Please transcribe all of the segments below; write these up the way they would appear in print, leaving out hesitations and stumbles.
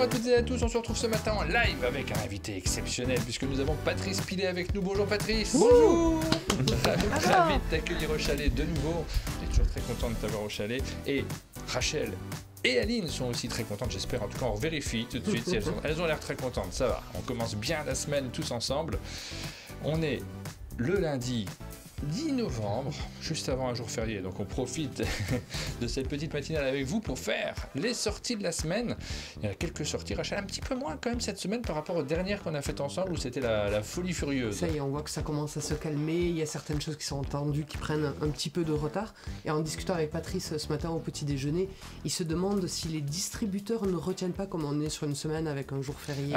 à toutes et à tous, on se retrouve ce matin en live avec un invité exceptionnel puisque nous avons Patrice Pilet avec nous. Bonjour Patrice. Bonjour. Ravi de t'accueillir au chalet de nouveau. On est toujours très content de t'avoir au chalet. Et Rachel et Aline sont aussi très contentes, j'espère. En tout cas, on vérifie tout de suite si elles ont l'air très contentes. Ça va, on commence bien la semaine tous ensemble. On est le lundi 10 novembre, juste avant un jour férié. Donc on profite de cette petite matinale avec vous pour faire les sorties de la semaine. Il y a quelques sorties, Rachel, un petit peu moins quand même cette semaine par rapport aux dernières qu'on a faites ensemble où c'était la folie furieuse. Ça y est, on voit que ça commence à se calmer. Il y a certaines choses qui sont entendues qui prennent un petit peu de retard. Et en discutant avec Patrice ce matin au petit déjeuner, il se demande si les distributeurs ne retiennent pas comme on est sur une semaine avec un jour férié.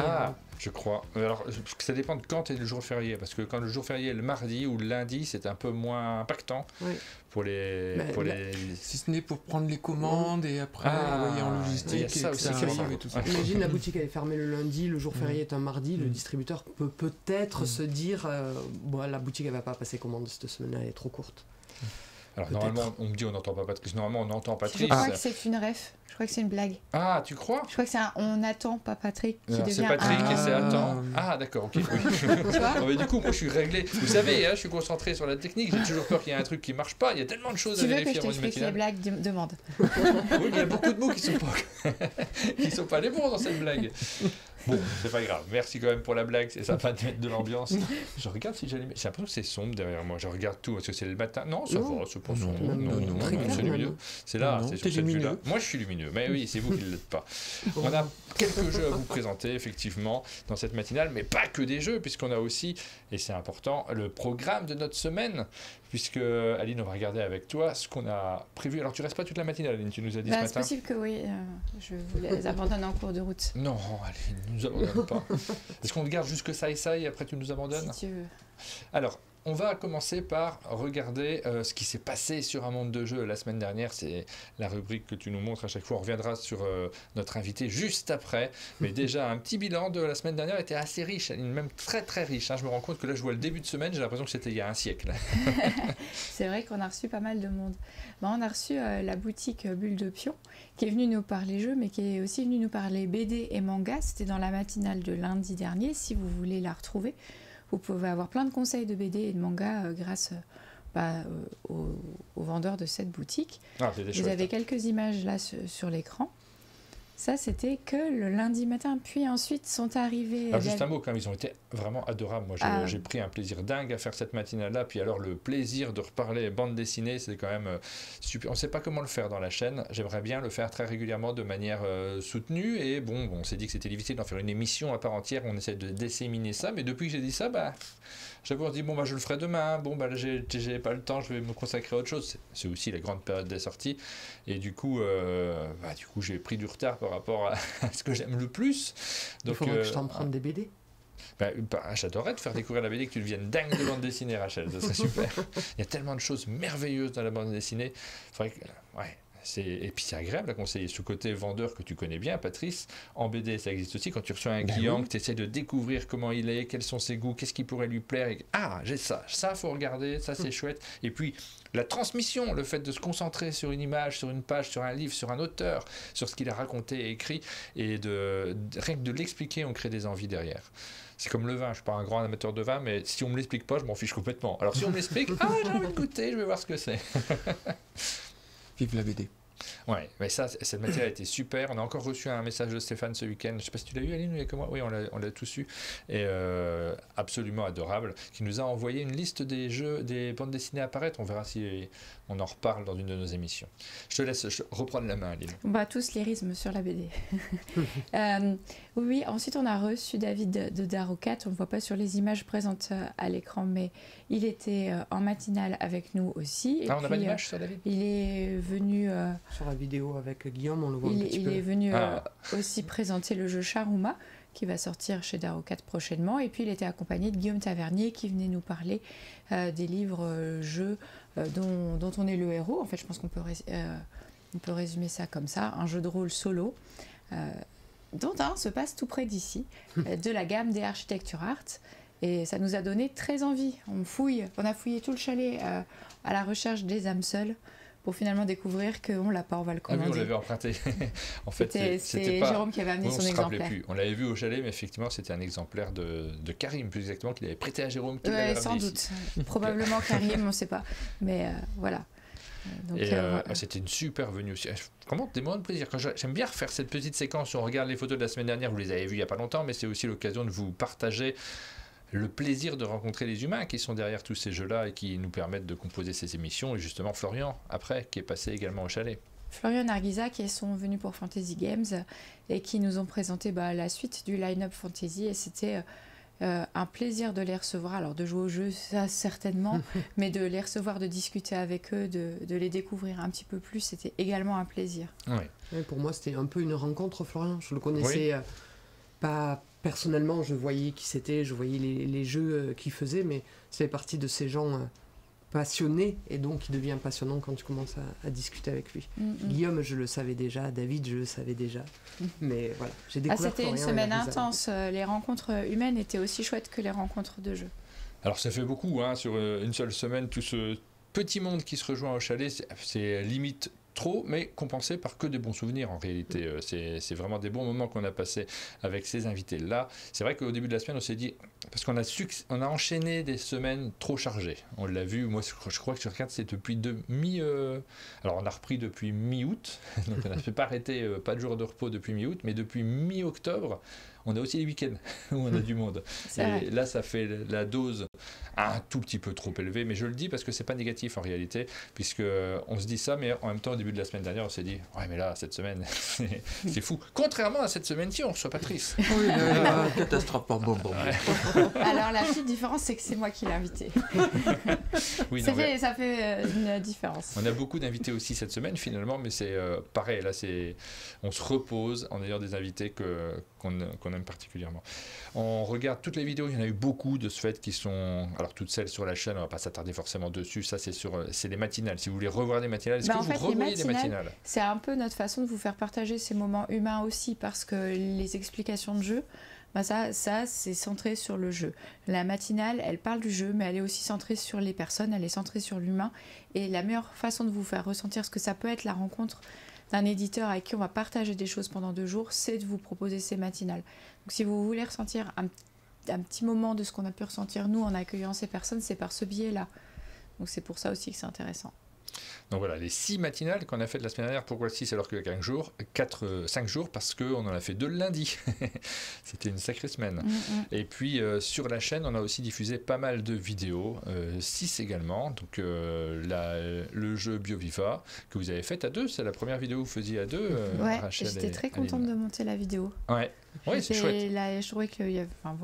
Je crois. Alors, ça dépend de quand est le jour férié, parce que quand le jour férié est le mardi ou le lundi, c'est un peu moins impactant pour les... Si ce n'est pour prendre les commandes et après envoyer en logistique. Il y a ça aussi qui arrive et tout ça. Imagine la boutique elle est fermée le lundi, le jour férié est un mardi, le distributeur peut peut-être se dire la boutique elle va pas passer commande cette semaine, elle est trop courte. Alors normalement, on me dit on n'entend pas Patrice. Normalement, on entend Patrice. Je crois que c'est une ref. Je crois que c'est une blague. Ah, tu crois? Je crois que c'est un on attend pas Patrick qui devient. C'est Patrick et c'est attend. Ah, d'accord, ok. Oui. Tu vois mais du coup, moi, je suis réglé. Vous savez, je suis concentré sur la technique. J'ai toujours peur qu'il y ait un truc qui marche pas. Il y a tellement de choses à vérifier avant une matinale. Tu veux que je t'explique les blagues? Demande. Oui, il y a beaucoup de mots qui sont pas les bons dans cette blague. Bon, c'est pas grave. Merci quand même pour la blague. C'est sympa de mettre de l'ambiance. Je regarde si j'allume. J'ai l'impression que c'est sombre derrière moi. Je regarde tout. Est-ce que c'est le matin? Non, ça va. C'est pas sombre. Non, c'est lumineux. C'est là, c'est sur cette vue-là. Moi, je suis lumineux. Mais oui, c'est vous qui ne l'êtes pas. On a quelques jeux à vous présenter, effectivement, dans cette matinale. Mais pas que des jeux, puisqu'on a aussi, et c'est important, le programme de notre semaine. Puisque, Aline, on va regarder avec toi ce qu'on a prévu. Alors, tu restes pas toute la matinale, Aline, tu nous as dit ce matin. C'est possible que oui, je vous les abandonne en cours de route. Non, Aline, ne nous abandonne pas. Est-ce qu'on te garde jusque ça et après tu nous abandonnes? Si tu veux. Alors, on va commencer par regarder ce qui s'est passé sur un monde de jeu la semaine dernière. C'est la rubrique que tu nous montres à chaque fois. On reviendra sur notre invité juste après. Mais déjà, un petit bilan de la semaine dernière était assez riche, même très très riche. Je me rends compte que là, je vois le début de semaine, j'ai l'impression que c'était il y a un siècle. C'est vrai qu'on a reçu pas mal de monde. On a reçu la boutique Bulle de Pion, qui est venue nous parler jeux, mais qui est aussi venue nous parler BD et manga. C'était dans la matinale de lundi dernier. Si vous voulez la retrouver, vous pouvez avoir plein de conseils de BD et de manga grâce aux vendeurs de cette boutique. Vous avez quelques images là sur l'écran. Ça, c'était que le lundi matin. Puis ensuite sont arrivés... Alors, juste un mot quand même, ils ont été vraiment adorables. Moi, j'ai pris un plaisir dingue à faire cette matinale-là. Puis alors, le plaisir de reparler bande dessinée, c'est quand même super. On ne sait pas comment le faire dans la chaîne. J'aimerais bien le faire très régulièrement de manière soutenue. Et bon, on s'est dit que c'était difficile d'en faire une émission à part entière. On essaie de disséminer ça. Mais depuis que j'ai dit ça, j'avoue, on se dit, je le ferai demain. Là, j'ai pas le temps, je vais me consacrer à autre chose. C'est aussi la grande période des sorties. Et du coup, j'ai pris du retard par rapport à ce que j'aime le plus. Donc, il faudrait que je t'emprunte des BD. J'adorerais te faire découvrir la BD, que tu deviennes dingue de bande dessinée, Rachel. Ça serait super. Il y a tellement de choses merveilleuses dans la bande dessinée. Faudrait que... Et puis c'est agréable à conseiller. Ce côté vendeur que tu connais bien, Patrice, en BD, ça existe aussi. Quand tu reçois un client, que tu essaies de découvrir comment il est, quels sont ses goûts, qu'est-ce qui pourrait lui plaire. J'ai ça faut regarder, ça c'est chouette. Et puis la transmission, le fait de se concentrer sur une image, sur une page, sur un livre, sur un auteur, sur ce qu'il a raconté et écrit, et rien que de l'expliquer, on crée des envies derrière. C'est comme le vin, je ne suis pas un grand amateur de vin, mais si on ne me l'explique pas, je m'en fiche complètement. Alors si on me l'explique, j'ai envie de goûter, je vais voir ce que c'est. Vive la BD. Ouais, mais cette matière a été super. On a encore reçu un message de Stéphane ce week-end. Je ne sais pas si tu l'as eu, Aline, ou il y a que moi. Oui, on l'a tous eu. Et absolument adorable. Qui nous a envoyé une liste des jeux, des bandes dessinées à apparaître. On verra si on en reparle dans une de nos émissions. Je te laisse reprendre la main, Aline. Tous lyrisme sur la BD. Oui, ensuite on a reçu David de Darocat. On ne voit pas sur les images présentes à l'écran, mais il était en matinale avec nous aussi. Et on n'a pas d'image sur David? Il est venu... sur la vidéo avec Guillaume, on le voit un petit peu. Il est venu aussi présenter le jeu Charuma, qui va sortir chez Darocat prochainement. Et puis il était accompagné de Guillaume Tavernier, qui venait nous parler des livres jeux dont on est le héros. En fait, je pense qu'on peut résumer ça comme ça. Un jeu de rôle solo, dont un se passe tout près d'ici, de la gamme des Architecture Art. Et ça nous a donné très envie. On a fouillé tout le chalet à la recherche des âmes seules pour finalement découvrir qu'on l'a pas, on va le Ah oui, commander. on l'avait emprunté. En fait, C'est pas... Jérôme qui avait amené on son se rappelait exemplaire. plus. On l'avait vu au chalet, mais effectivement, c'était un exemplaire de Karim, plus exactement, qu'il avait prêté à Jérôme. Qui l'avait Sans ramené doute. ici. Probablement Karim, on ne sait pas. Mais voilà. Donc, Et voilà. c'était une super venue aussi. Comment des moments de plaisir. J'aime bien refaire cette petite séquence où on regarde les photos de la semaine dernière, vous les avez vues il n'y a pas longtemps, mais c'est aussi l'occasion de vous partager le plaisir de rencontrer les humains qui sont derrière tous ces jeux-là et qui nous permettent de composer ces émissions. Et justement, Florian, après, qui est passé également au chalet. Florian et Nargisa qui sont venus pour Fantasy Games et qui nous ont présenté la suite du line-up Fantasy. Et c'était un plaisir de les recevoir. Alors de jouer au jeu, ça certainement, mais de les recevoir, de discuter avec eux, de les découvrir un petit peu plus, c'était également un plaisir. Oui. Ouais, pour moi, c'était un peu une rencontre, Florian. Je le connaissais pas personnellement, je voyais qui c'était, je voyais les jeux qu'il faisait, mais ça fait partie de ces gens passionnés, et donc il devient passionnant quand tu commences à discuter avec lui. Guillaume, je le savais déjà, David, je le savais déjà, mais voilà, j'ai découvert C'était une Florian semaine et Nargisa. intense, les rencontres humaines étaient aussi chouettes que les rencontres de jeu. Alors ça fait beaucoup, hein, sur une seule semaine, tout ce petit monde qui se rejoint au chalet, c'est limite trop, mais compensé par que des bons souvenirs en réalité. C'est vraiment des bons moments qu'on a passés avec ces invités-là. C'est vrai qu'au début de la semaine, on s'est dit, parce qu'on a enchaîné des semaines trop chargées. On l'a vu, moi je crois que sur 4, c'est depuis alors on a repris depuis mi-août, donc on n'a pas arrêté, pas de jour de repos depuis mi-août, mais depuis mi-octobre, on a aussi les week-ends où on a du monde. Et là, ça fait la dose un tout petit peu trop élevée, mais je le dis parce que c'est pas négatif en réalité, puisque on se dit ça, mais en même temps, au début de la semaine dernière, on s'est dit, ouais, mais là, cette semaine, c'est fou. Contrairement à cette semaine-ci, on reçoit Patrice. Oui, catastrophe. Bon. Alors la petite différence, c'est que c'est moi qui l'ai invité. Oui, ça fait une différence. On a beaucoup d'invités aussi cette semaine finalement, mais c'est pareil, là on se repose en ayant des invités qu'on aime particulièrement. On regarde toutes les vidéos, il y en a eu beaucoup de ce fait qui sont, alors toutes celles sur la chaîne, on va pas s'attarder forcément dessus, ça c'est les matinales. Si vous voulez revoir les matinales, est-ce que vous revoyez des matinales ? C'est un peu notre façon de vous faire partager ces moments humains aussi, parce que les explications de jeu, ça c'est centré sur le jeu. La matinale, elle parle du jeu, mais elle est aussi centrée sur les personnes, elle est centrée sur l'humain. Et la meilleure façon de vous faire ressentir ce que ça peut être la rencontre d'un éditeur avec qui on va partager des choses pendant 2 jours, c'est de vous proposer ces matinales. Donc si vous voulez ressentir un petit moment de ce qu'on a pu ressentir nous en accueillant ces personnes, c'est par ce biais-là. Donc c'est pour ça aussi que c'est intéressant. Donc voilà, les 6 matinales qu'on a faites la semaine dernière. Pourquoi 6 alors que 5 jours parce qu'on en a fait 2 le lundi. C'était une sacrée semaine. Et puis sur la chaîne, on a aussi diffusé pas mal de vidéos, 6 également. Donc le jeu BioViva que vous avez fait à 2, c'est la première vidéo que vous faisiez à 2. Ouais, j'étais très contente de monter la vidéo. Ouais, c'est chouette. Là, je trouvais que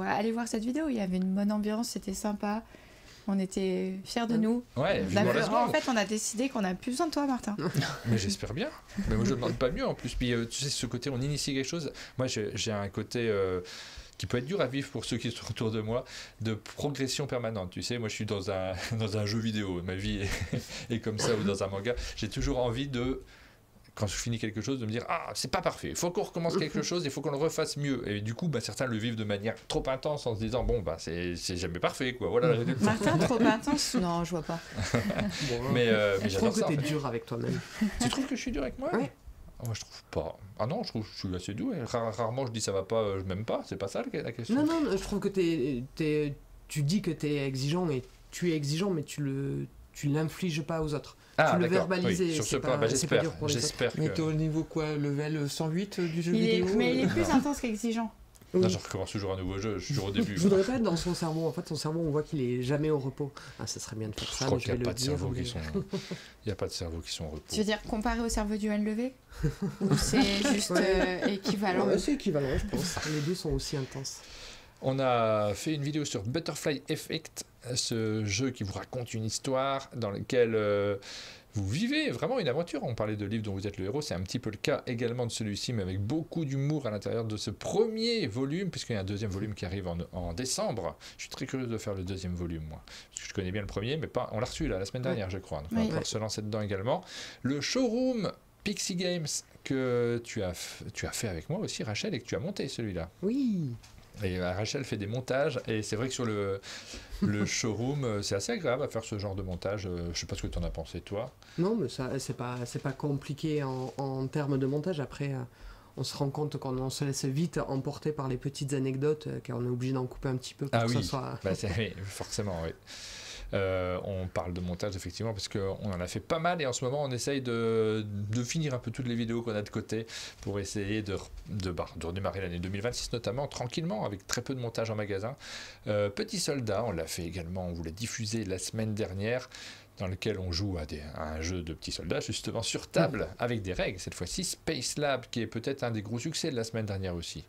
allez voir cette vidéo, il y avait une bonne ambiance, c'était sympa. On était fiers de nous. Ouais, en fait, on a décidé qu'on n'a plus besoin de toi, Martin. Mais j'espère bien. Mais moi, je ne demande pas mieux en plus. Puis, tu sais, ce côté, on initie quelque chose. Moi, j'ai un côté qui peut être dur à vivre pour ceux qui sont autour de moi, de progression permanente. Tu sais, moi, je suis dans un jeu vidéo. Ma vie est comme ça, ou dans un manga. J'ai toujours envie de... Quand je finis quelque chose, de me dire c'est pas parfait, il faut qu'on recommence quelque chose, il faut qu'on le refasse mieux. Et du coup, certains le vivent de manière trop intense en se disant c'est jamais parfait, quoi. Voilà le résultat. Martin, trop intense ? Non, je vois pas. mais je j'adore trouve ça. que t'es dur avec toi-même. Tu trouves que je suis dur avec moi ? Ouais. Moi, je trouve pas. Ah non, je trouve que je suis assez doux. Rarement, je dis ça va pas, je m'aime pas. C'est pas ça la question. Non, je trouve que tu dis que t'es exigeant, et tu es exigeant, mais tu l'infliges pas aux autres. Tu le verbalises, oui, sur ce point, j'espère que... Mais t'es au niveau quoi, level 108 du jeu vidéo Mais il est plus intense qu'exigeant. Non, je recommence toujours un nouveau jeu, je suis toujours au début. Je voudrais pas être dans son cerveau. En fait, son cerveau, on voit qu'il est jamais au repos. Ça serait bien de faire ça. Je crois qu'il n'y a pas de cerveau qui sont... Il n'y a pas de cerveau qui sont au repos. Tu veux dire comparé au cerveau du NLV ? Ou c'est juste équivalent ? C'est équivalent, je pense. Les deux sont aussi intenses. On a fait une vidéo sur Butterfly Effect, ce jeu qui vous raconte une histoire dans laquelle vous vivez vraiment une aventure. On parlait de livres dont vous êtes le héros, c'est un petit peu le cas également de celui-ci, mais avec beaucoup d'humour à l'intérieur de ce premier volume, puisqu'il y a un deuxième volume qui arrive en décembre. Je suis très curieux de faire le deuxième volume, moi, parce que je connais bien le premier, mais on l'a reçu la semaine dernière, je crois. Donc on va pouvoir se lancer dedans également. Le showroom Pixie Games que tu as fait avec moi aussi, Rachel, et que tu as monté celui-là. Oui. Et Rachel fait des montages, et c'est vrai que sur le showroom, c'est assez agréable à faire ce genre de montage. Je sais pas ce que tu en as pensé, toi. Non, mais ça, c'est pas compliqué en termes de montage. Après, on se rend compte qu'on se laisse vite emporter par les petites anecdotes, car on est obligé d'en couper un petit peu pour que ça soit... Oui, forcément, oui. On parle de montage effectivement parce qu'on en a fait pas mal et en ce moment on essaye de finir un peu toutes les vidéos qu'on a de côté pour essayer de redémarrer l'année 2026 notamment tranquillement avec très peu de montage en magasin. Petit Soldat, on l'a fait également, on vous l'a diffusé la semaine dernière, dans lequel on joue à un jeu de petits soldats justement sur table avec des règles, cette fois-ci Space Lab qui est peut-être un des gros succès de la semaine dernière aussi.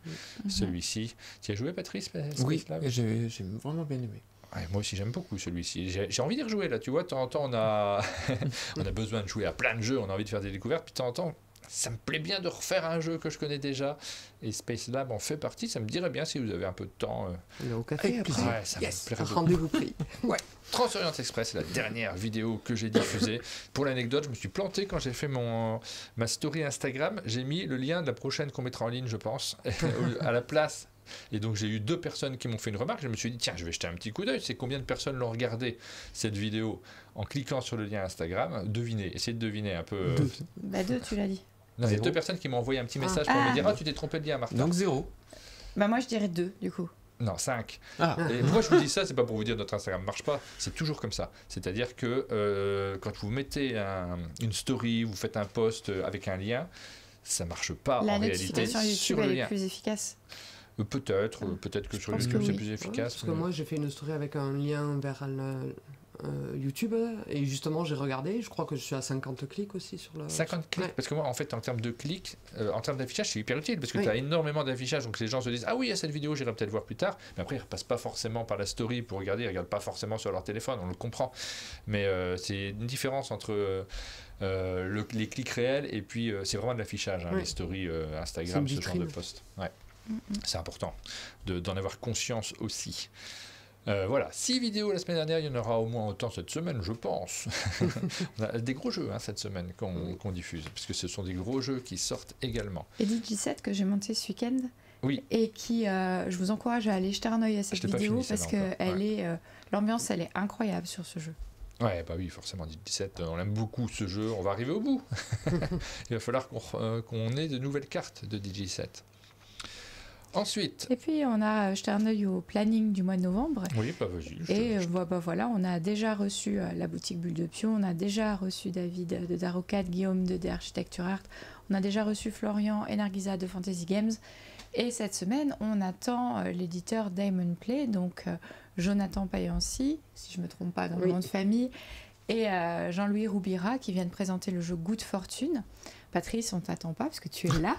Celui-ci, tu as joué Patrice, Space Lab? Oui, j'ai vraiment bien aimé. Ouais, moi aussi j'aime beaucoup celui-ci. J'ai envie d'y rejouer là, tu vois, de temps en temps on a besoin de jouer à plein de jeux, on a envie de faire des découvertes, puis de temps en temps ça me plaît bien de refaire un jeu que je connais déjà, et Space Lab en fait partie, ça me dirait bien si vous avez un peu de temps. On est au café après. Ouais, ça me plairait beaucoup. Rendez-vous pris. Ouais. Transorient Express, c'est la dernière vidéo que j'ai diffusée. Pour l'anecdote, je me suis planté quand j'ai fait ma story Instagram, j'ai mis le lien de la prochaine qu'on mettra en ligne, je pense, à la place. Et donc j'ai eu 2 personnes qui m'ont fait une remarque, je me suis dit tiens, je vais jeter un petit coup d'œil, c'est combien de personnes l'ont regardé cette vidéo en cliquant sur le lien Instagram. Devinez, essayez de deviner un peu. 2. Bah 2, tu l'as dit. Non, il y a 2 personnes qui m'ont envoyé un petit message pour me dire tu t'es trompé de lien, Martin. Donc 0. Bah moi je dirais 2 du coup. Non, 5. Ah. Et pourquoi je vous dis ça, c'est pas pour vous dire que notre Instagram marche pas, c'est toujours comme ça. C'est-à-dire que quand vous mettez une story, vous faites un post avec un lien, ça marche pas en réalité notification YouTube sur le elle lien. est plus efficace. Peut-être que sur YouTube c'est plus efficace. Parce que moi j'ai fait une story avec un lien vers YouTube et justement j'ai regardé, je crois que je suis à 50 clics aussi sur le... 50 clics, Ouais. parce que moi en fait en termes de clics, en termes d'affichage c'est hyper utile parce que Oui. tu as énormément d'affichage, donc les gens se disent ah oui il y a cette vidéo, j'irai peut-être voir plus tard, mais après ils ne repassent pas forcément par la story pour regarder, ils ne regardent pas forcément sur leur téléphone, on le comprend, mais c'est une différence entre les clics réels et puis c'est vraiment de l'affichage, Oui. les stories Instagram, C'est ce une genre de vitrine. post. Ouais. C'est important d'en avoir conscience aussi. Voilà, 6 vidéos la semaine dernière, il y en aura au moins autant cette semaine, je pense. On a des gros jeux cette semaine qu'on diffuse, puisque ce sont des gros jeux qui sortent également. Et Digi7 que j'ai monté ce week-end. Oui. Et qui, je vous encourage à aller jeter un œil à cette l'ai pas vidéo fini, parce celle-là que encore. Ouais. l'ambiance elle est incroyable sur ce jeu. Ouais, bah oui, forcément, 17, on aime beaucoup ce jeu, on va arriver au bout. Il va falloir qu'on ait de nouvelles cartes de Digi7. Ensuite, Et puis on a jeté un œil au planning du mois de novembre. oui, bah vas-y. Et voilà, on a déjà reçu la boutique Bulle de Pion, on a déjà reçu David de Darocat, Guillaume de Architecture Art, on a déjà reçu Florian et Nargisa de Fantasy Games. Et cette semaine, on attend l'éditeur Diamond Play, donc Jonathan Payancy, si je ne me trompe pas dans le nom de famille, et Jean-Louis Roubira qui viennent présenter le jeu Good Fortune. Patrice, on ne t'attend pas parce que tu es là.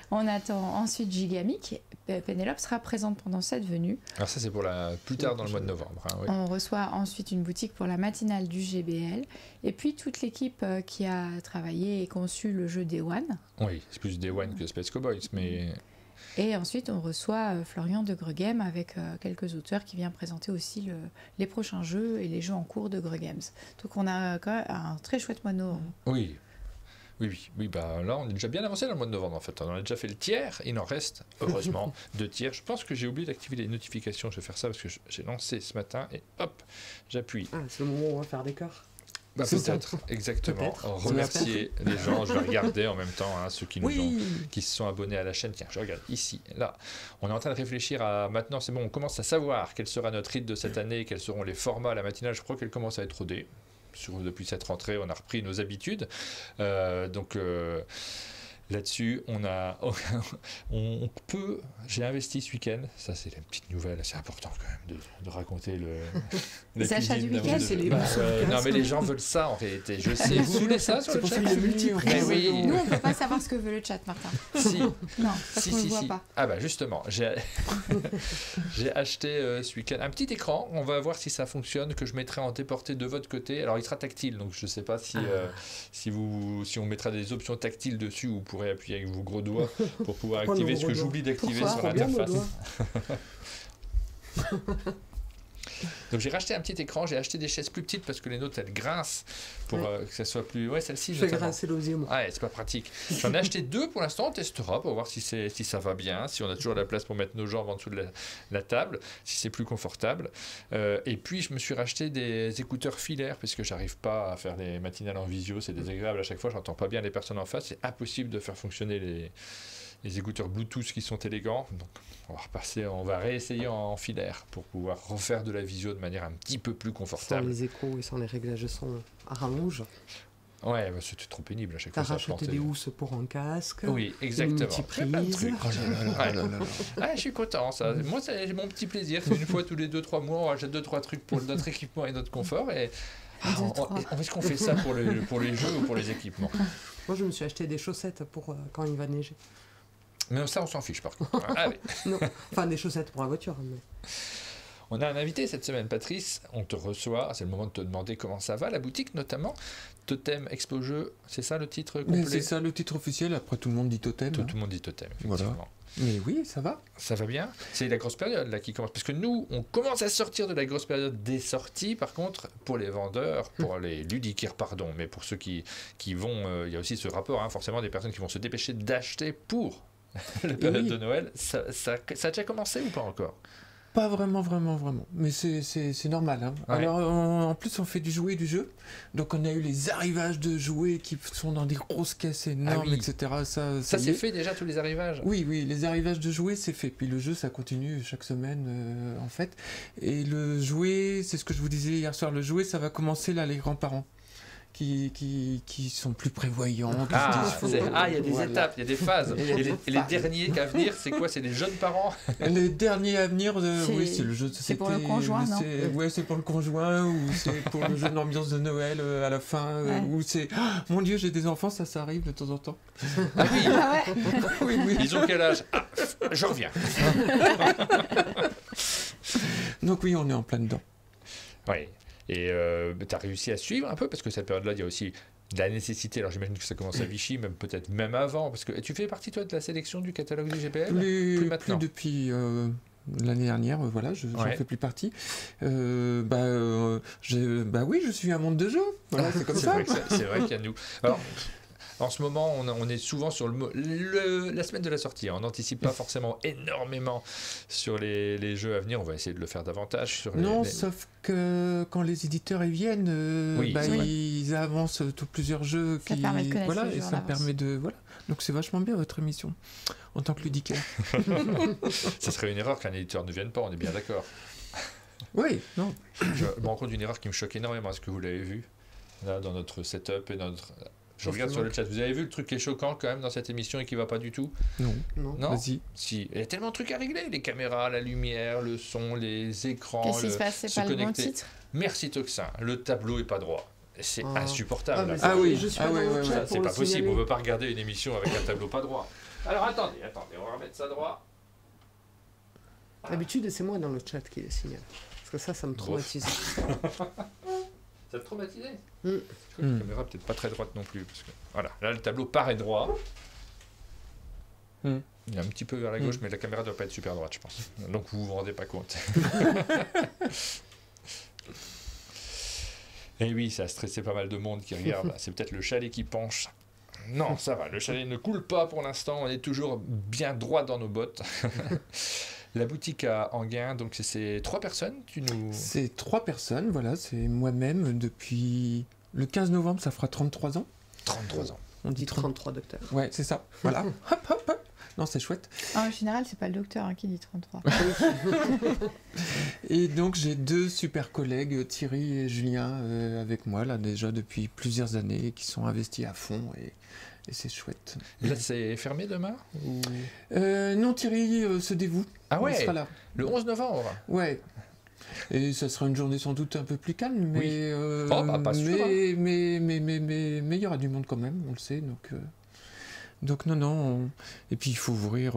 On attend ensuite Gigamic. Pénélope sera présente pendant cette venue. Alors ça c'est pour plus tard dans le mois de novembre. Hein, oui. On reçoit ensuite une boutique pour la matinale du GBL. Et puis toute l'équipe qui a travaillé et conçu le jeu Day One. Oui, c'est plus Day One que Space Cowboys, mais... Et ensuite on reçoit Florian de Greux-Games avec quelques auteurs qui viennent présenter aussi les prochains jeux et les jeux en cours de Greux-Games. Donc on a quand même un très chouette mois de novembre. Oui. Oui, bah là on est déjà bien avancé dans le mois de novembre en fait. On a déjà fait le tiers, il en reste heureusement 2 tiers. Je pense que j'ai oublié d'activer les notifications, je vais faire ça parce que j'ai lancé ce matin et hop, j'appuie. Ah, c'est le moment où on va faire des corps. Bah, peut-être, exactement. Remercier les gens, je vais regarder en même temps ceux qui qui se sont abonnés à la chaîne. Tiens, je regarde ici, là. On est en train de réfléchir à maintenant, c'est bon, on commence à savoir quel sera notre rythme de cette année, quels seront les formats à la matinale. Je crois qu'elle commence à être rodée. Depuis cette rentrée, on a repris nos habitudes. Donc là-dessus, on peut. J'ai investi ce week-end. Ça, c'est la petite nouvelle. C'est important quand même de raconter les achats du week-end, c'est les non, mais les gens veulent ça en réalité. Je sais. Vous voulez ça sur le chat? Mais oui. Nous, on ne peut pas savoir ce que veut le chat, Martin. Si. Non, parce qu'on ne le voit pas. Ah bah justement, j'ai acheté ce week-end un petit écran. On va voir si ça fonctionne, que je mettrai en déporté de votre côté. Alors il sera tactile, donc je ne sais pas si on mettra des options tactiles dessus ou vous pourrez appuyer avec vos gros doigts pour pouvoir activer ce que j'oublie d'activer sur l'interface. Donc j'ai racheté un petit écran, j'ai acheté des chaises plus petites parce que les nôtres elles grincent pour que ça soit plus. Ouais, celle-ci. Je fais notamment. grincer l'osier, moi. Ouais, c'est pas pratique. J'en ai acheté 2 pour l'instant, on testera pour voir si ça va bien, si on a toujours la place pour mettre nos jambes en dessous de la table, si c'est plus confortable. Et puis je me suis racheté des écouteurs filaires parce que j'arrive pas à faire les matinales en visio, c'est désagréable à chaque fois, j'entends pas bien les personnes en face, c'est impossible de faire fonctionner les écouteurs Bluetooth qui sont élégants. Donc on va réessayer en filaire pour pouvoir refaire de la visio de manière un petit peu plus Sans confortable. les échos et sans les réglages de son à rallonge. Ouais, bah, c'était trop pénible à chaque T'as fois. ça racheté plantait. des housses pour un casque. Oui, exactement. Une Plein de multiprise. trucs. Ouais, je suis content, ça. Moi, c'est mon petit plaisir. C'est une fois tous les 2-3 mois, on rachète 2-3 trucs pour notre équipement et notre confort. Et est-ce qu'on fait ça pour les jeux ou pour les équipements? Moi, je me suis acheté des chaussettes pour quand il va neiger. Mais ça, on s'en fiche par contre. Ah, oui. Non, enfin des chaussettes pour la voiture. Mais... On a un invité cette semaine, Patrice. On te reçoit. C'est le moment de te demander comment ça va, la boutique notamment. Totem Expo Jeux, c'est ça le titre complet? Mais c'est ça le titre officiel, après tout le monde dit Totem. Tout le monde dit Totem, effectivement. Voilà. Mais oui, ça va. Ça va bien. C'est la grosse période là qui commence. Parce que nous, on commence à sortir de la grosse période des sorties. Par contre, pour les vendeurs, pour les ludiquaires, pardon, mais pour ceux qui vont, il y a aussi ce rapport, hein, forcément, des personnes qui vont se dépêcher d'acheter pour la période de Noël. Ça a déjà commencé ou pas encore? Pas vraiment. Mais c'est normal. Hein. Ouais. Alors, en plus, on fait du jouet et du jeu. Donc, on a eu les arrivages de jouets qui sont dans des grosses caisses énormes, oui. etc. Ça C'est fait déjà, tous les arrivages? Oui, les arrivages de jouets, c'est fait. Puis le jeu, ça continue chaque semaine, en fait. Et le jouet, c'est ce que je vous disais hier soir, le jouet, ça va commencer là, les grands-parents. Qui sont plus prévoyants. Il y a des étapes, il y a des phases. Et les derniers à venir, c'est quoi? C'est les jeunes parents? Les derniers à venir, oui, c'est le jeu de C'est pour le conjoint, non? Ouais, c'est pour le conjoint, ou c'est pour le jeu de l'ambiance de Noël à la fin, ou c'est... Oh, mon Dieu, j'ai des enfants, ça arrive de temps en temps. Ah oui, Ah ouais. Oui. ils ont quel âge? Ah, je reviens. Donc oui, on est en plein dedans. Oui. Et tu as réussi à suivre un peu, parce que cette période-là, il y a aussi de la nécessité. Alors j'imagine que ça commence à Vichy, même peut-être même avant, parce que tu fais partie, toi, de la sélection du catalogue du GPL? Plus maintenant. Plus depuis l'année dernière, voilà, j'en fais plus partie. Oui, je suis un monde de jeu. Voilà, c'est comme ça. C'est vrai qu'il y a nous. Alors, en ce moment, on est souvent sur la semaine de la sortie. On n'anticipe pas forcément énormément sur les jeux à venir. On va essayer de le faire davantage. Sauf que quand les éditeurs y viennent, ils avancent plusieurs jeux. Ça permet de connaître le jeu et en ça avance. permet de... Voilà. Donc c'est vachement bien votre émission, en tant que ludicaire. Ça serait une erreur qu'un éditeur ne vienne pas, on est bien d'accord. Oui, non. Je me rends compte d'une erreur qui me choque énormément. Est-ce que vous l'avez vu là, dans notre setup et notre... Je regarde sur le chat. Vous avez vu le truc qui est choquant quand même dans cette émission et qui va pas du tout? Non. Vas-y. Si. Il y a tellement de trucs à régler. Les caméras, la lumière, le son, les écrans. Qu'est-ce qui se passe? C'est pas le bon titre? Merci Toxin. Le tableau est pas droit. C'est insupportable. Je suis c'est pas possible. On veut pas regarder une émission avec un tableau pas droit. Alors attendez. On va remettre ça droit. D'habitude, c'est moi dans le chat qui le signale. Parce que ça me traumatise. Ça te traumatisé? Je crois que la caméra peut-être pas très droite non plus. Parce que, voilà, là le tableau paraît droit. Il est un petit peu vers la gauche, mais la caméra doit pas être super droite, je pense. Donc vous vous rendez pas compte. Et oui, ça a stressé pas mal de monde qui regarde. C'est peut-être le chalet qui penche. Non, ça va, le chalet ne coule pas pour l'instant. On est toujours bien droit dans nos bottes. La boutique à Enghien, donc c'est 3 personnes, C'est 3 personnes, voilà, c'est moi-même depuis le 15 novembre, ça fera 33 ans. 33 ans. On dit 33 docteurs. Ouais, c'est ça, voilà. hop. Non, c'est chouette. En général, c'est pas le docteur qui dit 33. Et donc, j'ai 2 super collègues, Thierry et Julien, avec moi, là, déjà depuis plusieurs années, qui sont investis à fond et c'est chouette. Et là, c'est fermé demain ou... Non, Thierry se dévoue. Ah ouais, il sera là. Le 11 novembre. Ouais. Et ça sera une journée sans doute un peu plus calme, mais pas sûr, hein. mais il y aura du monde quand même, on le sait, donc non. Et puis il faut ouvrir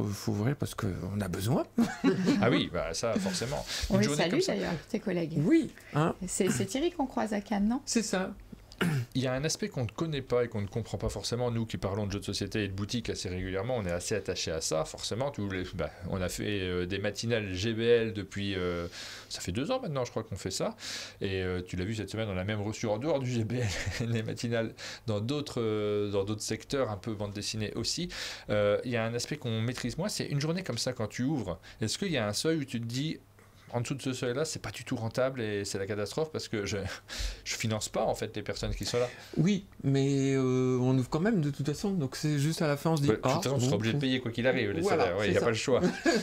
parce qu'on a besoin. Ah oui, bah ça forcément. On les salue d'ailleurs, tes collègues. Oui. Hein. C'est Thierry qu'on croise à Cannes, non? C'est ça. il y a un aspect qu'on ne connaît pas et qu'on ne comprend pas forcément, nous qui parlons de jeux de société et de boutique assez régulièrement, on est assez attaché à ça, forcément. On a fait des matinales GBL depuis, ça fait 2 ans maintenant, je crois qu'on fait ça, et tu l'as vu cette semaine, on a même reçu en dehors du GBL les matinales dans d'autres secteurs, un peu bande dessinée aussi. Il y a un aspect qu'on maîtrise moins, c'est une journée comme ça quand tu ouvres, est-ce qu'il y a un seuil où tu te dis... En dessous de ce seuil-là, c'est pas du tout rentable et c'est la catastrophe parce que je finance pas en fait les personnes qui sont là. Oui, mais on ouvre quand même de toute façon, donc c'est juste à la fin on se dit De toute façon, on sera obligé de payer quoi qu'il arrive les salaires, il n'y a pas le choix.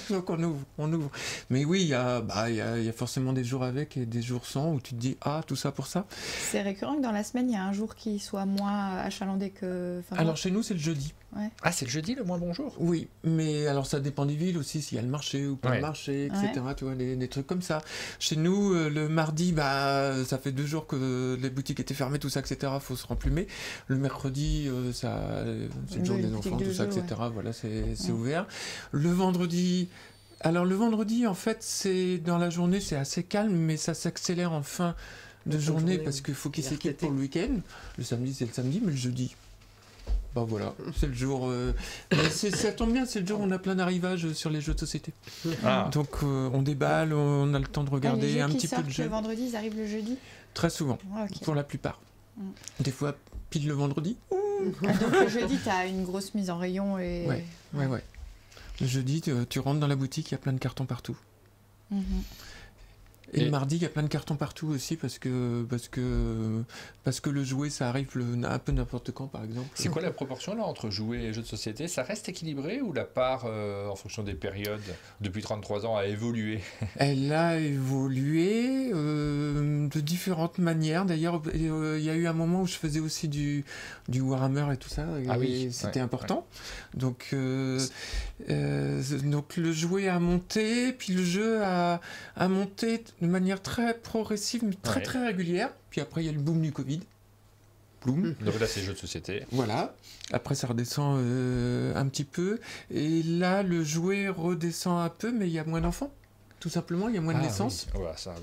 Donc on ouvre. Mais oui, il y a forcément des jours avec et des jours sans où tu te dis tout ça pour ça. C'est récurrent que dans la semaine il y a un jour qui soit moins achalandé que... Alors chez nous c'est le jeudi. Ouais. Ah, c'est le jeudi le moins bon jour? Oui, mais alors ça dépend des villes aussi, s'il y a le marché ou pas le marché, etc. Ouais. Tu vois, des trucs comme ça. Chez nous, le mardi, ça fait 2 jours que les boutiques étaient fermées, tout ça, etc. Faut se remplumer. Le mercredi, c'est le jour des enfants, tout ça, etc. Ouais. Voilà, c'est ouvert. Le vendredi... Alors le vendredi, en fait, c'est dans la journée, c'est assez calme, mais ça s'accélère en fin de journée parce qu'il faut qu'ils s'équipent pour le week-end. Le samedi, c'est le samedi, mais le jeudi... voilà, c'est le jour... ça tombe bien, c'est le jour où on a plein d'arrivages sur les jeux de société. Donc on déballe, on a le temps de regarder un petit peu de jeu. Le vendredi, ils arrivent le jeudi? Très souvent, pour la plupart. Des fois, pile le vendredi. Donc le jeudi, tu as une grosse mise en rayon et... Ouais. Le jeudi, tu rentres dans la boutique, il y a plein de cartons partout. Et le mardi, il y a plein de cartons partout aussi parce que le jouet, ça arrive un peu n'importe quand, par exemple. C'est quoi la proportion là entre jouets et jeux de société? Ça reste équilibré ou la part, en fonction des périodes, depuis 33 ans, a évolué? Elle a évolué de différentes manières. D'ailleurs, il y a eu un moment où je faisais aussi du Warhammer et tout ça. Et c'était important. Donc le jouet a monté, puis le jeu a monté de manière très progressive, mais très régulière. Puis après, il y a le boom du Covid. Boom. Donc là, c'est jeux de société. Voilà. Après, ça redescend un petit peu. Et là, le jouet redescend un peu, mais il y a moins d'enfants. Tout simplement, il y a moins de naissances. Oui. Ouais, ça...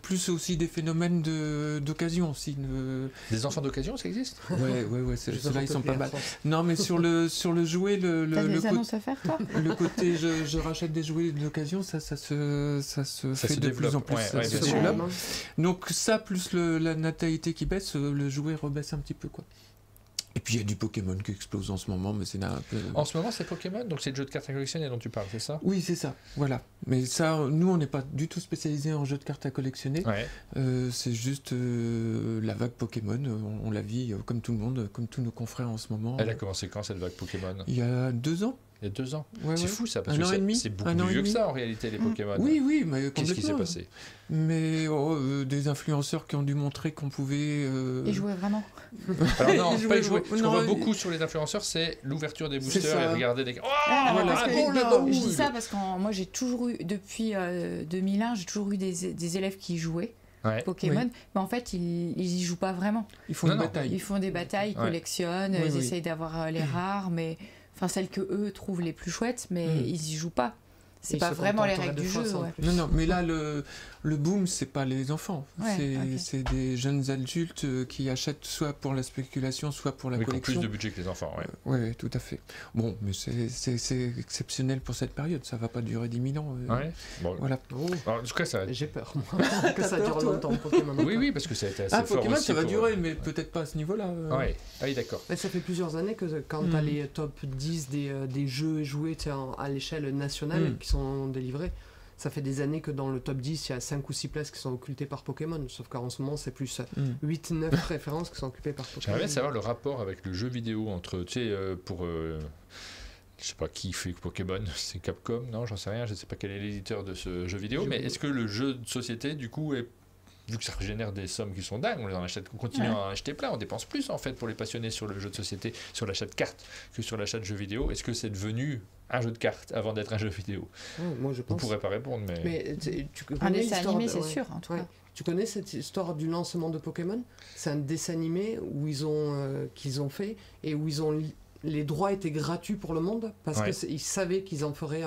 plus aussi des phénomènes d'occasion aussi. Des enfants d'occasion, ça existe? Ouais, ceux-là, ils sont pas mal. Non, mais sur le jouet, T'as des annonces à faire, toi? le côté je rachète des jouets d'occasion, ça se fait de plus en plus. Donc ça, plus la natalité qui baisse, le jouet rebaisse un petit peu, quoi. Et puis il y a du Pokémon qui explose en ce moment, mais c'est un peu... En ce moment, c'est Pokémon, donc c'est le jeu de cartes à collectionner dont tu parles, c'est ça? Oui, c'est ça, voilà. Mais ça, nous, on n'est pas du tout spécialisé en jeu de cartes à collectionner. C'est juste la vague Pokémon, on la vit comme tout le monde, comme tous nos confrères en ce moment. Elle a commencé quand, cette vague Pokémon? Il y a 2 ans. Il y a 2 ans. C'est fou ça, parce que c'est beaucoup plus vieux que ça en réalité, les Pokémon. Oui, mais qu'est-ce qui s'est passé? Mais des influenceurs qui ont dû montrer qu'on pouvait... Ils jouaient vraiment? Alors non, pas jouer. Ce qu'on voit beaucoup sur les influenceurs, c'est l'ouverture des boosters et regarder des... Je dis ça parce que moi j'ai toujours eu, depuis 2001, j'ai toujours eu des élèves qui jouaient Pokémon, mais en fait ils y jouent pas vraiment. Ils font des batailles. Ils font des batailles, ils collectionnent, ils essayent d'avoir les rares, mais... Enfin, celles que eux trouvent les plus chouettes, mais ils y jouent pas. C'est pas vraiment les règles du jeu. Non, mais là, le boom, c'est pas les enfants. C'est des jeunes adultes qui achètent soit pour la spéculation, soit pour la collection. Qui ont plus de budget que les enfants, Oui, tout à fait. Bon, mais c'est exceptionnel pour cette période. Ça va pas durer 10 000 ans. Voilà. Alors, en tout cas, ça... J'ai peur, moi, que ça dure longtemps, Pokémon. Oui, parce que ça a été assez fort Pokémon, aussi ça va durer, mais peut-être pas à ce niveau-là. Oui, d'accord. Mais ça fait plusieurs années que quand tu as les top 10 des jeux joués à l'échelle nationale qui sont délivrés, ça fait des années que dans le top 10, il y a 5 ou 6 places qui sont occultées par Pokémon, sauf qu'en ce moment, c'est plus 8-9 références qui sont occupées par Pokémon. J'aimerais bien savoir le rapport avec le jeu vidéo entre, tu sais, je sais pas qui fait Pokémon, c'est Capcom, non, j'en sais rien, je sais pas quel est l'éditeur de ce jeu vidéo, mais est-ce que le jeu de société, du coup, vu que ça génère des sommes qui sont dingues, on continue à en acheter plein, on dépense plus en fait pour les passionnés sur le jeu de société, sur l'achat de cartes que sur l'achat de jeux vidéo. Est-ce que c'est devenu un jeu de cartes avant d'être un jeu vidéo? Moi je pense. Vous pourrez pas répondre, mais tu connais un dessin animé, c'est sûr, en tout cas. Tu connais cette histoire du lancement de Pokémon? C'est un dessin animé où qu'ils ont fait et où les droits étaient gratuits pour le monde parce qu'ils savaient qu'ils en feraient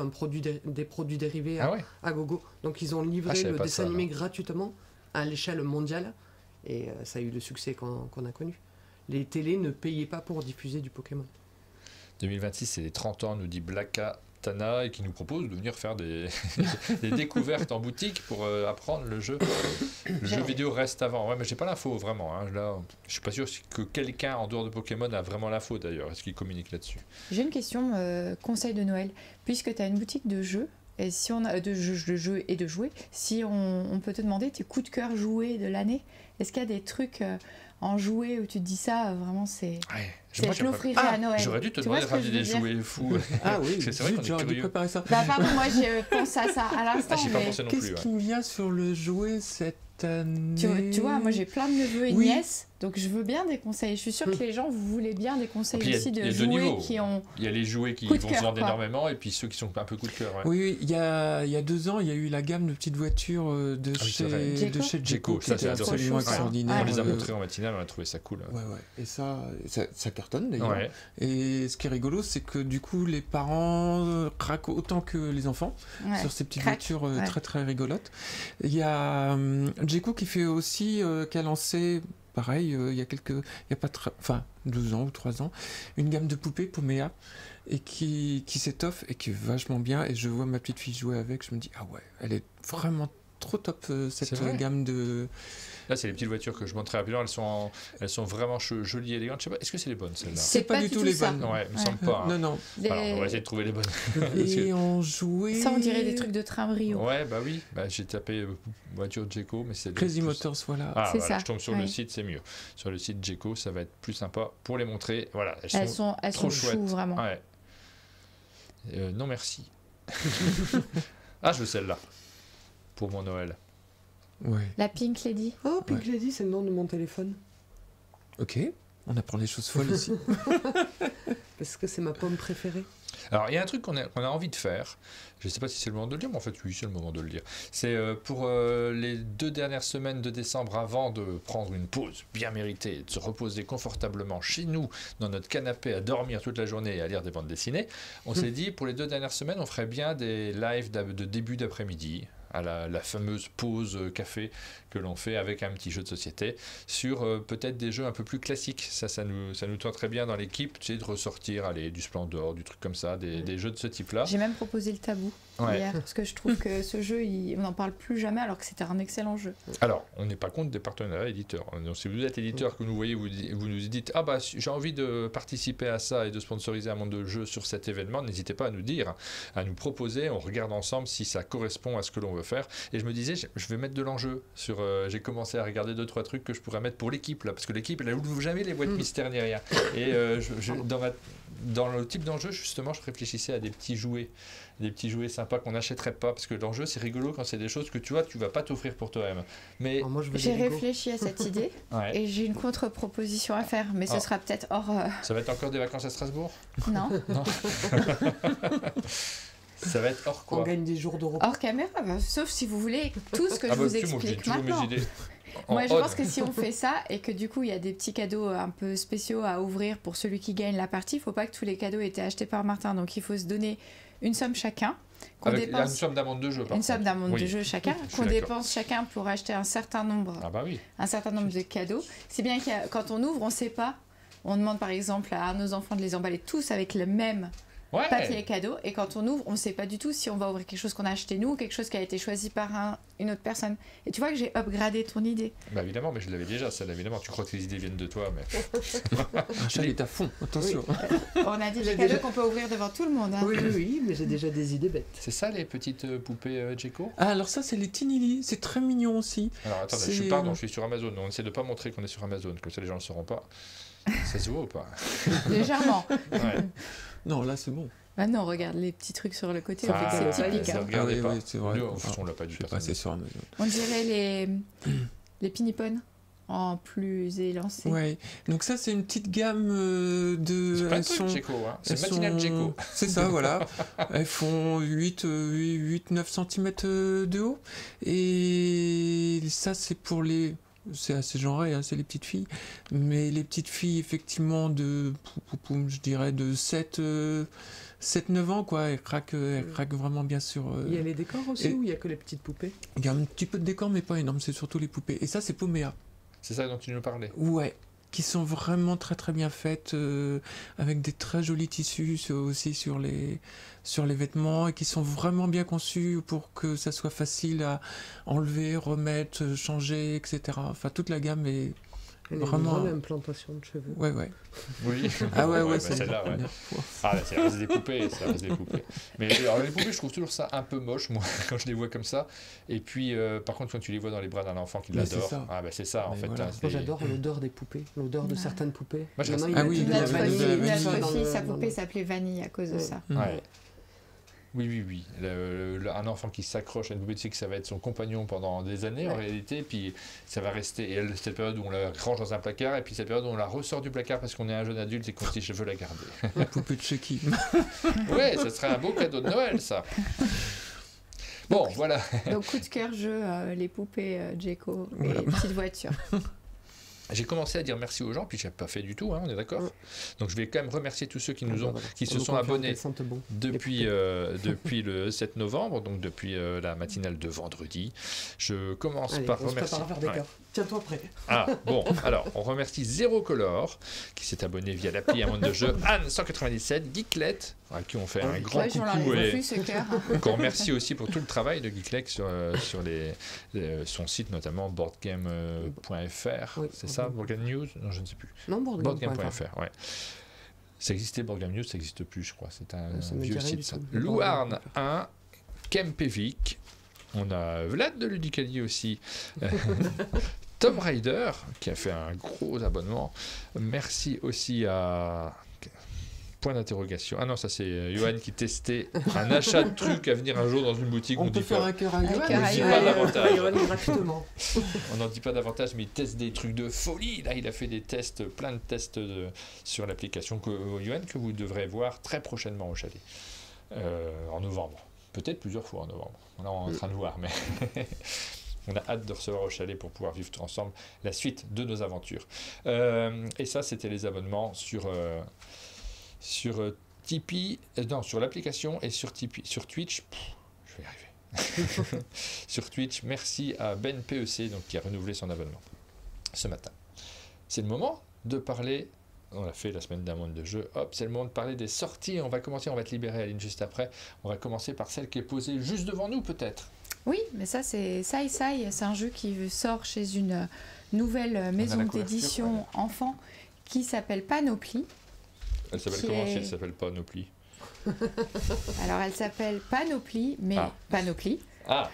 des produits dérivés à gogo. Donc ils ont livré le dessin animé gratuitement à l'échelle mondiale Et ça a eu le succès qu'on a connu. Les télés ne payaient pas pour diffuser du Pokémon. 2026, c'est les 30 ans, nous dit Blaka Tana, et qui nous propose de venir faire des découvertes en boutique pour apprendre le jeu. Le jeu vidéo reste avant. Ouais, mais j'ai pas l'info vraiment. Hein. Là, je suis pas sûr que quelqu'un en dehors de Pokémon a vraiment l'info d'ailleurs. Est-ce qu'il communique là-dessus? J'ai une question, conseil de Noël. Puisque tu as une boutique de jeux, et si on a de jeux et de jouets, si on peut te demander tes coups de cœur jouets de l'année, est-ce qu'il y a des trucs en jouets où tu te dis ça, vraiment c'est... Ouais. Je l'offrirai à Noël. J'aurais dû te Tu vois demander de ce que ramener je des veux dire jouets fous. Ah oui, C'est vrai qu'on est j'aurais dû curieux. préparer ça. Bah pardon, moi je pense à ça à l'instant, J'y ai pas mais pensé non Qu'est-ce plus. Ouais. qui me vient sur le jouet cette année? tu vois, moi j'ai plein de neveux et Oui. nièces, donc je veux bien des conseils. Je suis sûre que les gens, vous voulez bien des conseils Puis, aussi il y de a deux jouets niveaux. qui ont... Il y a les jouets qui Coup de vont cœur, se vendre quoi. énormément, et puis ceux qui sont un peu coup de cœur. Ouais. Oui, il y a 2 ans, il y a eu la gamme de petites voitures de Ah oui, c'est vrai. chez Jeko, ça, C'était c'est absolument trop chou, ça. extraordinaire. On les a euh, montrés en matinale, on a trouvé ça cool. Ouais, ouais. Et ça cartonne d'ailleurs. Ouais. Et ce qui est rigolo, c'est que du coup, les parents craquent autant que les enfants Ouais. sur ces petites Craquent, voitures ouais. très très rigolotes. Il y a Jeko qui fait aussi, qui a lancé, pareil, il y a pas enfin 2 ans ou 3 ans, une gamme de poupées Pomea et qui s'étoffe et qui est vachement bien. Et je vois ma petite fille jouer avec, je me dis ah ouais, elle est vraiment trop top cette C'est vrai. gamme de. Là, c'est les petites voitures que je montrais rapidement. Elles sont vraiment jolies et élégantes. Je sais pas, est-ce que c'est les bonnes celles-là? C'est pas du tout les ça. bonnes. Ouais, il me Ouais. semble pas. Hein. Non, non. Les- Alors, on va essayer de trouver les bonnes. Et en jouet. Ça, on dirait des trucs de train brio. Ouais, bah oui. Bah, j'ai tapé voiture Jeko, mais c'est Crazy plus- Motors, voilà. Ah, C'est voilà, ça, je tombe sur oui. le site, c'est mieux. Sur le site Jeko, ça va être plus sympa pour les montrer. Voilà, Elles sont trop choues, chouettes. vraiment. Ouais. Non, merci. Ah, je veux celle-là. Pour mon Noël. Ouais. La Pink Lady. Oh, Pink Lady, c'est le nom de mon téléphone. Ok. On apprend des choses folles ici. Parce que c'est ma pomme préférée. Alors, il y a un truc qu'on a envie de faire. Je ne sais pas si c'est le moment de le dire, mais en fait, oui, c'est le moment de le dire. C'est pour les 2 dernières semaines de décembre, avant de prendre une pause bien méritée, de se reposer confortablement chez nous, dans notre canapé, à dormir toute la journée et à lire des bandes dessinées, on s'est dit, pour les 2 dernières semaines, on ferait bien des lives de début d'après-midi, à la fameuse pause café que l'on fait avec un petit jeu de société, sur peut-être des jeux un peu plus classiques. Ça nous tend très bien dans l'équipe, tu sais, de ressortir, allez, du Splendor, du truc comme ça, des jeux de ce type-là. J'ai même proposé le Tabou Ouais. hier, parce que je trouve que ce jeu, on n'en parle plus jamais, alors que c'était un excellent jeu. Alors, on n'est pas contre des partenariats éditeurs. Donc, si vous êtes éditeur, que nous voyez, vous nous dites « Ah bah, j'ai envie de participer à ça et de sponsoriser un monde de jeu sur cet événement », n'hésitez pas à nous dire, à nous proposer. On regarde ensemble si ça correspond à ce que l'on veut faire. Et je me disais, je vais mettre de l'enjeu. J'ai commencé à regarder 2-3 trucs que je pourrais mettre pour l'équipe, là, parce que l'équipe, elle n'ouvre jamais les boîtes mystères ni rien. Et dans le type d'enjeu, justement, je réfléchissais à des petits jouets sympas qu'on n'achèterait pas, parce que l'enjeu, c'est rigolo quand c'est des choses que tu vois, tu vas pas t'offrir pour toi-même. Mais Alors moi, je veux J'ai des Lego. réfléchi à cette idée, ouais, et j'ai une contre-proposition à faire, mais ce Ah. sera peut-être hors... ça va être encore des vacances à Strasbourg. non, Ça va être hors On quoi? gagne des jours de repos. hors caméra, bah, sauf si vous voulez tout ce que je vous tu sais, moi, je dis explique toujours maintenant. mes idées. En Moi, je on. pense que si on fait ça et que du coup il y a des petits cadeaux un peu spéciaux à ouvrir pour celui qui gagne la partie, il faut pas que tous les cadeaux aient été achetés par Martin. Donc il faut se donner une somme chacun, qu'on Avec une dépense somme d'amende de jeu, par une somme contre. d'un monde Oui. de jeu chacun, Je suis qu'on d'accord. dépense chacun pour acheter un certain nombre Ah bah oui. de cadeaux. C'est bien que quand on ouvre, on sait pas. On demande par exemple à nos enfants de les emballer tous avec le même Ouais. papier cadeau, et quand on ouvre, on sait pas du tout si on va ouvrir quelque chose qu'on a acheté nous ou quelque chose qui a été choisi par une autre personne. Et tu vois que j'ai upgradé ton idée. Bah évidemment, mais je l'avais déjà, celle évidemment. Tu crois que les idées viennent de toi, mais Rachel est à fond, attention. On a dit J'ai des cadeaux déjà- qu'on peut ouvrir devant tout le monde. Hein. Oui, oui, oui, mais j'ai déjà des idées bêtes. c'est ça les petites poupées Jeko? Ah, alors ça, c'est les Tinili, c'est très mignon aussi. Alors attendez, C'est, je suis sur Amazon. On essaie de pas montrer qu'on est sur Amazon, comme ça les gens ne le sauront pas. Ça se voit ou pas? Légèrement. Ouais. Non, là, c'est bon. Maintenant, regarde les petits trucs sur le côté, Ah, c'est ouais, typique. ça Hein. regardez oui, pas. oui, c'est vrai. Nous, Enfin, on l'a pas du je sais tout. pas, c'est sur Amazon. On dirait les pinipones en plus élancés. Ouais, donc ça, c'est une petite gamme de. C'est pas un elles truc sont- Jeko, hein. C'est elles matinal sont- Jeko. C'est ça, voilà. Elles font 8-9 cm de haut. Et ça, c'est pour les. C'est assez genré, hein, c'est les petites filles. Mais les petites filles, effectivement, je dirais de 7-9 ans, quoi. Elles craquent vraiment bien sur. Il y a les décors aussi et- ou il y a que les petites poupées? Il y a un petit peu de décor, mais pas énorme. C'est surtout les poupées. Et ça, c'est Pomea. C'est ça dont tu nous parlais. Ouais, qui sont vraiment très très bien faites, avec des très jolis tissus aussi sur les vêtements, et qui sont vraiment bien conçus pour que ça soit facile à enlever, remettre, changer, etc. Enfin, toute la gamme est vraiment... Une bonne implantation de cheveux. Ouais. Oui. Ah ouais, bah, c'est celle-là, ouais. Ah là, ça reste des poupées, Mais alors, les poupées, je trouve toujours ça un peu moche, moi, quand je les vois comme ça. Et puis, par contre, quand tu les vois dans les bras d'un enfant qui Mais l'adore, c'est ça. ah bah c'est ça, en Mais fait. voilà. hein, Moi, j'adore l'odeur des poupées, l'odeur de Ouais. certaines poupées. Moi, je Il y en a, reste- ils Ah mettent oui, une la vanille, vanille, une la vanille Notre dans fille, le- sa dans poupée le- s'appelait Vanille à cause de ça. Ouais. Oui. Un enfant qui s'accroche à une poupée, tu sais que ça va être son compagnon pendant des années en réalité, puis ça va rester. Et elle, cette période où on la range dans un placard, et puis cette période où on la ressort du placard parce qu'on est un jeune adulte et qu'on se dit je veux la garder. La poupée de Chucky. Ouais, ça serait un beau cadeau de Noël, ça. Bon, voilà. Donc coup de cœur jeu, les poupées Djeko et Voilà. les petites voitures. J'ai commencé à dire merci aux gens, puis je n'ai pas fait du tout, hein, on est d'accord. Donc je vais quand même remercier tous ceux qui se sont abonnés depuis le 7 novembre, donc depuis la matinale de vendredi. Je commence par remercier. Ouais. Tiens-toi prêt. Ah, bon, alors, on remercie Zero Color, qui s'est abonné via l'appli Un Monde de Jeu, Anne197, Geeklet, à qui on fait un grand Ouais, j'en coucou, ai et plus ce cœur. qu'on remercie aussi pour tout le travail de Geeklet sur son site, notamment boardgame.fr. Oui, C'est ça, Boardgame News? Non, je ne sais plus. Non, Boardgame.fr, ouais. Ça existait, Boardgame News, ça n'existe plus, je crois. C'est un Ça me vieux dit rien site, du ça. tout. Louarn 1, Kempevic. On a Vlad de Ludicali aussi. Tom Ryder, qui a fait un gros abonnement. Merci aussi à... Point d'interrogation. Ah non, ça c'est Johan qui testait un achat de trucs à venir un jour dans une boutique. On peut dit faire pas. un cœur à Un Yoann. cœur à dit Yoann. pas davantage. gratuitement. On n'en dit pas davantage, mais il teste des trucs de folie. Là, il a fait des tests, plein de tests sur l'application Johan que vous devrez voir très prochainement au chalet. En novembre. Peut-être plusieurs fois en novembre. Là, on est en train de voir, mais on a hâte de recevoir au chalet pour pouvoir vivre ensemble la suite de nos aventures. Et ça, c'était les abonnements sur Tipeee, non, sur l'application et sur Tipeee. Sur Twitch, je vais y arriver. Sur Twitch, merci à Ben PEC, donc, qui a renouvelé son abonnement ce matin. C'est le moment de parler. On l'a fait la semaine d'un monde de jeu. Hop, c'est le moment de parler des sorties. On va commencer, on va te libérer, Aline, juste après. On va commencer par celle qui est posée juste devant nous, peut-être. Oui, mais ça c'est Sai Sai, c'est un jeu qui sort chez une nouvelle maison la couverture, d'édition ouais. enfant qui s'appelle Panoply. Elle s'appelle Qui comment est- si elle s'appelle pas Nopli? Alors elle s'appelle Panoply, mais Ah. Panoply, Ah,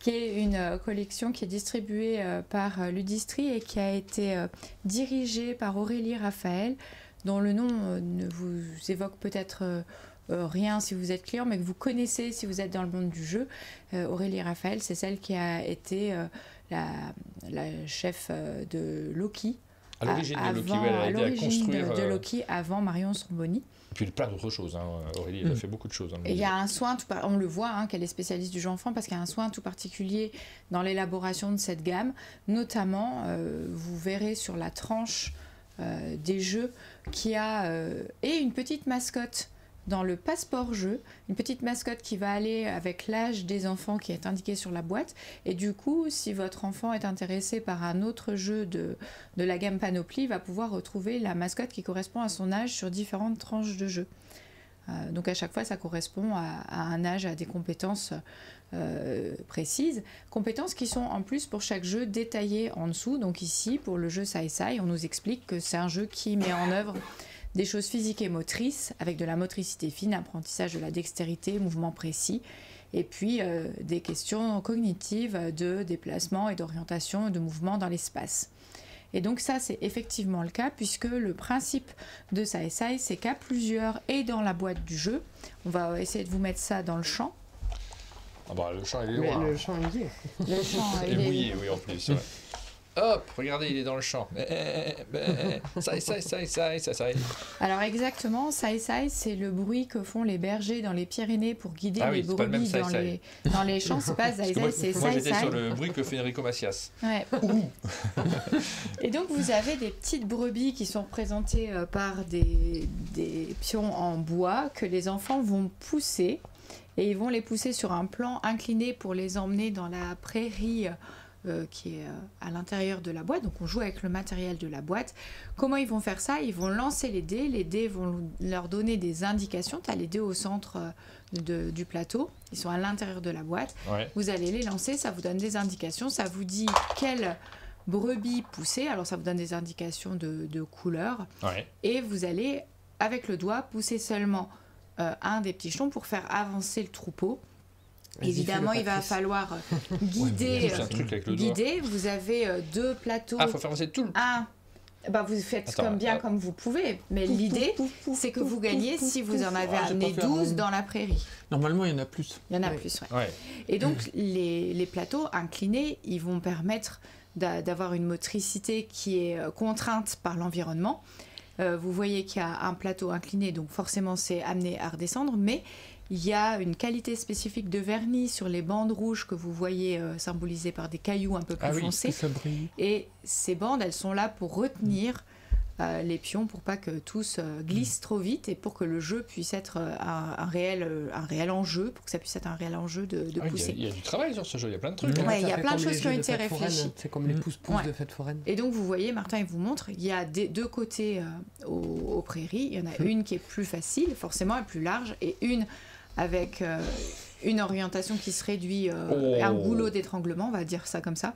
qui est une collection qui est distribuée par Ludistri et qui a été dirigée par Aurélie Raphaël, dont le nom ne vous évoque peut-être rien si vous êtes client, mais que vous connaissez si vous êtes dans le monde du jeu. Aurélie Raphaël, c'est celle qui a été la chef de Loki. à l'origine de Loki, Avant- ouais, elle a à aidé à l'origine construire. de Loki avant Marion Stromboni. Puis plein d'autres choses. Hein. Aurélie, elle a fait beaucoup de choses. Hein, Et il y a un soin, on le voit, hein, qu'elle est spécialiste du jeu enfant, parce qu'il y a un soin tout particulier dans l'élaboration de cette gamme. Notamment, vous verrez sur la tranche des jeux qu'il y a et une petite mascotte dans le passeport jeu, une petite mascotte qui va aller avec l'âge des enfants qui est indiqué sur la boîte. Et du coup, si votre enfant est intéressé par un autre jeu de la gamme Panoply, il va pouvoir retrouver la mascotte qui correspond à son âge sur différentes tranches de jeu. Donc à chaque fois, ça correspond à un âge, à des compétences précises. Compétences qui sont en plus pour chaque jeu détaillées en dessous. Donc ici, pour le jeu Sai Sai, on nous explique que c'est un jeu qui met en œuvre des choses physiques et motrices, avec de la motricité fine, apprentissage de la dextérité, mouvements précis, et puis des questions cognitives de déplacement et d'orientation et de mouvement dans l'espace. Et donc ça, c'est effectivement le cas, puisque le principe de Sai Sai, c'est qu'à plusieurs et dans la boîte du jeu, on va essayer de vous mettre ça dans le champ. Ah bah, le champ, il est loin. Le champ est lié. Le champ, Et il est- mouillé, oui, en plus. Ouais. Hop, regardez, il est dans le champ. Ça. Alors exactement, Sai Sai, c'est le bruit que font les bergers dans les Pyrénées pour guider Ah les oui, c'est pas le même brebis Sai dans Sai. dans les champs. C'est pas Sai Parce que Sai, c'est moi Sai j'étais Sai. sur le bruit que fait Enrico Macias. Ouais. Et donc vous avez des petites brebis qui sont représentées par des pions en bois que les enfants vont pousser, et ils vont les pousser sur un plan incliné pour les emmener dans la prairie qui est à l'intérieur de la boîte. Donc on joue avec le matériel de la boîte. Comment ils vont faire ça? Ils vont lancer les dés vont leur donner des indications. Tu as les dés au centre du plateau, ils sont à l'intérieur de la boîte. Ouais. Vous allez les lancer, ça vous donne des indications, ça vous dit quelle brebis pousser, alors ça vous donne des indications de couleur, Ouais. et vous allez, avec le doigt, pousser seulement un des petits jetons pour faire avancer le troupeau. Vas-y, Évidemment, fais-le, il va Patrice. falloir Ouais, guider. c'est un truc avec le doigt. Vous avez deux plateaux. Ah, faut faire avancer tout le... Un, vous faites Attends, comme vous pouvez, mais l'idée, c'est que vous gagnez si vous en avez Ah, j'ai amené pas fait 12 un- dans la prairie. Normalement, il y en a plus. Il y en a Ouais. plus, ouais. Ouais. Et donc, les plateaux inclinés, ils vont permettre d'avoir une motricité qui est contrainte par l'environnement. Vous voyez qu'il y a un plateau incliné, donc forcément, c'est amené à redescendre, mais il y a une qualité spécifique de vernis sur les bandes rouges que vous voyez symbolisées par des cailloux un peu plus Ah oui, foncés. Que ça brille. Et ces bandes, elles sont là pour retenir les pions, pour pas que tous glissent trop vite et pour que le jeu puisse être un réel enjeu, pour que ça puisse être un réel enjeu de Ah, pousser. il y a du travail sur ce jeu, il y a plein de trucs. Ouais. hein. Ouais, il y a Ça plein fait de comme choses les qui ont jeux de été fête foraine, réfléchies. C'est comme les pousses-pousses Ouais. de fête foraine. Et donc, vous voyez, Martin, il vous montre, il y a deux côtés aux prairies. Il y en a une qui est plus facile, forcément, et plus large, et une avec une orientation qui se réduit, un goulot d'étranglement, on va dire ça comme ça.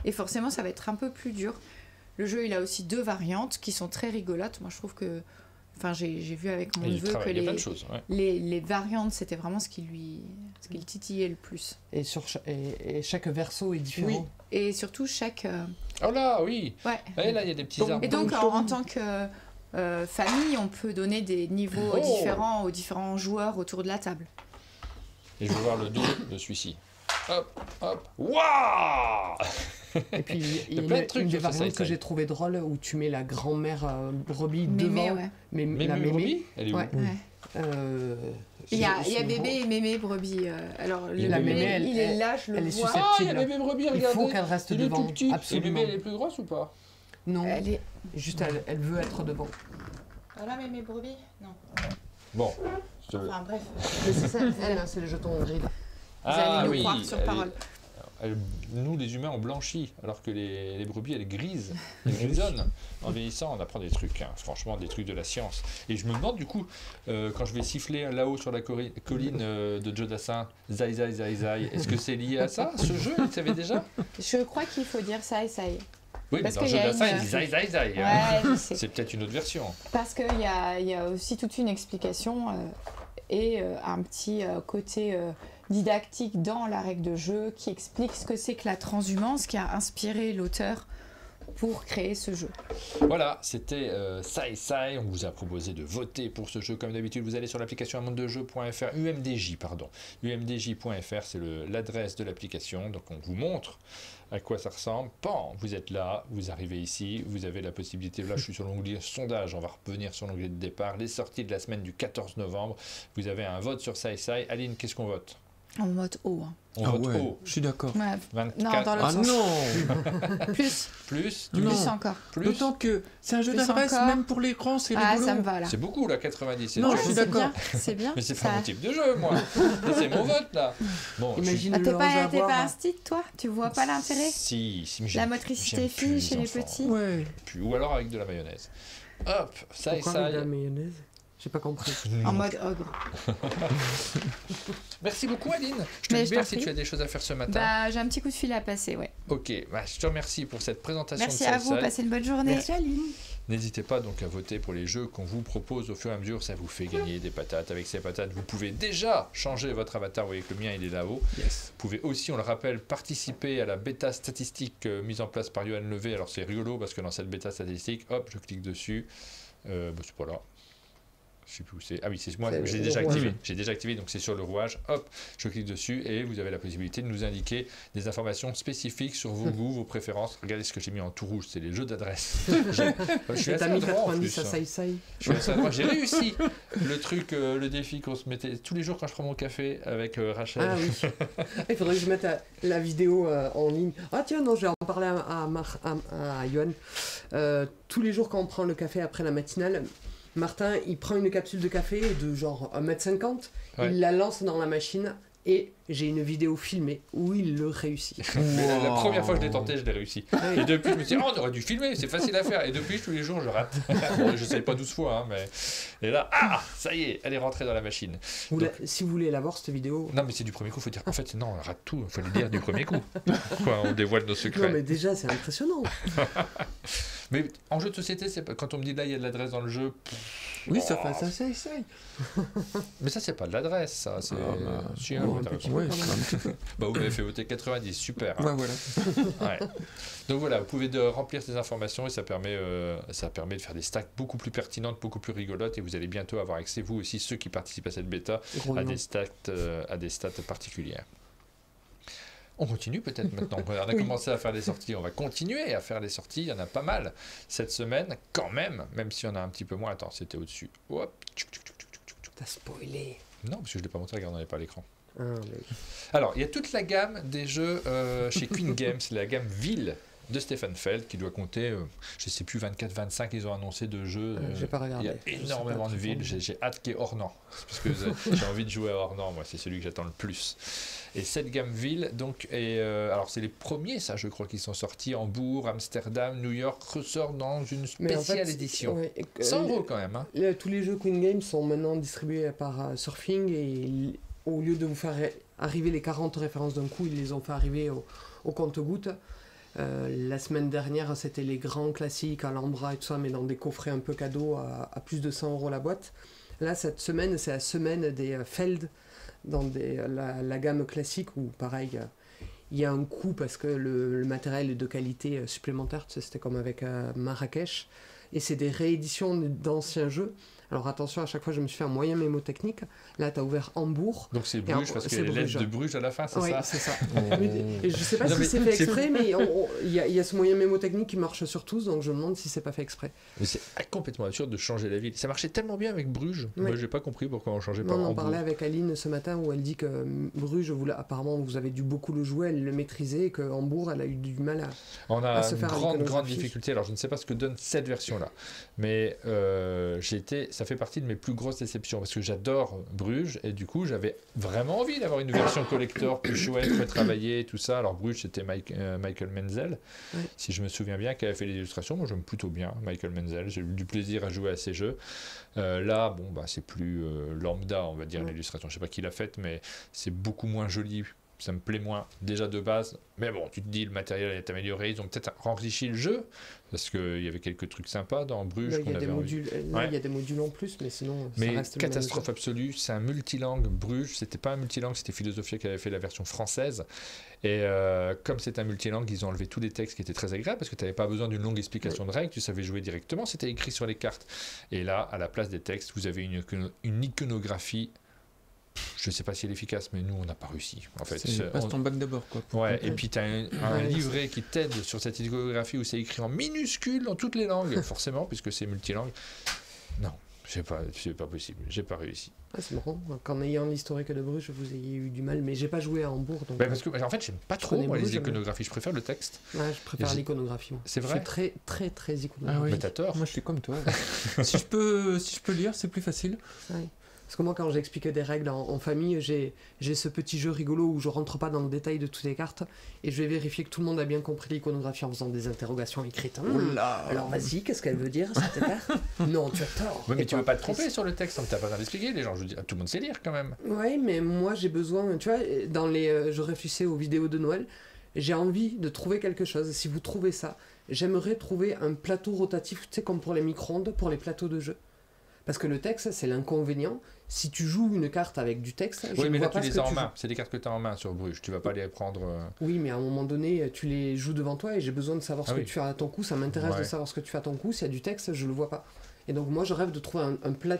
Et forcément, ça va être un peu plus dur. Le jeu, il a aussi deux variantes qui sont très rigolotes. Moi, je trouve que... Enfin, j'ai vu avec mon Il y a du neveu que travail, il y a plein de choses. Ouais. les variantes, c'était vraiment ce qui le titillait le plus. Et, et chaque verso est différent. Oui. Et surtout, chaque... Oh là, oui. Ouais. Et là, il y a des petits arbres. Et donc, en tant que famille, on peut donner des niveaux Oh. différents aux différents joueurs autour de la table. Et je veux voir le dos de celui-ci. Hop, hop. Waouh! Et puis, il y a plein de trucs une des sur ce variantes que side-side. j'ai trouvé drôle où tu mets la grand-mère brebis Mémé, devant. ouais. Mais Mémé la mémé. brebis, elle est où? Ouais. Ouais. euh, Il y a sur- bébé et mémé brebis. Alors, le La mémé, mémé, elle- il est là, je le elle est vois. susceptible. Ah, il y a bébé brebis, Il regardez. faut qu'elle reste Il est devant. tout petit. Absolument. Et bébé, elle est plus grosse ou pas? Non, Elle est... juste elle veut être devant. Ah là, mémé brebis? Non. Bon. je- Enfin, bref. Mais c'est ça, elle, c'est les jetons gris. Vous allez nous croire sur elle est- parole. nous, les humains, on blanchit, alors que les brebis, elles grisent, elles grisonnent. En vieillissant, on apprend des trucs, hein, franchement, des trucs de la science. Et je me demande, du coup, quand je vais siffler là-haut sur la colline de Joe Dassin, zai, zai, zai, zai, est-ce que c'est lié à ça, ce jeu, vous savez déjà? Je crois qu'il faut dire ça et ça y est. Oui, mais Parce dans qu'il Joe y a Dassin, une- il dit zai, zai, zai. Ouais, je sais. C'est peut-être une autre version. Parce qu'il y a aussi toute une explication et un petit côté didactique dans la règle de jeu qui explique ce que c'est que la transhumance qui a inspiré l'auteur pour créer ce jeu. Voilà, c'était Sai Sai. On vous a proposé de voter pour ce jeu. Comme d'habitude, vous allez sur l'application amondedejeu.fr, UMDJ, pardon. UMDJ.fr, c'est l'adresse de l'application. Donc, on vous montre à quoi ça ressemble. Pan, vous êtes là, vous arrivez ici, vous avez la possibilité. Là, je suis sur l'onglet sondage. On va revenir sur l'onglet de départ. Les sorties de la semaine du 14 novembre. Vous avez un vote sur Sai Sai. Aline, qu'est-ce qu'on vote? En mode haut. Hein. On Ah vote ouais, haut. je suis d'accord. Ouais. 24. dans l'autre Ah sens. non Plus, Plus, Non. plus encore. plus. D'autant que c'est un jeu Plus d'adresse, encore. même pour l'écran, c'est Ah, rigolo. ça me va là. C'est beaucoup, là, 90. c'est Non, dur. je suis c'est d'accord. bien, c'est bien. Mais c'est Ça- pas mon type de jeu, moi. C'est mon vote, là. Bon, je suis- Imagine Ah, le t'es pas avoir. un style, toi? Tu vois pas l'intérêt? Si, mais La j'aime- motricité j'aime fine plus chez les enfants. petits? Ouais. Puis- ou alors avec de la mayonnaise. Hop, ça et Pourquoi ça. avec de la mayonnaise? J'ai pas compris. En mode ogre. Merci beaucoup, Aline. Je te Mais je libère t'en si prie. tu as des choses à faire ce matin. Bah, j'ai un petit coup de fil à passer, ouais. Ok, bah, je te remercie pour cette présentation Merci de à Sai vous, Sai. passez une bonne journée. Merci Aline. N'hésitez pas donc à voter pour les jeux qu'on vous propose au fur et à mesure. Ça vous fait gagner des patates. Avec ces patates, vous pouvez déjà changer votre avatar. Vous voyez que le mien, il est là-haut. Yes. Vous pouvez aussi, on le rappelle, participer à la bêta statistique mise en place par Johan Levé. Alors c'est rigolo parce que dans cette bêta statistique, hop, je clique dessus. C'est pas là. Je sais plus où c'est. Ah oui, c'est moi, C'est j'ai le déjà rouage. activé. J'ai déjà activé, donc c'est sur le rouage. Hop, je clique dessus et vous avez la possibilité de nous indiquer des informations spécifiques sur vos goûts, vos préférences. Regardez ce que j'ai mis en tout rouge, c'est les jeux d'adresse. Je suis Et assez t'as mis adroit en 90 plus. à Sai Sai. Je suis assez adroit. J'ai réussi le truc, le défi qu'on se mettait tous les jours quand je prends mon café avec Rachel. Ah oui. Il faudrait que je mette la vidéo en ligne. Ah tiens, non, je vais en parler à Yoann. Tous les jours quand on prend le café après la matinale, Martin, il prend une capsule de café de genre 1,50 m, Ouais. il la lance dans la machine Et j'ai une vidéo filmée où il le réussit. Mais la première fois que je l'ai tenté, je l'ai réussi. Ah oui. Et depuis, je me suis dit, on aurait dû filmer, c'est facile à faire. Et depuis, tous les jours, je rate. Bon, je ne sais pas 12 fois, hein, mais. Et là, ça y est, elle est rentrée dans la machine. Donc- Si vous voulez la voir, cette vidéo. Non, mais c'est du premier coup, il faut dire. En fait, non, on rate tout, il faut le dire du premier coup. Quoi, on dévoile nos secrets. Non, mais déjà, c'est impressionnant. Mais en jeu de société, c'est pas... quand on me dit là, il y a de l'adresse dans le jeu. Oui, ça fait ça, essaye. Mais ça, c'est pas de l'adresse, ça. C'est... Si, hein, un t'as petit raison. peu. Ouais, un petit peu. Bah, vous m'avez fait voter 90, super. hein. Ouais, voilà. Ouais. Donc voilà, vous pouvez remplir ces informations et ça permet de faire des stacks beaucoup plus pertinentes, beaucoup plus rigolotes et vous allez bientôt avoir accès, vous aussi, ceux qui participent à cette bêta, Gros à nom. des stats particulières. On continue peut-être maintenant. On a Oui. commencé à faire des sorties. On va continuer à faire des sorties. Il y en a pas mal cette semaine, quand même s'il y en a un petit peu moins. Attends, c'était au-dessus. Hop. Tchouc, tchouc, tchouc, tchouc, tchouc. T'as spoilé. Non, parce que je ne l'ai pas montré, regarde, on n'avait pas à l'écran. Ah, mais... Alors, il y a toute la gamme des jeux chez Queen Games, la gamme Ville de Stefan Feld, qui doit compter, je ne sais plus, 24-25, ils ont annoncé de jeux. j'ai pas regardé. Il y a Je sais énormément pas de trop. villes. J'ai hâte qu'il y ait Ornans, parce que j'ai envie de jouer à Ornans, moi, c'est celui que j'attends le plus. Et cette gamme Ville, donc, alors c'est les premiers, ça, je crois, qui sont sortis. Hambourg, Amsterdam, New York, ressort dans une Mais en spéciale fait, édition. ouais, 100 € quand même. Hein. Tous les jeux Queen Games sont maintenant distribués par Surfing et au lieu de vous faire arriver les 40 références d'un coup, ils les ont fait arriver au compte-gouttes. La semaine dernière, c'était les grands classiques, Alhambra et tout ça, mais dans des coffrets un peu cadeaux à plus de 100 € la boîte. Là, cette semaine, c'est la semaine des Feld dans la gamme classique où, pareil, il y a un coût parce que le matériel est de qualité supplémentaire. Tu sais, c'était comme avec Marrakech. Et c'est des rééditions d'anciens jeux. Alors attention, à chaque fois, je me suis fait un moyen mémotechnique. Là, tu as ouvert Hambourg. Donc c'est Et Bruges, parce c'est qu'il y a les lettres Bruges. de Bruges à la fin, c'est Oui, ça. c'est ça. Oh. Et je sais pas Non, si mais c'est fait c'est exprès, mais il y a ce moyen mémotechnique qui marche sur tous, donc je me demande si c'est pas fait exprès. Mais c'est complètement absurde de changer la ville. Ça marchait tellement bien avec Bruges. Oui. Moi, j'ai pas compris pourquoi on changeait Non, pas on en Hambourg. parlait avec Aline ce matin où elle dit que Bruges, apparemment, vous avez dû beaucoup le jouer, elle le maîtrisait, et que Hambourg, elle a eu du mal à... On a à se une faire grande l'iconographie. difficulté. Alors, je ne sais pas ce que donne cette version-là, mais ça fait partie de mes plus grosses déceptions parce que j'adore Bruges et du coup, j'avais vraiment envie d'avoir une version collector plus chouette, retravaillée, tout ça. Alors, Bruges, c'était Michael Menzel, Ouais. si je me souviens bien, qui avait fait les illustrations. Moi, j'aime plutôt bien Michael Menzel. J'ai eu du plaisir à jouer à ces jeux. Là, bon, bah, c'est plus lambda, on va dire, Ouais. l'illustration. Je ne sais pas qui l'a faite, mais c'est beaucoup moins joli. Ça me plaît moins déjà de base, mais bon, tu te dis le matériel est amélioré, ils ont peut-être enrichi le jeu parce qu'il y avait quelques trucs sympas dans Bruges Là, il y qu'on a des avait envie. modules, là, il y a des modules en plus, mais sinon, ça Mais reste le même catastrophe jeu. absolue, c'est un multilangue. Bruges, c'était pas un multilangue, c'était Philosophia qui avait fait la version française. Et comme c'est un multilangue, ils ont enlevé tous les textes qui étaient très agréables parce que tu n'avais pas besoin d'une longue explication de règles, tu savais jouer directement, c'était écrit sur les cartes. Et là, à la place des textes, vous avez une iconographie. Je ne sais pas si elle est efficace, mais nous, on n'a pas réussi. En fait, Passe ton bac d'abord, quoi. Ouais, et puis tu as un Ouais, livret qui t'aide sur cette iconographie où c'est écrit en minuscule dans toutes les langues, forcément, puisque c'est multilangue. Non, c'est pas possible, j'ai pas réussi. Ah, c'est marrant, qu'en ayant l'historique de Bruges, vous ayez eu du mal, mais j'ai pas joué à Hambourg, donc Parce que, en fait, j'aime pas trop connais moi, les Bruges, iconographies, je préfère le texte. ouais, je préfère Et l'iconographie. Moi. C'est Je vrai suis très, très, très iconographique. Ah oui. Mais t'as tort. Moi, je suis comme toi. si je peux lire, c'est plus facile. Ouais. Parce que moi, quand j'explique des règles en famille, j'ai ce petit jeu rigolo où je rentre pas dans le détail de toutes les cartes et je vais vérifier que tout le monde a bien compris l'iconographie en faisant des interrogations écrites. Alors vas-y, qu'est-ce qu'elle veut dire cette carte? Non, tu as tort. Ouais, mais Et tu toi, veux pas te tromper sur le texte, t'as pas besoin d'expliquer, les gens, je veux dire, tout le monde sait lire quand même. Ouais, mais moi j'ai besoin, tu vois, je réfléchissais aux vidéos de Noël, j'ai envie de trouver quelque chose. Si vous trouvez ça, j'aimerais trouver un plateau rotatif, tu sais, comme pour les micro-ondes, pour les plateaux de jeu. Parce que le texte, c'est l'inconvénient. Si tu joues une carte avec du texte, je Oui, ne mais là, vois tu pas ce les que as en tu main. C'est des cartes que tu as en main sur Bruges. Tu vas pas les prendre. Oui, mais à un moment donné, tu les joues devant toi et j'ai besoin de savoir ce Ah que oui. tu fais à ton coup. Ça m'intéresse Ouais. de savoir ce que tu fais à ton coup. S'il y a du texte, je le vois pas. Et donc moi, je rêve de trouver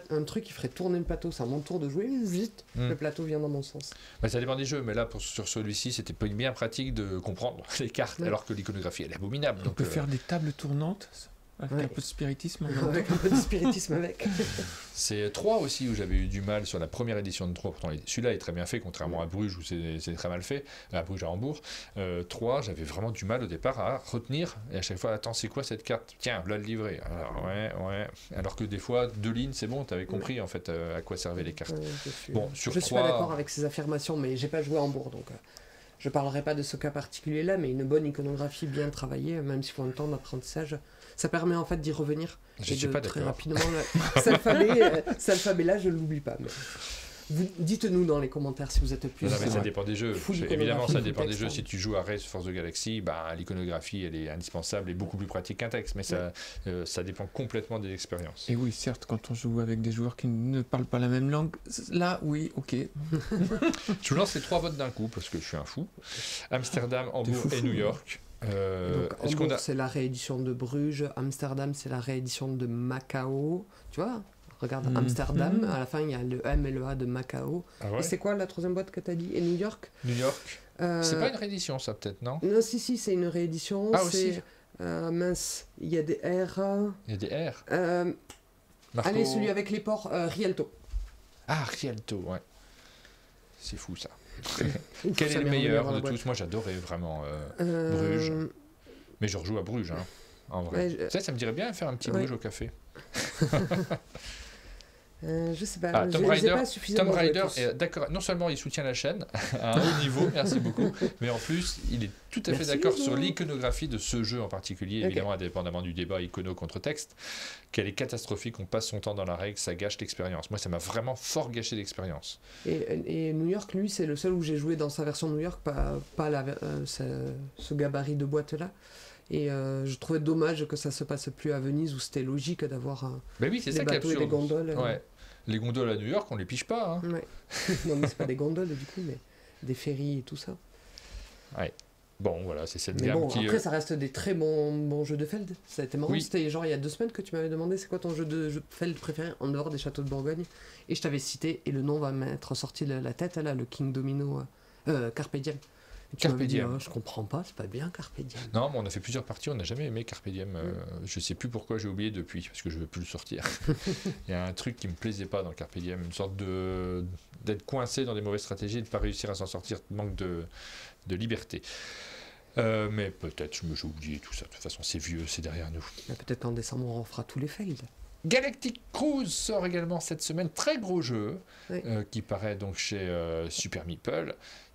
un truc qui ferait tourner le plateau. C'est à mon tour de jouer. Vite, Hmm. le plateau vient dans mon sens. Bah, ça dépend des jeux, mais là, sur celui-ci, c'était pas bien pratique de comprendre les cartes, Ouais. alors que l'iconographie, elle est abominable. On Donc, peut faire des tables tournantes. Avec un peu de spiritisme. Avec un peu de spiritisme avec. C'est 3 aussi où j'avais eu du mal sur la première édition de 3. Pourtant, celui-là est très bien fait, contrairement à Bruges où c'est très mal fait, à Bruges à Hambourg. 3, j'avais vraiment du mal au départ à retenir. Et à chaque fois, attends, c'est quoi cette carte? Tiens, voilà le livret. Alors, ouais. Alors que des fois, 2 lignes, c'est bon, t'avais compris en fait à quoi servaient les cartes. Bon, sur je suis 3, pas d'accord avec ces affirmations, mais j'ai pas joué à Hambourg, donc je parlerai pas de ce cas particulier-là, mais une bonne iconographie bien travaillée, même s'il faut un temps d'apprentissage, ça permet en fait d'y revenir. Je suis pas très d'accord. rapidement. Cet alphabet-là, je l'oublie pas. Mais... Dites-nous dans les commentaires si vous êtes plus. Non, mais ça dépend des jeux. Évidemment, ça dépend des jeux. texte, Si tu joues à Race Force of Galaxy, l'iconographie, elle est indispensable et beaucoup plus pratique qu'un texte. Mais ça dépend complètement des expériences. Et oui, certes, quand on joue avec des joueurs qui ne parlent pas la même langue, là, oui, ok. Je vous lance les 3 votes d'un coup parce que je suis un fou. Amsterdam, Hambourg et New York. Donc, Hambourg, c'est la réédition de Bruges. Amsterdam, c'est la réédition de Macao. Tu vois? Regarde, Amsterdam, à la fin il y a le M et le A de Macao. Ah ouais. Et c'est quoi la troisième boîte que tu as dit? Et New York? New York. C'est pas une réédition, ça, peut-être, non? Non, si, c'est une réédition. Ah, aussi. Mince, il y a des R. Il y a des R. Marco... Allez, celui avec les ports, Rialto. Ah, Rialto, ouais. C'est fou, ça. Ouf, Quel ça est le m'est revenu meilleur dans la de boîte. tous? Moi, j'adorais vraiment Bruges. Mais je rejoue à Bruges, hein, en vrai. Ouais, Ça me dirait bien faire un petit Bruges au café. je sais pas, Tomb j'ai Raider, pas suffisamment Tomb Raider joué tous. d'accord. Non seulement il soutient la chaîne à un haut niveau, merci beaucoup, mais en plus il est tout à fait Merci, d'accord Hugo. sur l'iconographie de ce jeu en particulier, évidemment indépendamment du débat icono contre texte, qu'elle est catastrophique, on passe son temps dans la règle, ça gâche l'expérience. Moi ça m'a vraiment fort gâché l'expérience. Et New York, lui, c'est le seul où j'ai joué dans sa version New York, pas ce gabarit de boîte là. Et je trouvais dommage que ça se passe plus à Venise où c'était logique d'avoir Ben oui, c'est des ça qui est bateaux et absurde. des gondoles. Ouais. Les gondoles à New York, on les pige pas. Hein. Ouais. Non, mais c'est pas des gondoles du coup, mais des ferries et tout ça. Ouais. Bon, voilà, c'est cette Mais gamme bon, qui. après, ça reste des très bons jeux de Feld. Ça a été marrant. Oui. C'était genre il y a 2 semaines que tu m'avais demandé c'est quoi ton jeu de Feld préféré en dehors des châteaux de Bourgogne. Et je t'avais cité, et le nom va m'être sorti de la tête, là, le King Domino Carpe Diem. Et tu Carpe m'avais dit, Diem. je comprends pas, c'est pas bien Carpe Diem. Non, mais on a fait plusieurs parties, on n'a jamais aimé Carpe Diem. Je sais plus pourquoi j'ai oublié depuis, parce que je veux plus le sortir. Il y a un truc qui me plaisait pas dans Carpe Diem, une sorte d'être coincé dans des mauvaises stratégies et de pas réussir à s'en sortir, manque de liberté. Mais peut-être j'ai oublié tout ça. De toute façon, c'est vieux, c'est derrière nous. Mais peut-être qu'en décembre, on fera tous les Feld. Galactic Cruise sort également cette semaine, très gros jeu, Oui. qui paraît donc chez Super Meeple.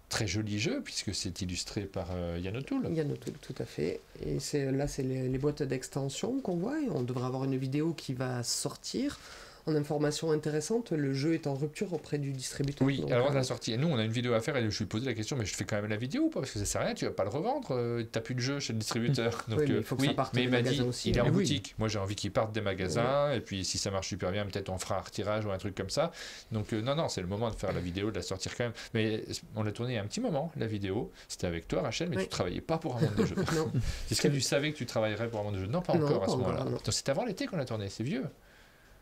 Très joli jeu, puisque c'est illustré par Yann O'Toole. Il y en a tout à fait. Et là, c'est les boîtes d'extension qu'on voit. Et on devrait avoir une vidéo qui va sortir. En information intéressante, le jeu est en rupture auprès du distributeur. Oui, donc, alors de la sortie. Et nous, on a une vidéo à faire et je lui posais la question, mais je fais quand même la vidéo ou pas? Parce que ça sert à rien, tu vas pas le revendre, t'as plus de jeu chez le distributeur. Donc, Oui, mais il faut que ça parte mais des il m'a dit, magasins aussi, il est hein. en Oui. boutique. Moi, j'ai envie qu'il parte des magasins, et puis si ça marche super bien, peut-être on fera un retirage ou un truc comme ça. Donc, non, c'est le moment de faire la vidéo, de la sortir quand même. Mais on l'a tourné il y a un petit moment, la vidéo. C'était avec toi, Rachel, mais Oui. tu travaillais pas pour un monde de jeu. Non. Est-ce que tu savais que tu travaillerais pour un monde de jeu? Non, pas Non, encore à pas ce encore, moment-là. non. Donc, c'est avant l'été qu'on a tourné, c'est vieux.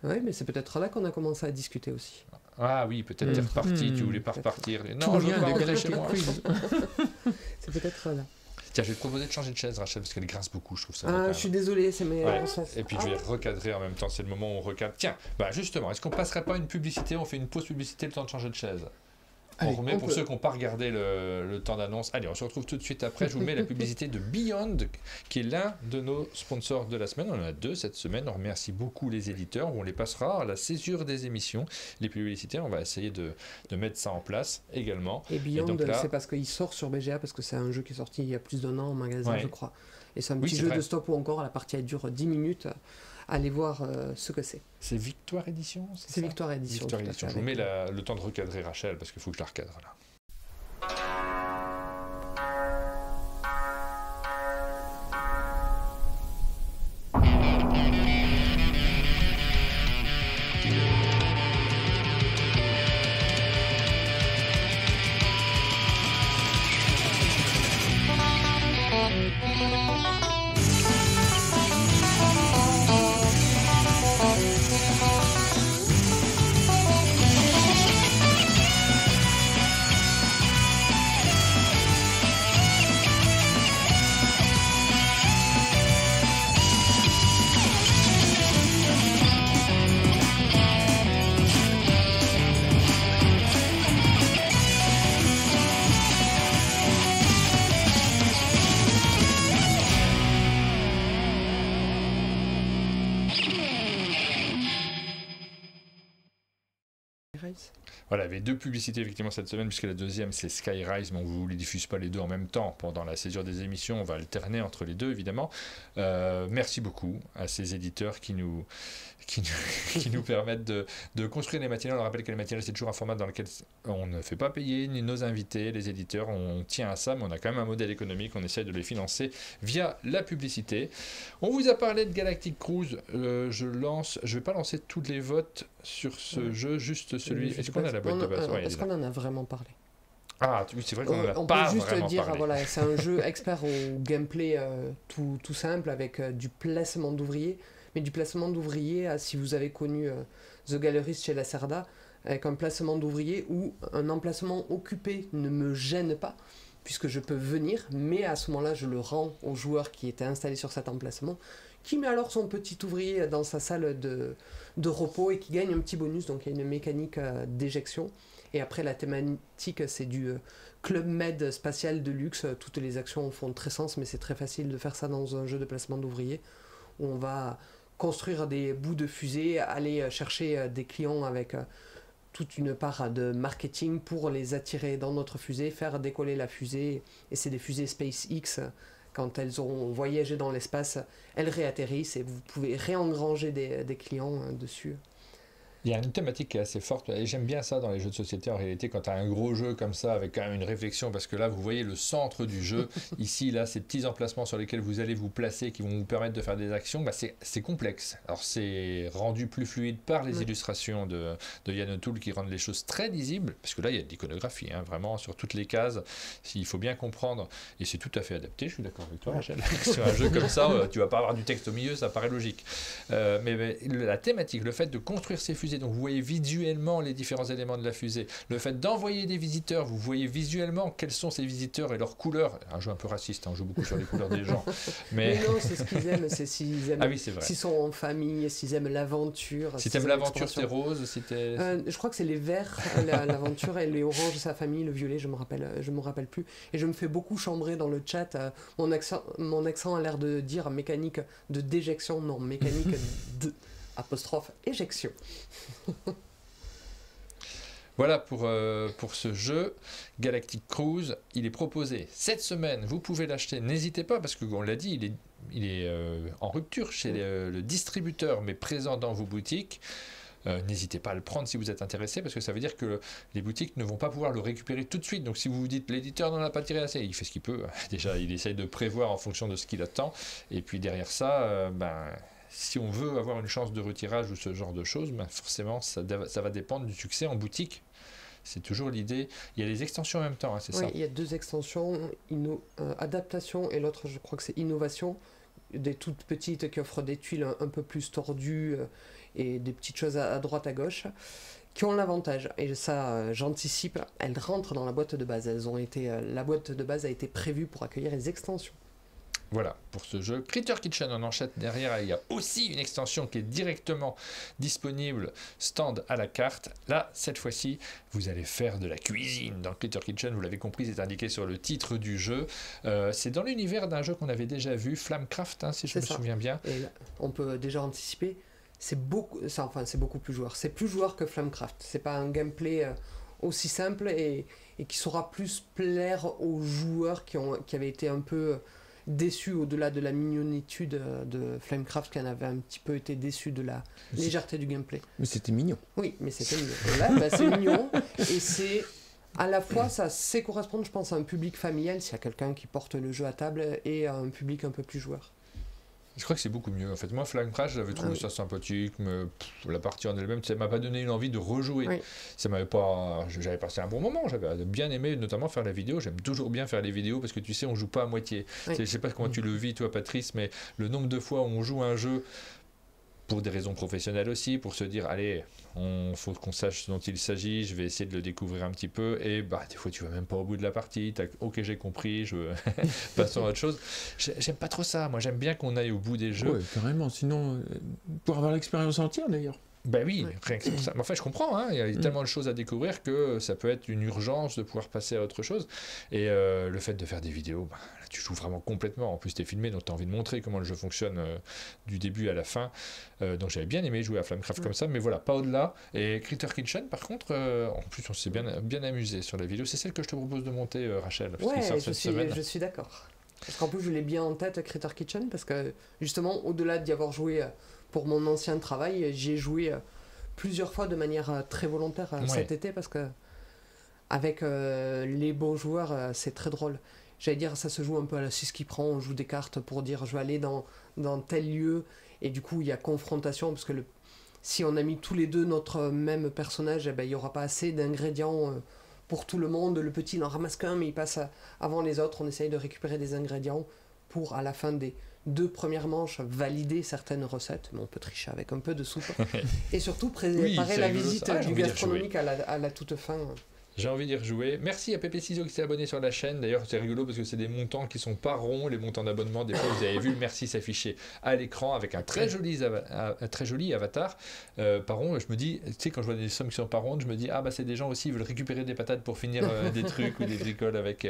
Oui, mais c'est peut-être là qu'on a commencé à discuter aussi. Ah oui, peut-être t'es reparti, tu voulais pas repartir. Tout Non, je veux revient pas avec rentrer chez Galactic moi. Quiz. C'est peut-être là. Tiens, je vais te proposer de changer de chaise, Rachel, parce qu'elle grince beaucoup, je trouve ça. Ah, je suis désolée, c'est mes... Ouais. Et puis je vais recadrer en même temps, c'est le moment où on recadre. Tiens, justement, est-ce qu'on passerait pas une publicité? On fait une pause publicité, le temps de changer de chaise. Allez, On remet on pour peut. ceux qui n'ont pas regardé le temps d'annonce. Allez, on se retrouve tout de suite après. Je vous mets la publicité de Beyond, qui est l'un de nos sponsors de la semaine. On en a 2 cette semaine. On remercie beaucoup les éditeurs. On les passera à la césure des émissions. Les publicités, on va essayer de mettre ça en place également. Et Beyond, donc là- c'est parce qu'il sort sur BGA, parce que c'est un jeu qui est sorti il y a plus d'1 an en magasin, Ouais. je crois. Et c'est un Oui, petit c'est jeu vrai. de stop ou encore, la partie elle dure 10 minutes. Allez voir ce que c'est. C'est Victoire Édition? C'est ça Victoire Édition. Victoire tout à Édition. fait, Je vous mets avec- le temps de recadrer Rachel, parce qu'il faut que je la recadre là. Skyrise. Voilà, il y avait 2 publicités effectivement cette semaine, puisque la deuxième c'est Skyrise, mais on ne vous les diffuse pas les deux en même temps pendant la césure des émissions, on va alterner entre les deux évidemment. Merci beaucoup à ces éditeurs qui nous permettent de construire les matinales. On rappelle que les matinales c'est toujours un format dans lequel on ne fait pas payer ni nos invités, les éditeurs, on tient à ça, mais on a quand même un modèle économique, on essaie de les financer via la publicité. On vous a parlé de Galactic Cruise, je ne vais pas lancer tous les votes sur ce jeu, juste celui... Est-ce qu'on a la boîte de base? Est-ce qu'on en a vraiment parlé? Ah oui, c'est vrai qu'on n'en a on pas peut juste vraiment dire, parlé. voilà, c'est un jeu expert au gameplay tout simple, avec du placement d'ouvriers, mais du placement d'ouvriers, si vous avez connu The Gallerist chez Lacerda, avec un placement d'ouvriers où un emplacement occupé ne me gêne pas, puisque je peux venir, mais à ce moment-là, je le rends au joueur qui était installé sur cet emplacement, qui met alors son petit ouvrier dans sa salle de repos et qui gagne un petit bonus, donc il y a une mécanique d'éjection. Et après, la thématique, c'est du Club Med spatial de luxe. Toutes les actions font très sens, mais c'est très facile de faire ça dans un jeu de placement d'ouvriers, où on va construire des bouts de fusée, aller chercher des clients avec toute une part de marketing pour les attirer dans notre fusée, faire décoller la fusée. Et c'est des fusées SpaceX. Quand elles auront voyagé dans l'espace, elles réatterrissent et vous pouvez réengranger des clients dessus. Il y a une thématique qui est assez forte, et j'aime bien ça dans les jeux de société en réalité, quand tu as un gros jeu comme ça, avec quand même une réflexion, parce que là, vous voyez le centre du jeu, ici, là, ces petits emplacements sur lesquels vous allez vous placer, qui vont vous permettre de faire des actions, bah c'est complexe. Alors c'est rendu plus fluide par les illustrations de Yann O'Toole, qui rendent les choses très lisibles, parce que là, il y a de l'iconographie, hein, vraiment, sur toutes les cases, il faut bien comprendre, et c'est tout à fait adapté, je suis d'accord avec toi, Rachel. Sur un jeu comme ça, tu vas pas avoir du texte au milieu, ça paraît logique. Mais la thématique, le fait de construire ces fusées, donc vous voyez visuellement les différents éléments de la fusée, le fait d'envoyer des visiteurs, vous voyez visuellement quels sont ces visiteurs et leurs couleurs. Un jeu un peu raciste, hein, on joue beaucoup sur les couleurs des gens. Mais non, c'est ce qu'ils aiment, c'est s'ils aiment, ah oui, c'est vrai. S'ils sont en famille, s'ils aiment l'aventure. Si t'aimes l'aventure, c'est rose, je crois que c'est les verts, l'aventure, et les oranges, sa famille, le violet, je me rappelle plus. Et je me fais beaucoup chambrer dans le chat. Mon accent a l'air de dire mécanique de déjection, non, mécanique de... apostrophe éjection. Voilà pour ce jeu Galactic Cruise. Il est proposé cette semaine, vous pouvez l'acheter, n'hésitez pas, parce qu'on l'a dit, il est en rupture chez le distributeur, mais présent dans vos boutiques. N'hésitez pas à le prendre si vous êtes intéressé, parce que ça veut dire que les boutiques ne vont pas pouvoir le récupérer tout de suite. Donc si vous vous dites l'éditeur n'en a pas tiré assez, il fait ce qu'il peut. Déjà, il essaye de prévoir en fonction de ce qu'il attend, et puis derrière ça, si on veut avoir une chance de retirage ou ce genre de choses, forcément ça va dépendre du succès en boutique. C'est toujours l'idée. Il y a les extensions en même temps, hein, c'est ça? Oui, il y a 2 extensions, adaptation, et l'autre je crois que c'est innovation, des toutes petites qui offrent des tuiles un peu plus tordues et des petites choses à droite à gauche, qui ont l'avantage, et ça j'anticipe, elles rentrent dans la boîte de base. La boîte de base a été prévue pour accueillir les extensions. Voilà, pour ce jeu. Critter Kitchen, on enchaîne derrière, il y a aussi une extension qui est directement disponible, stand à la carte. Là, cette fois-ci, vous allez faire de la cuisine dans Critter Kitchen, vous l'avez compris, c'est indiqué sur le titre du jeu. C'est dans l'univers d'un jeu qu'on avait déjà vu, Flamecraft, hein, si je me souviens bien. Et là, on peut déjà anticiper, c'est beaucoup plus joueur. C'est plus joueur que Flamecraft. C'est pas un gameplay aussi simple et qui saura plus plaire aux joueurs qui avaient été un peu... déçu au-delà de la mignonitude de Flamecraft, qui en avait un petit peu été déçu de la légèreté du gameplay. Mais c'était mignon. Oui, mais c'était mignon. Et là, c'est mignon, et c'est à la fois, ça sait correspondre, je pense, à un public familial, s'il y a quelqu'un qui porte le jeu à table, et à un public un peu plus joueur. Je crois que c'est beaucoup mieux en fait. Moi, Flamecraft, j'avais trouvé ça sympathique, mais la partie en elle-même, ça m'a pas donné une envie de rejouer. Oui. Ça m'avait pas. J'avais passé un bon moment, j'avais bien aimé notamment faire la vidéo. J'aime toujours bien faire les vidéos parce que tu sais, on joue pas à moitié. Oui. Je sais pas comment tu le vis, toi, Patrice, mais le nombre de fois où on joue un jeu, pour des raisons professionnelles aussi, pour se dire, allez, faut qu'on sache ce dont il s'agit, je vais essayer de le découvrir un petit peu, et des fois tu vas même pas au bout de la partie, ok, j'ai compris, passons à autre chose. J'aime pas trop ça, moi j'aime bien qu'on aille au bout des jeux. Ouais, carrément, sinon, pour avoir l'expérience entière d'ailleurs. Ben oui, rien que pour ça. Mais enfin, je comprends, hein, il y a tellement de choses à découvrir que ça peut être une urgence de pouvoir passer à autre chose. Et le fait de faire des vidéos, là, tu joues vraiment complètement. En plus, tu es filmé, donc tu as envie de montrer comment le jeu fonctionne du début à la fin. Donc j'avais bien aimé jouer à Flamecraft comme ça, mais voilà, pas au-delà. Et Critter Kitchen, par contre, en plus, on s'est bien amusé sur la vidéo. C'est celle que je te propose de monter, Rachel, parce qu'il sort cette semaine. Je suis d'accord. Parce qu'en plus, je l'ai bien en tête, Critter Kitchen, parce que justement, au-delà d'y avoir joué pour mon ancien travail, j'y ai joué plusieurs fois de manière très volontaire cet été, parce que avec les bons joueurs, c'est très drôle. J'allais dire, ça se joue un peu à la suce qui prend, on joue des cartes pour dire je vais aller dans tel lieu, et du coup il y a confrontation, parce que si on a mis tous les deux notre même personnage, eh ben, il n'y aura pas assez d'ingrédients pour tout le monde. Le petit n'en ramasse qu'un, mais il passe avant les autres, on essaye de récupérer des ingrédients pour, à la fin des 2 premières manches, valider certaines recettes, mais on peut tricher avec un peu de soupe, et surtout préparer la visite du gastronomique à la toute fin. J'ai envie d'y rejouer. Merci à Pépé Ciseaux qui s'est abonné sur la chaîne. D'ailleurs, c'est rigolo parce que c'est des montants qui sont pas ronds, les montants d'abonnement. Des fois, vous avez vu le merci s'afficher à l'écran avec un très joli avatar. Par rond, je me dis, tu sais, quand je vois des sommes qui sont pas rondes, je me dis, ah bah c'est des gens aussi, ils veulent récupérer des patates pour finir des trucs ou des bricoles avec.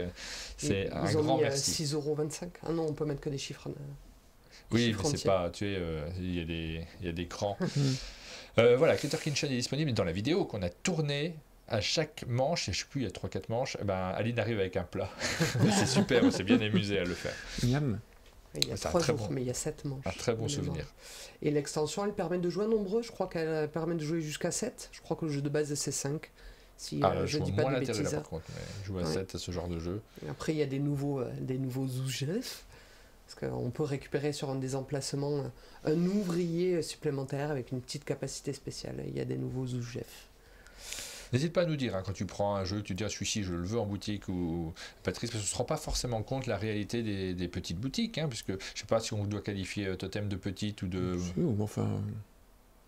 C'est un grand merci. 6,25 €. Ah non, on peut mettre que des chiffres. Oui, mais c'est pas. Tu sais, il y a des crans. Voilà, Critter Kitchen est disponible dans la vidéo qu'on a tournée. À chaque manche, je ne sais plus, il y a 3-4 manches, Aline arrive avec un plat. C'est super, on s'est bien amusé à le faire. Miam. Il y a 3 jours, mais il y a 7 manches. Un très bon souvenir. Et l'extension, elle permet de jouer à nombreux. Je crois qu'elle permet de jouer jusqu'à 7. Je crois que le jeu de base, c'est 5. Si je dis pas de bêtises. Là, par contre, mais jouer à 7 à ce genre de jeu. Et après, il y a des nouveaux sous-chefs. Parce qu'on peut récupérer sur un des emplacements un ouvrier supplémentaire avec une petite capacité spéciale. Il y a des nouveaux sous-chefs. N'hésite pas à nous dire, hein, quand tu prends un jeu, tu dis celui-ci je le veux en boutique ou Patrice, parce qu'on ne se rend pas forcément compte la réalité des petites boutiques, hein, puisque je ne sais pas si on doit qualifier Totem de petite ou de... Enfin,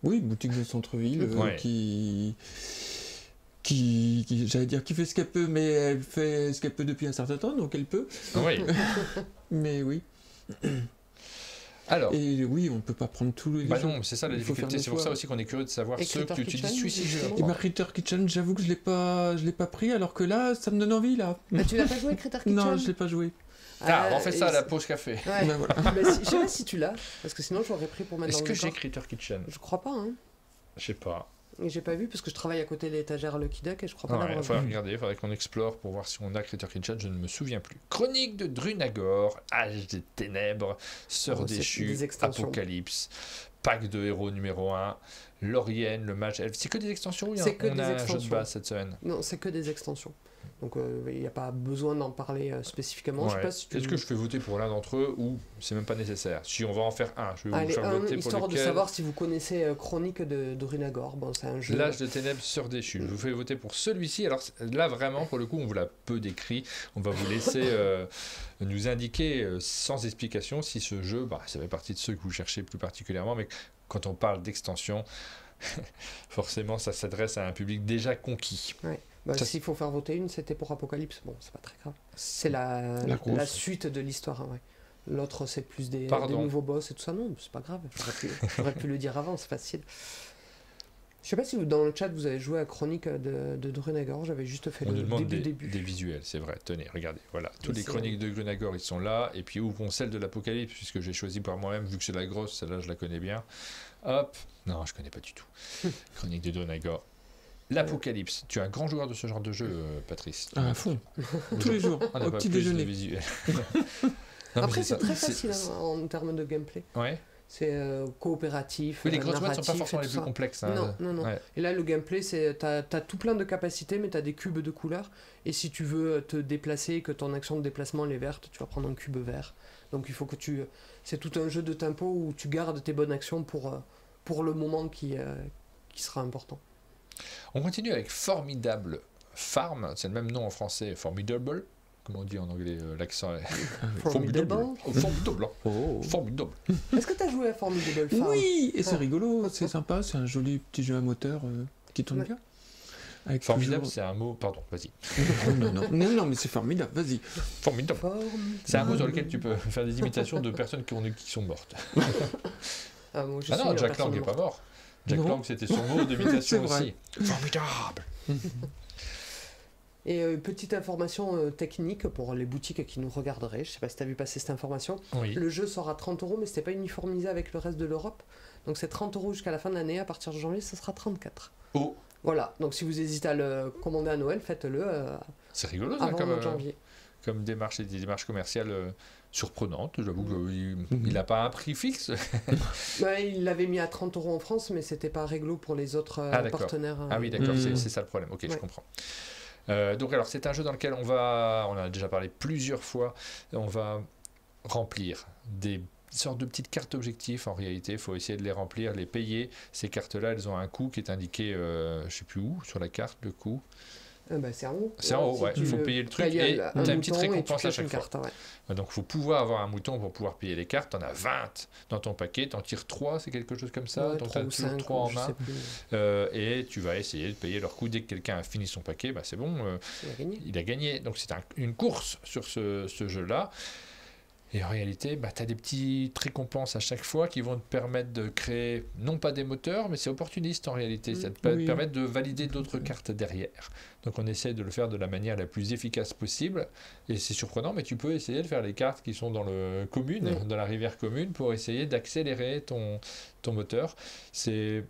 oui, boutique de centre-ville qui j'allais dire qui fait ce qu'elle peut, mais elle fait ce qu'elle peut depuis un certain temps, donc elle peut. Oui. Mais oui. Alors, et oui, on ne peut pas prendre tous les jeux. Non, c'est ça la difficulté. C'est pour ça aussi qu'on est curieux de savoir et ceux que tu dis celui-ci je Et Critter Kitchen, j'avoue que je l'ai pas pris, alors que là, ça me donne envie là. Tu l'as pas joué Critter Kitchen? Non, je l'ai pas joué. On fait ça à la pause café. Ouais. Ben voilà. Je sais pas si tu l'as, parce que sinon j'aurais pris pour mettre dans le Est-ce que j'ai Critter Kitchen? Je crois pas, hein. Je sais pas. Et j'ai pas vu parce que je travaille à côté de l'étagère Lucky Duck et je crois pas l'avoir vu. Il faudrait regarder, il faudrait qu'on explore pour voir si on a Critter Kitchen, je ne me souviens plus. Chronique de Drunagor, Âge des Ténèbres, Sœur déchue, Apocalypse, Pack de héros numéro 1, Laurienne, le match elfe. C'est que des extensions ou on a un jeu de base cette semaine? Non, c'est que des extensions. Donc il n'y a pas besoin d'en parler spécifiquement. Je sais pas si Est-ce que je fais voter pour l'un d'entre eux ou c'est même pas nécessaire? Si on va en faire un, je vais vous faire voter pour histoire lequel... de savoir si vous connaissez Chronique de Drunagor. Bon, c'est un jeu... L'âge de ténèbres, Sœur déchue. Je vous fais voter pour celui-ci. Alors là, vraiment, pour le coup, on vous l'a peu décrit. On va vous laisser nous indiquer sans explication si ce jeu, ça fait partie de ceux que vous cherchez plus particulièrement, mais quand on parle d'extension, forcément, ça s'adresse à un public déjà conquis. Ouais. S'il faut faire voter une, c'était pour Apocalypse. Bon, c'est pas très grave. C'est la suite de l'histoire. Hein, ouais. L'autre, c'est plus des nouveaux boss et tout ça. Non, c'est pas grave. J'aurais pu le dire avant, c'est facile. Je sais pas si dans le chat vous avez joué à Chronique de Drunagor. J'avais juste fait le début. Des visuels, c'est vrai. Tenez, regardez. Voilà, toutes les Chroniques de Drunagor, ils sont là. Et puis ouvrons celle de l'Apocalypse, puisque j'ai choisi par moi-même, vu que c'est la grosse, celle-là, je la connais bien. Hop. Non, je connais pas du tout. Chronique de Drunagor. L'Apocalypse. Tu es un grand joueur de ce genre de jeu, Patrice. À fond. Tous les jours, au petit déjeuner. Après, c'est très facile en termes de gameplay. Ouais. C'est coopératif. Oui, les grosses boîtes ne sont pas forcément les plus complexes. Hein. Non. Ouais. Et là, le gameplay, c'est t'as tout plein de capacités, mais t'as des cubes de couleurs. Et si tu veux te déplacer, que ton action de déplacement elle est verte, tu vas prendre un cube vert. Donc il faut que tu... C'est tout un jeu de tempo où tu gardes tes bonnes actions pour le moment qui sera important. On continue avec Formidable Farm, c'est le même nom en français, Formidable, comment on dit en anglais, l'accent est... Formidable. Formidable. Formidable. Est-ce que tu as joué à Formidable Farm? Oui, et c'est rigolo, c'est sympa, c'est un joli petit jeu à moteur qui tourne bien. Avec formidable, c'est un mot... Pardon, vas-y. non, mais c'est formidable, vas-y. Formidable. C'est un mot sur lequel tu peux faire des imitations de personnes qui sont mortes. Non, Jack Lang n'est pas mort. Jack Non. Lang, c'était son mot d'imitation C'est aussi. Formidable. Et petite information technique pour les boutiques qui nous regarderaient, je sais pas si tu as vu passer cette information. Oui. Le jeu sort à 30 €, mais c'était pas uniformisé avec le reste de l'Europe. Donc c'est 30 € jusqu'à la fin de l'année. À partir de janvier, ça sera 34. Oh, Voilà, donc si vous hésitez à le commander à Noël, faites-le c'est rigolo ça, avant le mois de janvier. comme démarche, et des démarches commerciales surprenantes. J'avoue qu'il Mhm. n'a pas un prix fixe. Ouais, il l'avait mis à 30 € en France, mais c'était pas réglo pour les autres d'accord. partenaires. Ah oui, d'accord, Mhm. c'est ça le problème. Ok, je Ouais. comprends. Donc alors c'est un jeu dans lequel on en a déjà parlé plusieurs fois, on va remplir des sortes de petites cartes objectifs. En réalité, il faut essayer de les remplir, les payer. Ces cartes-là, elles ont un coût qui est indiqué, je sais plus où, sur la carte, le coût. C'est en haut. C'est en haut, Si ouais. tu Il faut le payer le truc payes et un tu as une petite mouton et tu récompense à pioches chaque une fois. carte, ouais. Donc il faut pouvoir avoir un mouton pour pouvoir payer les cartes. Tu en as 20 dans ton paquet, tu en tires 3, c'est quelque chose comme ça. Ouais, Donc tu 3 as ou toujours 5, 3 en je main. sais plus. Et tu vas essayer de payer leur coût. Dès que quelqu'un a fini son paquet, bah, c'est bon, Il a gagné. il a gagné. Donc c'est une course sur ce jeu-là. Et en réalité, bah, tu as des petites récompenses à chaque fois qui vont te permettre de créer, non pas des moteurs, mais c'est opportuniste en réalité. Ça te Oui. permet de valider d'autres cartes derrière. Donc on essaie de le faire de la manière la plus efficace possible. Et c'est surprenant, mais tu peux essayer de faire les cartes qui sont dans le commune, Oui. dans la rivière commune, pour essayer d'accélérer ton moteur.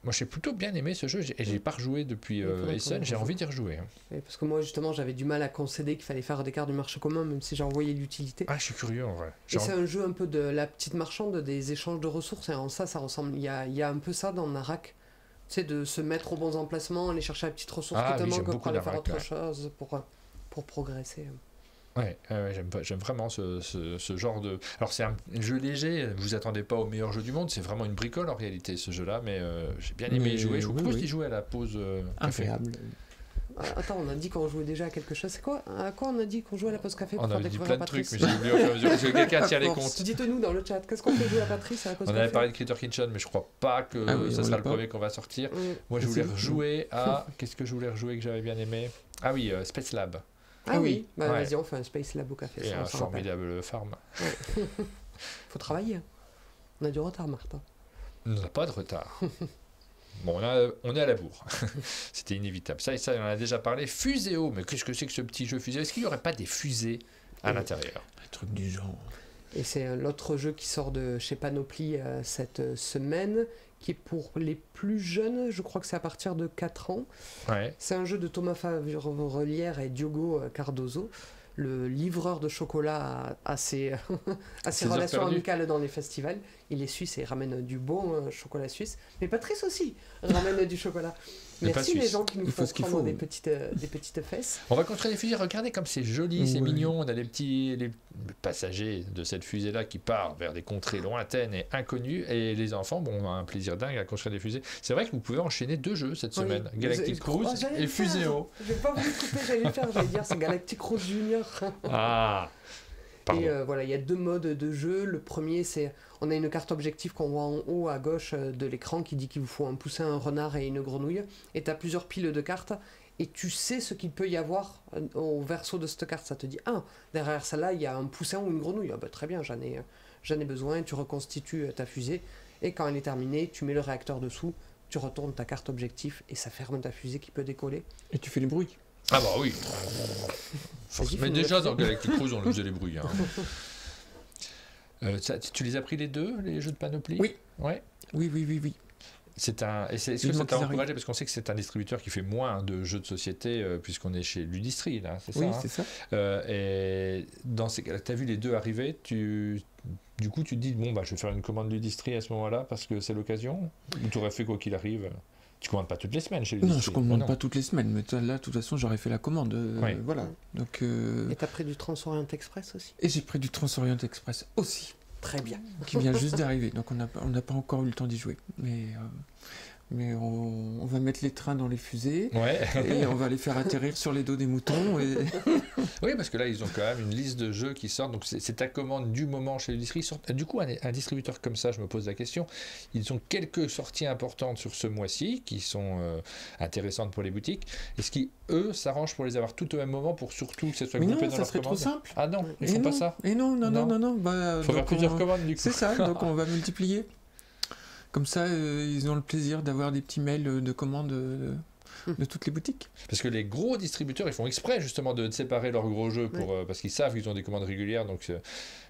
Moi j'ai plutôt bien aimé ce jeu, et j'ai pas rejoué depuis Il faudrait qu'on Essen, j'ai rejoue. envie d'y rejouer. Hein. Ouais, parce que moi, justement, j'avais du mal à concéder qu'il fallait faire des cartes du marché commun, même si j'en voyais l'utilité. Ah, je suis curieux en vrai. Et c'est un jeu un peu de la petite marchande, des échanges de ressources, et en ça ressemble. Il y a un peu ça dans Narak. Tu sais, de se mettre aux bons emplacements, aller chercher la petite ressource Ah qui te oui, j'aime manque pour beaucoup aller faire Narak, autre ouais. chose, pour progresser. Ouais, j'aime vraiment ce genre de... Alors c'est un jeu léger, vous attendez pas au meilleur jeu du monde, c'est vraiment une bricole en réalité ce jeu-là, mais j'ai bien aimé y Mais jouer. Je vous oui, propose oui. d'y jouer à la pause café. Incroyable. Attends, on a dit qu'on jouait déjà à quelque chose. C'est quoi À quoi on a dit qu'on jouait à la pause café pour On faire avait dit découvrir plein à de trucs, Patrice? mais j'ai oublié au fur et à mesure, parce que quelqu'un tient les À comptes. force. Dites-nous dans le chat, qu'est-ce qu'on peut jouer à Patrice à la pause On café? avait parlé de Critter Kitchen, mais je crois pas que Ah oui, ça on sera l'a le pas. premier qu'on va sortir. Moi je Ah, voulais si. rejouer à... Qu'est-ce que je voulais rejouer que j'avais bien aimé? Ah oui, Space Lab, Ah oui, bah Ouais. vas-y, on fait un Space Lab au café. et Ça, un on s'en rappelle. formidable farm. Faut travailler. On a du retard, Martin. On n'a pas de retard. Bon, on est à la bourre. C'était inévitable. Ça, on en a déjà parlé. Fuséo, mais qu'est-ce que c'est que ce petit jeu Fuséo? Est-ce qu'il n'y aurait pas des fusées à l'intérieur? Un truc du genre. Et c'est l'autre jeu qui sort de chez Panoply cette semaine, qui est pour les plus jeunes, je crois que c'est à partir de 4 ans. Ouais. C'est un jeu de Thomas Favrelière et Diogo Cardozo. Le livreur de chocolat a ses, a ses Ses heures relations perdues. amicales dans les festivals. Il est suisse et il ramène du bon chocolat suisse. Mais Patrice aussi ramène du chocolat. Mais pas Merci les suisse. gens qui nous Il faut font ce qu'il prendre faut. des petites fesses. On va construire des fusées. Regardez comme c'est joli, c'est Ouais. mignon. On a les passagers de cette fusée-là qui part vers des contrées lointaines et inconnues. Et les enfants, bon, ont un plaisir dingue à construire des fusées. C'est vrai que vous pouvez enchaîner 2 jeux cette Oui. semaine. Galactic Oh, Cruise j'allais et le faire. Fuséo. J'ai pas voulu couper, j'allais le faire. J'allais dire c'est Galactic Cruise Junior. Ah, pardon. Et voilà, il y a 2 modes de jeu. Le premier, c'est on a une carte objectif qu'on voit en haut à gauche de l'écran qui dit qu'il vous faut un poussin, un renard et une grenouille. Et tu as plusieurs piles de cartes. Et tu sais ce qu'il peut y avoir au verso de cette carte. Ça te dit, derrière celle-là, il y a un poussin ou une grenouille. Ah bah, très bien, j'en ai besoin. Tu reconstitues ta fusée. Et quand elle est terminée, tu mets le réacteur dessous. Tu retournes ta carte objectif et ça ferme ta fusée qui peut décoller. Et tu fais les bruits. Ah bah oui. Vas-y, Mais fais-nous déjà la dans Galactic Cruise, on faisait les bruits. Hein. Tu les as pris les deux, les jeux de Panoply? Oui. Ouais. Oui. Est-ce que Vivement ça t'a qu'ils encouragé? Parce qu'on sait que c'est un distributeur qui fait moins de jeux de société, puisqu'on est chez Ludistri, là, c'est Oui, ça? c'est ça. Et dans ces cas-là, tu as vu les deux arriver, du coup, tu te dis, bon, bah, je vais faire une commande Ludistri à ce moment-là, parce que c'est l'occasion? Ou tu aurais fait quoi qu'il arrive? Tu commandes pas toutes les semaines chez Ludistri? Non, je commande Non. pas toutes les semaines, mais là, de toute façon, j'aurais fait la commande. Oui. Voilà. Donc, Et t'as pris du Transorient Express aussi. et j'ai pris du Transorient Express aussi, Très bien. qui vient juste d'arriver. Donc, on n'a pas encore eu le temps d'y jouer. Mais on va mettre les trains dans les fusées Ouais. et on va les faire atterrir sur les dos des moutons. Et... Oui, parce que là, ils ont quand même une liste de jeux qui sortent. Donc, c'est ta commande du moment chez Ludistri. Du coup, un distributeur comme ça, je me pose la question. Ils ont quelques sorties importantes sur ce mois-ci qui sont intéressantes pour les boutiques. Est-ce qu'eux s'arrangent pour les avoir toutes au même moment pour surtout que ça soit Mais groupé non, dans ça leur serait trop commande? simple. Ah non, ils Et font non, pas ça. Et non. Non. Bah, Il faut faire donc plusieurs on- commandes du coup. C'est ça, donc on va multiplier. Comme ça, ils ont le plaisir d'avoir des petits mails de commandes de toutes les boutiques. Parce que les gros distributeurs, ils font exprès justement de séparer leurs gros jeux parce qu'ils savent qu'ils ont des commandes régulières. Donc,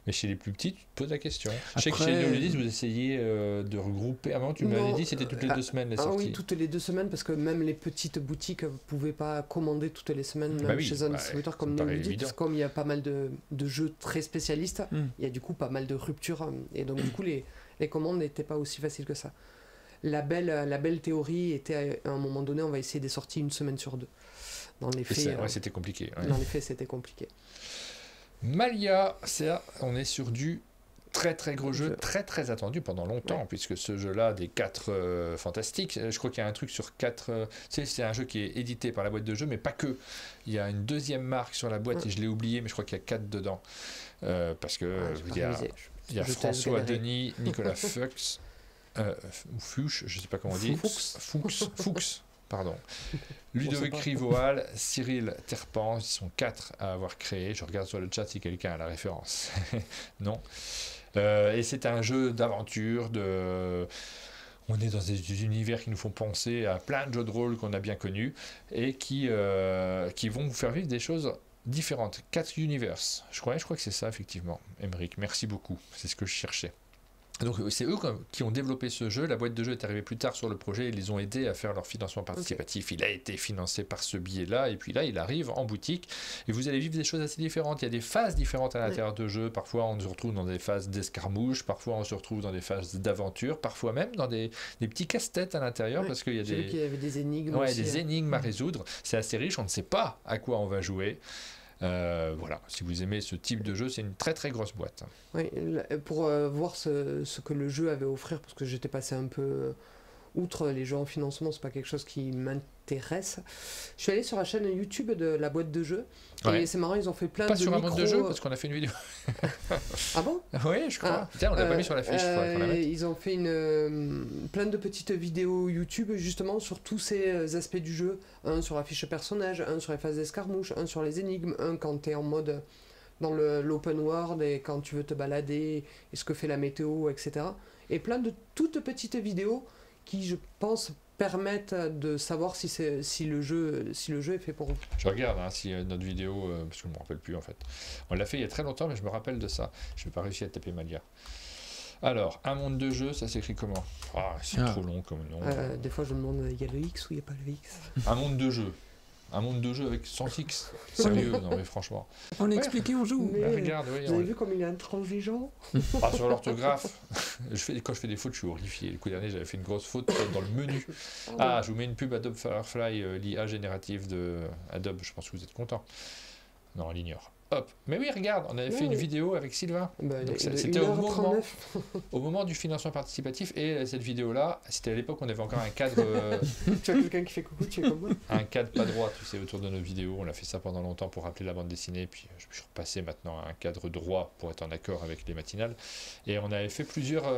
mais chez les plus petits, tu te poses la question. Je sais que chez Neolidis, vous essayez de regrouper. Avant, tu m'avais dit c'était toutes les 2 semaines les sorties. Oui, toutes les 2 semaines, parce que même les petites boutiques, vous ne pouvez pas commander toutes les semaines, même chez un distributeur comme Neolidis, parce que comme il y a pas mal de jeux très spécialistes, il y a du coup pas mal de ruptures. Et donc, du coup, les commandes n'étaient pas aussi faciles que ça. La belle théorie était à un moment donné, on va essayer des sorties 1 semaine sur 2. Dans les faits, c'était compliqué. Dans les faits, c'était compliqué. Malia, on est sur du très très gros jeu, très très attendu pendant longtemps, puisque ce jeu-là, des 4 fantastiques, je crois qu'il y a un truc sur 4. C'est un jeu qui est édité par la boîte de jeu, mais pas que. Il y a une deuxième marque sur la boîte, et je l'ai oublié, mais je crois qu'il y a 4 dedans. Parce que il y a François Denis, Nicolas Fuchs. Ou Fuchs, je ne sais pas comment on dit. Fuchs, pardon. Ludovic Rivoal, Cyril Terpan, ils sont 4 à avoir créé. Je regarde sur le chat si quelqu'un a la référence. Non. Et c'est un jeu d'aventure, on est dans des univers qui nous font penser à plein de jeux de rôle qu'on a bien connus et qui vont vous faire vivre des choses différentes. 4 univers. Je crois que c'est ça, effectivement. Émeric, merci beaucoup. C'est ce que je cherchais. Donc c'est eux qui ont développé ce jeu. La boîte de jeu est arrivée plus tard sur le projet. Ils les ont aidés à faire leur financement participatif. Il a été financé par ce biais-là. Et puis là, il arrive en boutique. Et vous allez vivre des choses assez différentes. Il y a des phases différentes à l'intérieur de jeu. Parfois, on se retrouve dans des phases d'escarmouche. Parfois, on se retrouve dans des phases d'aventure. Parfois même dans des petits casse-têtes à l'intérieur. Parce qu'il y a qu'il y avait des énigmes aussi, des énigmes à résoudre. C'est assez riche. On ne sait pas à quoi on va jouer. Voilà, si vous aimez ce type de jeu, c'est une très très grosse boîte. Oui, pour voir ce que le jeu avait à offrir, parce que j'étais passé un peu outre les jeux en financement, c'est pas quelque chose qui m'intéresse. Je suis allé sur la chaîne YouTube de la boîte de jeux, et c'est marrant, ils ont fait plein pas de sur un mode de jeu, parce qu'on a fait une vidéo. Ah bon? Oui, je crois. Tiens, on l'a pas mis sur la fiche. Ils ont fait plein de petites vidéos YouTube justement sur tous ces aspects du jeu. Un sur la fiche personnage, un sur les phases d'escarmouche, un sur les énigmes, un quand tu es en mode dans l'open world et quand tu veux te balader, et ce que fait la météo, etc. Et plein de toutes petites vidéos qui, je pense, permettent de savoir si le jeu est fait pour vous. Je regarde si notre vidéo, parce que je ne me rappelle plus en fait. On l'a fait il y a très longtemps, mais je me rappelle de ça. Je n'ai pas réussi à taper Malia. Alors, un monde de jeu, ça s'écrit comment? C'est trop long comme nom. Des fois, je me demande, il y a le X ou il n'y a pas le X? Un monde de jeu. Un monde de jeu avec 100 X. Sérieux, non mais franchement. On a expliqué, on joue. Regarde, vous avez vu comme il est intransigeant? Sur l'orthographe, quand je fais des fautes, je suis horrifié. Le coup dernier, j'avais fait une grosse faute dans le menu. Je vous mets une pub Adobe Firefly, l'IA générative de Adobe. Je pense que vous êtes content. Non, on l'ignore. Hop. Mais oui, regarde, on avait fait une vidéo avec Sylvain. Donc c'était au moment du financement participatif, et cette vidéo-là, c'était à l'époque où on avait encore un cadre. Tu as quelqu'un qui fait coucou, tu es comme moi. Un cadre pas droit, tu sais, autour de nos vidéos. On a fait ça pendant longtemps pour rappeler la bande dessinée, puis je suis repassé maintenant à un cadre droit pour être en accord avec les matinales. Et on avait fait plusieurs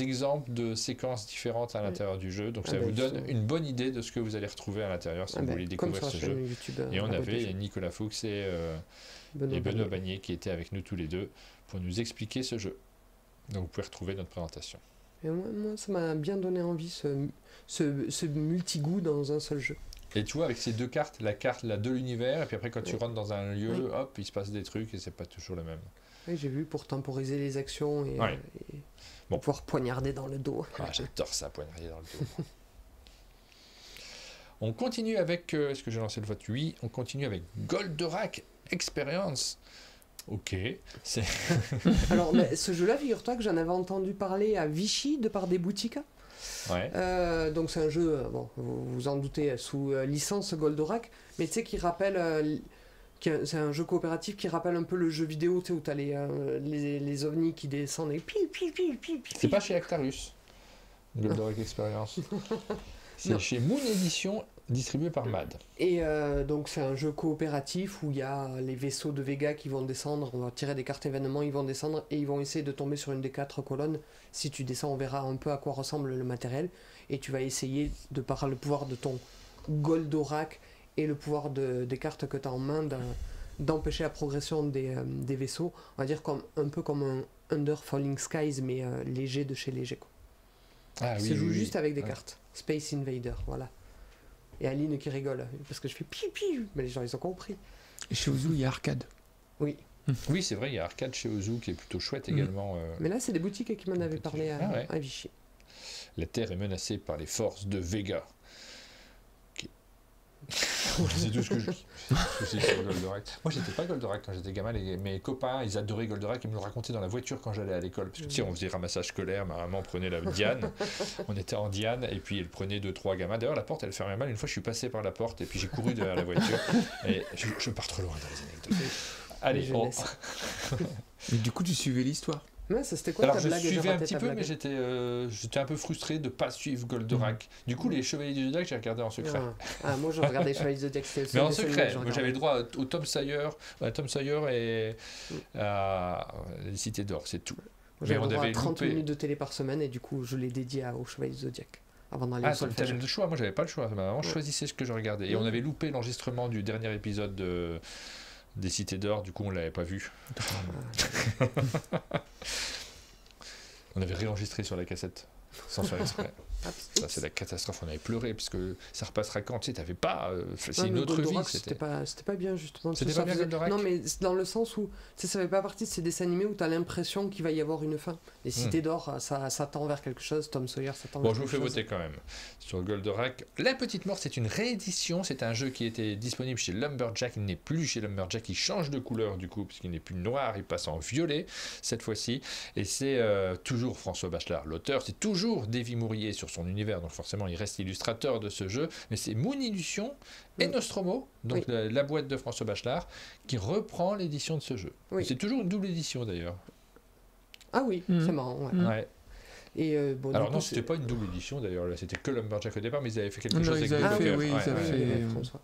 exemples de séquences différentes à l'intérieur du jeu, donc ça vous donne une bonne idée de ce que vous allez retrouver à l'intérieur si vous voulez découvrir ce jeu. YouTube, et on avait Nicolas Fuchs et Benoît Bagné qui étaient avec nous tous les deux pour nous expliquer ce jeu. Donc vous pouvez retrouver notre présentation. Et moi, ça m'a bien donné envie, ce multi-goût dans un seul jeu. Et tu vois, avec ces 2 cartes, la carte là, de l'univers, et puis après quand tu rentres dans un lieu, hop, il se passe des trucs et c'est pas toujours le même. Oui, j'ai vu, pour temporiser les actions et pouvoir poignarder dans le dos. J'adore ça, poignarder dans le dos. On continue avec, est-ce que j'ai lancé le vote? Oui, on continue avec Goldorak Experience. Ok. Alors, ce jeu-là, figure-toi que j'en avais entendu parler à Vichy, de par des boutiques. Donc c'est un jeu, vous vous en doutez, sous licence Goldorak, mais tu sais, qui rappelle... c'est un jeu coopératif qui rappelle un peu le jeu vidéo, tu sais, où tu as les ovnis qui descendent et C'est pas chez Actarus, Goldorak Experience. C'est chez Moon Edition, distribué par MAD. Et donc c'est un jeu coopératif où il y a les vaisseaux de Vega qui vont descendre, on va tirer des cartes événements, ils vont descendre et ils vont essayer de tomber sur une des 4 colonnes. Si tu descends, on verra un peu à quoi ressemble le matériel, et tu vas essayer, de par le pouvoir de ton Goldorak et le pouvoir des cartes que tu as en main, d'empêcher la progression des vaisseaux. On va dire un peu comme un Under Falling Skies, mais léger de chez léger, quoi. Ah qui oui, se joue oui, juste oui. avec des Ouais. cartes. Space Invader, voilà. Et Aline qui rigole, parce que je fais piou, mais les gens, ils ont compris. Et chez Ozu, il y a arcade. Oui. Oui, c'est vrai, il y a Arcade chez Ozu qui est plutôt chouette également. Mais là, c'est des boutiques qui m'en avaient parlé Ah ouais. à Vichy. La Terre est menacée par les forces de Vega. Ok. C'est tout ce que je dis. C'est sur Goldorak. Moi, j'étais pas Goldorak quand j'étais gamin. Mes copains, ils adoraient Goldorak. Ils me le racontaient dans la voiture quand j'allais à l'école. Parce que tu sais, on faisait ramassage scolaire. Ma maman prenait la Diane. On était en Diane. Et puis, elle prenait 2-3 gamins. D'ailleurs, la porte, elle fermait mal. Une fois, je suis passé par la porte. Et puis, j'ai couru derrière la voiture. Et je pars trop loin dans les anecdotes. Allez, Je on... laisse. Mais du coup, tu suivais l'histoire. Ouais, ça c'était quoi Alors ta je blague? J'ai suivais un raté petit ta peu, blague. mais j'étais un peu frustré de ne pas suivre Goldorak. Du coup, les Chevaliers du Zodiac, j'ai regardé en secret. Moi, je regardais les Chevaliers du Zodiac, c'était le Mais seul en dessin animé secret, que je moi regardais. j'avais le droit au Tom Sawyer et à les Cités d'Or, c'est tout. Moi, mais j'avais on le droit à avait 30 loupé. minutes de télé par semaine et du coup, je l'ai dédié aux Chevaliers du Zodiac avant d'aller Ah, au solfège. t'avais le choix, moi j'avais pas le choix. Ma maman Ouais. choisissait ce que je regardais. Et on avait loupé l'enregistrement du dernier épisode des Cités d'Or, du coup on l'avait pas vu. On avait réenregistré sur la cassette, sans faire exprès. Ça, c'est la catastrophe. On avait pleuré, parce que ça repassera quand, tu sais, t'avais pas... c'est une autre vie. C'était pas bien, justement. C'était Ça pas bien faisait- Goldorak. Non, mais c'est dans le sens où tu sais, ça fait pas partie de ces dessins animés où t'as l'impression qu'il va y avoir une fin. Les Cités d'Or, ça tend vers quelque chose. Tom Sawyer, ça tend Bon, vers je vous quelque fais chose. voter quand même. Sur Goldorak, La Petite Mort, c'est une réédition. C'est un jeu qui était disponible chez Lumberjack. Il n'est plus chez Lumberjack. Il change de couleur, du coup, puisqu'il n'est plus noir. Il passe en violet, cette fois-ci. Et c'est toujours François Bachelard, l'auteur. C'est toujours Davy Mourier sur son univers. Donc, forcément, il reste illustrateur de ce jeu. Mais c'est Moon Illusion et Nostromo, donc Oui. la boîte de François Bachelard, qui reprend l'édition de ce jeu. Oui. C'est toujours une double édition, d'ailleurs. Ah oui, c'est marrant. Ouais. Ouais. Et bon, Alors du non, coup, c'était pas une double édition d'ailleurs, là, c'était que Lumberjack au départ, mais ils avaient fait quelque Non, chose ils avec avaient des fait, bloqueurs. oui, ils avaient fait- ouais, François.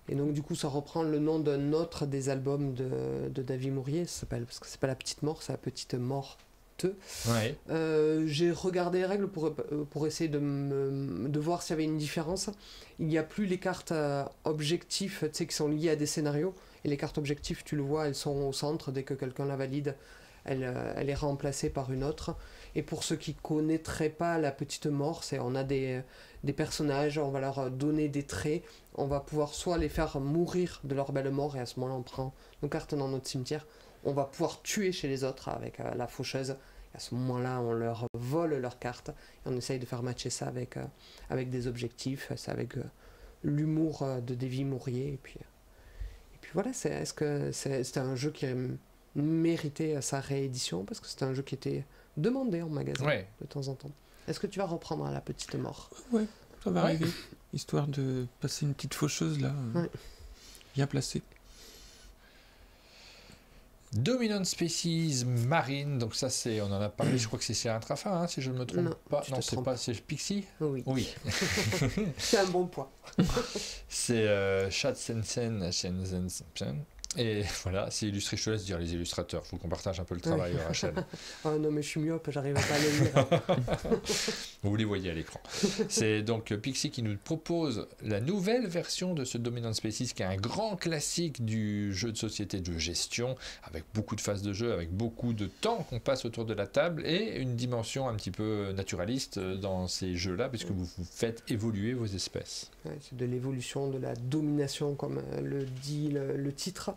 Et donc du coup ça reprend le nom d'un autre des albums de Davy Mourier, ça s'appelle, parce que c'est pas La Petite Mort, c'est La Petite Mort. Ouais. J'ai regardé les règles pour essayer de voir s'il y avait une différence. Il n'y a plus les cartes objectifs, tu sais, qui sont liées à des scénarios, et les cartes objectifs, tu le vois, elles sont au centre. Dès que quelqu'un la valide, elle est remplacée par une autre. Et pour ceux qui connaîtraient pas La Petite Mort, on a des personnages, on va leur donner des traits, on va pouvoir soit les faire mourir de leur belle mort, et à ce moment-là on prend nos cartes dans notre cimetière, on va pouvoir tuer chez les autres avec la faucheuse, et à ce moment-là on leur vole leurs cartes, et on essaye de faire matcher ça avec des objectifs, c'est avec l'humour de Davy Mourier, et puis voilà, est-ce que c'était un jeu qui méritait sa réédition, parce que c'était un jeu qui était demandé en magasin Ouais. de temps en temps. Est-ce que tu vas reprendre La Petite Mort? Ouais, ça va Ouais. arriver. Histoire de passer une petite faucheuse là. Ouais. Bien placée. Dominant Species Marine, donc ça c'est, on en a parlé, je crois que c'est chez Intrafa, hein, si je ne me trompe Non, pas. tu Non, te c'est trompes. pas, c'est Pixie. Oui. Oui, C'est un bon point. c'est Chad Sensen. Et voilà, c'est illustré, je te laisse dire les illustrateurs, faut qu'on partage un peu le travail, Rachel. Oh non, mais je suis myope, j'arrive à pas le lire. Vous les voyez à l'écran. C'est donc Pixie qui nous propose la nouvelle version de ce Dominant Species, qui est un grand classique du jeu de société de gestion, avec beaucoup de phases de jeu, avec beaucoup de temps qu'on passe autour de la table, et une dimension un petit peu naturaliste dans ces jeux-là, puisque vous faites évoluer vos espèces. Ouais, c'est de l'évolution, de la domination, comme le dit le titre.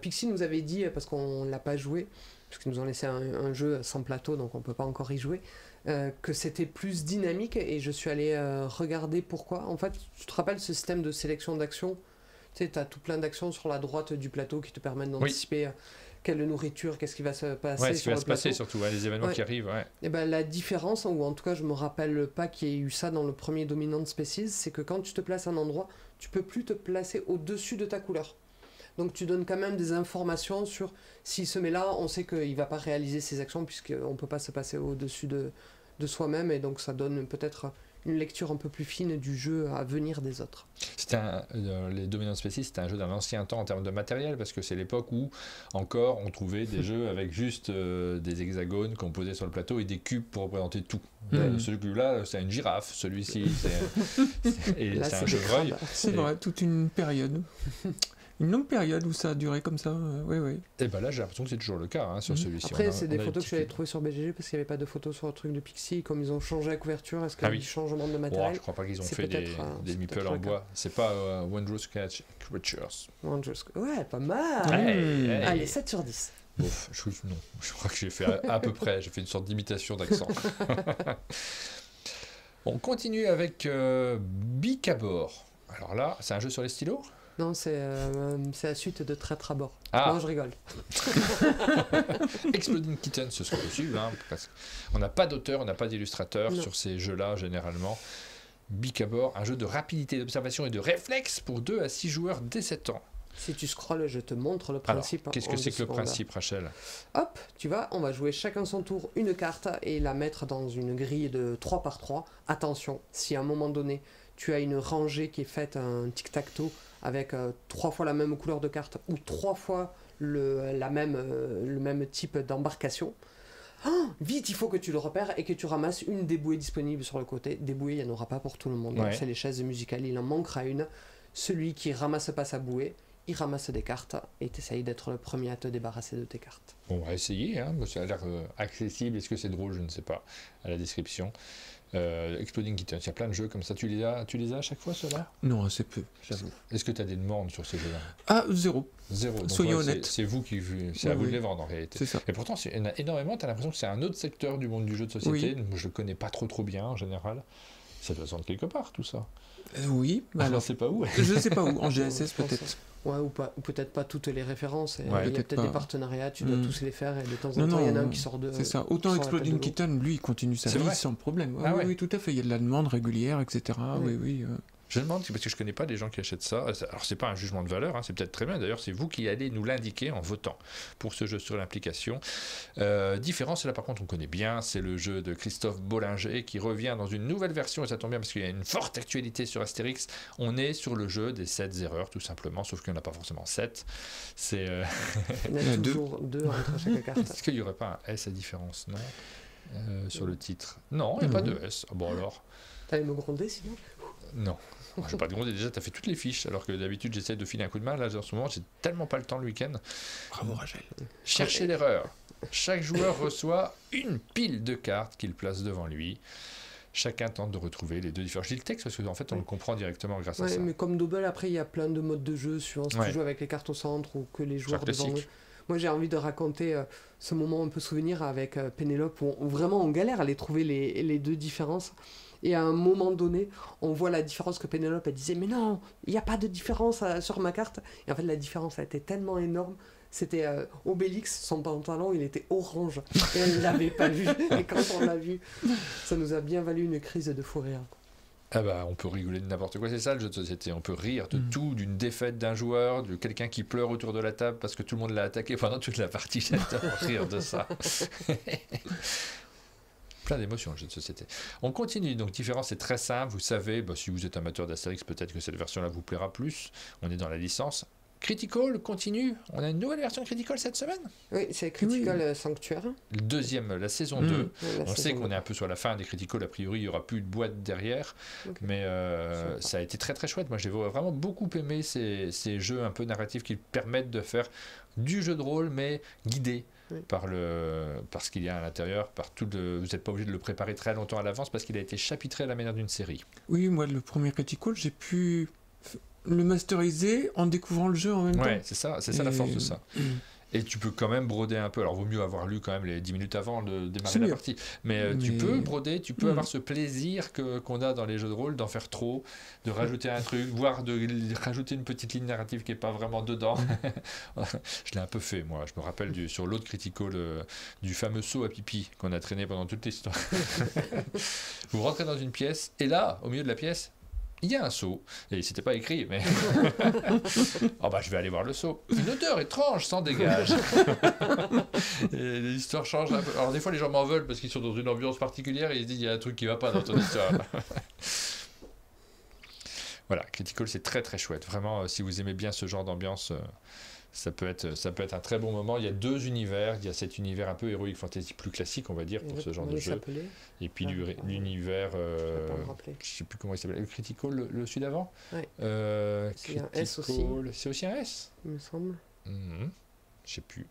Pixie nous avait dit, parce qu'on ne l'a pas joué, parce qu'ils nous ont laissé un jeu sans plateau, donc on ne peut pas encore y jouer, que c'était plus dynamique, et je suis allé regarder pourquoi. En fait, tu te rappelles ce système de sélection d'actions? Tu sais, tu as tout plein d'actions sur la droite du plateau qui te permettent d'anticiper quelle nourriture, qu'est-ce qui va se passer Ouais, ce qui sur va le se passer plateau. surtout, les événements Ouais. qui arrivent. Ouais. Et ben, la différence, ou en tout cas je me rappelle pas qu'il y ait eu ça dans le premier Dominant Species, c'est que quand tu te places à un endroit, tu peux plus te placer au-dessus de ta couleur. Donc tu donnes quand même des informations sur s'il se met là, on sait qu'il va pas réaliser ses actions puisqu'on peut pas se passer au-dessus de soi-même, et donc ça donne peut-être une lecture un peu plus fine du jeu à venir des autres. Les Dominant Species, c'était un jeu d'un ancien temps en termes de matériel, parce que c'est l'époque où encore on trouvait des jeux avec juste des hexagones qu'on posait sur le plateau et des cubes pour représenter tout. Celui-là, c'est une girafe, celui-ci, c'est Là, un c'est des chevreuil. crabes. C'est Et- vrai, toute une période. une longue période où ça a duré comme ça. Oui. Et ben là, j'ai l'impression que c'est toujours le cas hein, sur celui-ci. Après, c'est des photos que j'avais trouvées sur BGG parce qu'il n'y avait pas de photos sur le truc de Pixie. Comme ils ont changé la couverture, est-ce qu'il y a eu changement de matériel? Je crois pas qu'ils ont fait des meeples en bois. C'est pas Wondrous Creatures. Ouais, pas mal. Allez, 7 sur 10. Ouf, je crois que j'ai fait à peu près. J'ai fait une sorte d'imitation d'accent. On continue avec Bicabor. Alors là, c'est un jeu sur les stylos? Non, c'est la suite de Traître à bord. Ah. Non, je rigole. Exploding Kitten, ce sera possible. Hein, parce qu'on n'a pas d'auteur, on n'a pas d'illustrateur sur ces jeux-là, généralement. Bicabor, un jeu de rapidité, d'observation et de réflexe pour 2 à 6 joueurs dès 7 ans. Si tu scrolles, je te montre le principe. Alors, qu'est-ce que c'est que le principe, Rachel? Hop, tu vois, on va jouer chacun son tour une carte et la mettre dans une grille de 3 par 3. Attention, si à un moment donné, tu as une rangée qui est faite un tic-tac-toe avec 3 fois la même couleur de carte ou 3 fois le même type d'embarcation, vite, il faut que tu le repères et que tu ramasses une des bouées disponibles sur le côté. Des bouées, il n'y en aura pas pour tout le monde. Ouais. C'est les chaises musicales, il en manquera une. Celui qui ramasse pas sa bouée, il ramasse des cartes et tu essayes d'être le premier à te débarrasser de tes cartes. On va essayer, hein. Ça a l'air accessible. Est-ce que c'est drôle? Je ne sais pas. À la description. Exploding Kitten, il y a plein de jeux comme ça. Tu les as à chaque fois, ceux-là? Non, assez peu, j'avoue. Est-ce que tu as des demandes sur ces jeux-là? Ah, zéro. Donc, soyez honnête. C'est vous qui... C'est à vous de les vendre en réalité. C'est ça. Et pourtant, il y en a énormément. Tu as l'impression que c'est un autre secteur du monde du jeu de société. Oui. Je le connais pas trop bien en général. Ça doit se vendre quelque part, tout ça. Oui, mais alors... Je sais pas où. Je sais pas où, en GSS peut-être. Ouais, ou peut-être pas toutes les références. Il y a peut-être des partenariats, tu dois tous les faire et de temps en temps, il y en a un qui sort de... C'est ça. Autant Exploding Kitten, lui, il continue sa vie sans problème. Oui, tout à fait. Il y a de la demande régulière, etc. Oui. Je me demande, parce que je connais pas les gens qui achètent ça. Alors, c'est pas un jugement de valeur, hein, c'est peut-être très bien. D'ailleurs, c'est vous qui allez nous l'indiquer en votant pour ce jeu sur l'implication. Différence, là par contre, on connaît bien. C'est le jeu de Christophe Bollinger qui revient dans une nouvelle version. Et ça tombe bien parce qu'il y a une forte actualité sur Astérix. On est sur le jeu des 7 erreurs, tout simplement. Sauf qu'il n'y en a pas forcément 7. C'est. Il y en a toujours 2 entre chaque carte. Est-ce qu'il n'y aurait pas un S à différence? Non. Sur le titre. Non, il n'y a pas de S. Bon, alors. T'allais me gronder sinon? Non. Je ne vais pas te gronder, déjà tu as fait toutes les fiches, alors que d'habitude j'essaie de filer un coup de main. Là en ce moment j'ai tellement pas le temps le week-end. Bravo Rachel. Cherchez l'erreur. Chaque joueur reçoit une pile de cartes qu'il place devant lui. Chacun tente de retrouver les 2 différents. Je lis le texte parce qu'en fait on le comprend directement grâce à ça. Mais comme Double, après il y a plein de modes de jeu suivant si tu joues avec les cartes au centre ou que les joueurs devant eux. Moi j'ai envie de raconter ce moment un peu souvenir avec Pénélope où vraiment on galère à les trouver les 2 différences. Et à un moment donné, on voit la différence que Pénélope elle disait mais non, il n'y a pas de différence sur ma carte. Et en fait la différence a été tellement énorme. C'était Obélix, son pantalon il était orange et elle ne l'avait pas vu. Et quand on l'a vu, ça nous a bien valu une crise de fou rire. Ah bah, on peut rigoler de n'importe quoi, c'est ça le jeu de société. On peut rire de tout, d'une défaite d'un joueur, de quelqu'un qui pleure autour de la table parce que tout le monde l'a attaqué pendant toute la partie. J'adore rire de ça. Plein d'émotions, le jeu de société. On continue, donc différence c'est très simple, vous savez, si vous êtes amateur d'Astérix, peut-être que cette version-là vous plaira plus, on est dans la licence. Critical continue, on a une nouvelle version de Critical cette semaine? Oui, c'est Critical Sanctuaire. Le deuxième, la saison 2. On sait qu'on est un peu sur la fin des Critical, a priori il n'y aura plus de boîte derrière, mais ça a été très très chouette. Moi j'ai vraiment beaucoup aimé ces jeux un peu narratifs qui permettent de faire du jeu de rôle, mais guidé. Parce qu'il y a à l'intérieur, vous n'êtes pas obligé de le préparer très longtemps à l'avance parce qu'il a été chapitré à la manière d'une série. Oui, moi le premier Critical, j'ai pu le masteriser en découvrant le jeu en même temps. Ouais, c'est ça la force de ça. Et tu peux quand même broder un peu. Alors, vaut mieux avoir lu quand même les 10 minutes avant de démarrer la partie. Mais tu peux broder, tu peux avoir ce plaisir qu'on a dans les jeux de rôle, d'en faire trop, de rajouter un truc, voire de rajouter une petite ligne narrative qui n'est pas vraiment dedans. Je l'ai un peu fait, moi. Je me rappelle sur l'autre Critical du fameux seau à pipi qu'on a traîné pendant toute l'histoire. Vous rentrez dans une pièce, et là, au milieu de la pièce, il y a un seau, et c'était pas écrit, mais je vais aller voir le seau. Une odeur étrange s'en dégage. Et l'histoire change un peu. Alors des fois les gens m'en veulent parce qu'ils sont dans une ambiance particulière et ils se disent il y a un truc qui va pas dans ton histoire. Voilà, Critical c'est très très chouette. Vraiment, si vous aimez bien ce genre d'ambiance, Ça peut être un très bon moment. Il y a 2 univers. Il y a cet univers un peu Heroic Fantasy plus classique, on va dire, pour ce genre de jeu. Et puis l'univers, je ne sais plus comment il s'appelle, Critical, le celui d'avant. Ouais. C'est un S aussi. C'est aussi un S, il me semble. Je ne sais plus.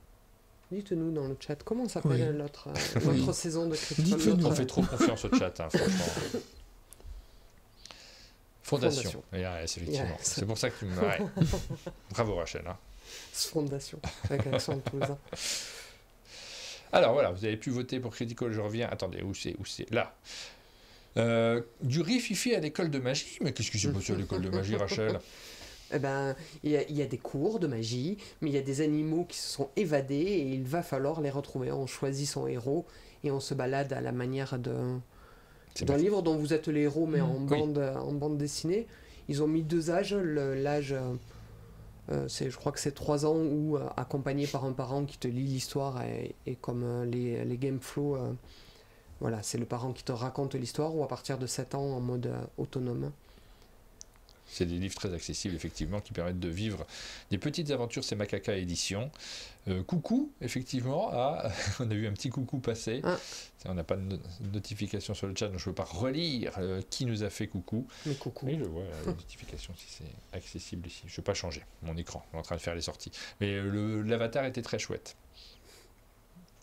Dites-nous dans le chat, comment s'appelle l'autre saison de Critical? On fait trop confiance au chat, franchement. Fondation. Effectivement. Yes. C'est pour ça que tu me... Bravo Rachel. Fondation, avec l'accent toulousain. Alors voilà, vous avez pu voter pour Critical, je reviens. Attendez, où c'est là. Du rififi à l'école de magie. Mais qu'est-ce qui s'est passé à l'école de magie, Rachel? Eh ben, il y a des cours de magie, mais il y a des animaux qui se sont évadés et il va falloir les retrouver. On choisit son héros et on se balade à la manière d'un livre dont vous êtes les héros, mais en bande dessinée. Ils ont mis 2 âges. L'âge, je crois que c'est 3 ans, ou accompagné par un parent qui te lit l'histoire, et comme les Game Flow, voilà, c'est le parent qui te raconte l'histoire, ou à partir de 7 ans en mode autonome. C'est des livres très accessibles, effectivement, qui permettent de vivre des petites aventures. C'est Macaca Édition. Coucou, effectivement. On a eu un petit coucou passer. On n'a pas de notification sur le chat, donc je ne peux pas relire qui nous a fait coucou. Mais coucou. Oui, je vois la notification si c'est accessible ici. Je ne vais pas changer mon écran. On est en train de faire les sorties. Mais l'avatar était très chouette.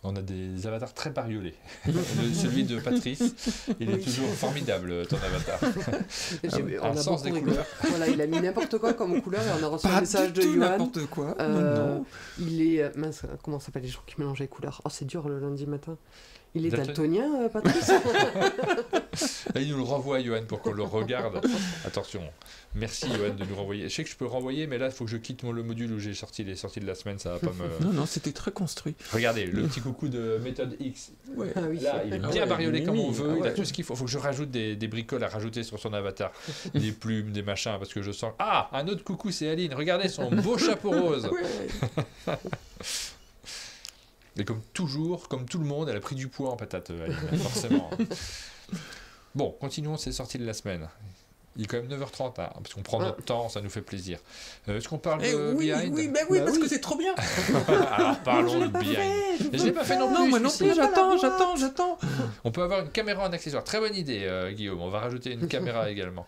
On a des avatars très bariolés. Celui de Patrice, il est toujours formidable, ton avatar. On a sens des couleurs. Voilà, il a mis n'importe quoi comme couleur et on a reçu un message de Yohan. N'importe quoi. Non. Il est... mince, comment s'appelle les gens qui mélangent les couleurs? Oh, c'est dur le lundi matin. Il est daltonien, Patrice? Il nous le renvoie, Yohan, pour qu'on le regarde. Attention. Merci, Yohan, de nous renvoyer. Je sais que je peux renvoyer, mais là, il faut que je quitte le module où j'ai sorti les sorties de la semaine. Ça va pas me... Non, c'était très construit. Regardez, le petit coucou de méthode X. Ouais. Là, il est bien bariolé comme on veut. Il a tout ce qu'il faut. Il faut que je rajoute des bricoles à rajouter sur son avatar. Des plumes, des machins, parce que je sens... Ah, un autre coucou, c'est Aline. Regardez son beau chapeau rose. Et comme toujours, comme tout le monde, elle a pris du poids en patate, Aline, forcément. Bon, continuons ces sorties de la semaine. Il est quand même 9h30, parce qu'on prend notre temps, ça nous fait plaisir. Est-ce qu'on parle de Behind? Oui, parce que c'est trop bien. Alors parlons de Behind. Je ne l'ai pas fait non plus. Non, moi non plus, j'attends. On peut avoir une caméra en accessoire. Très bonne idée, Guillaume. On va rajouter une caméra également.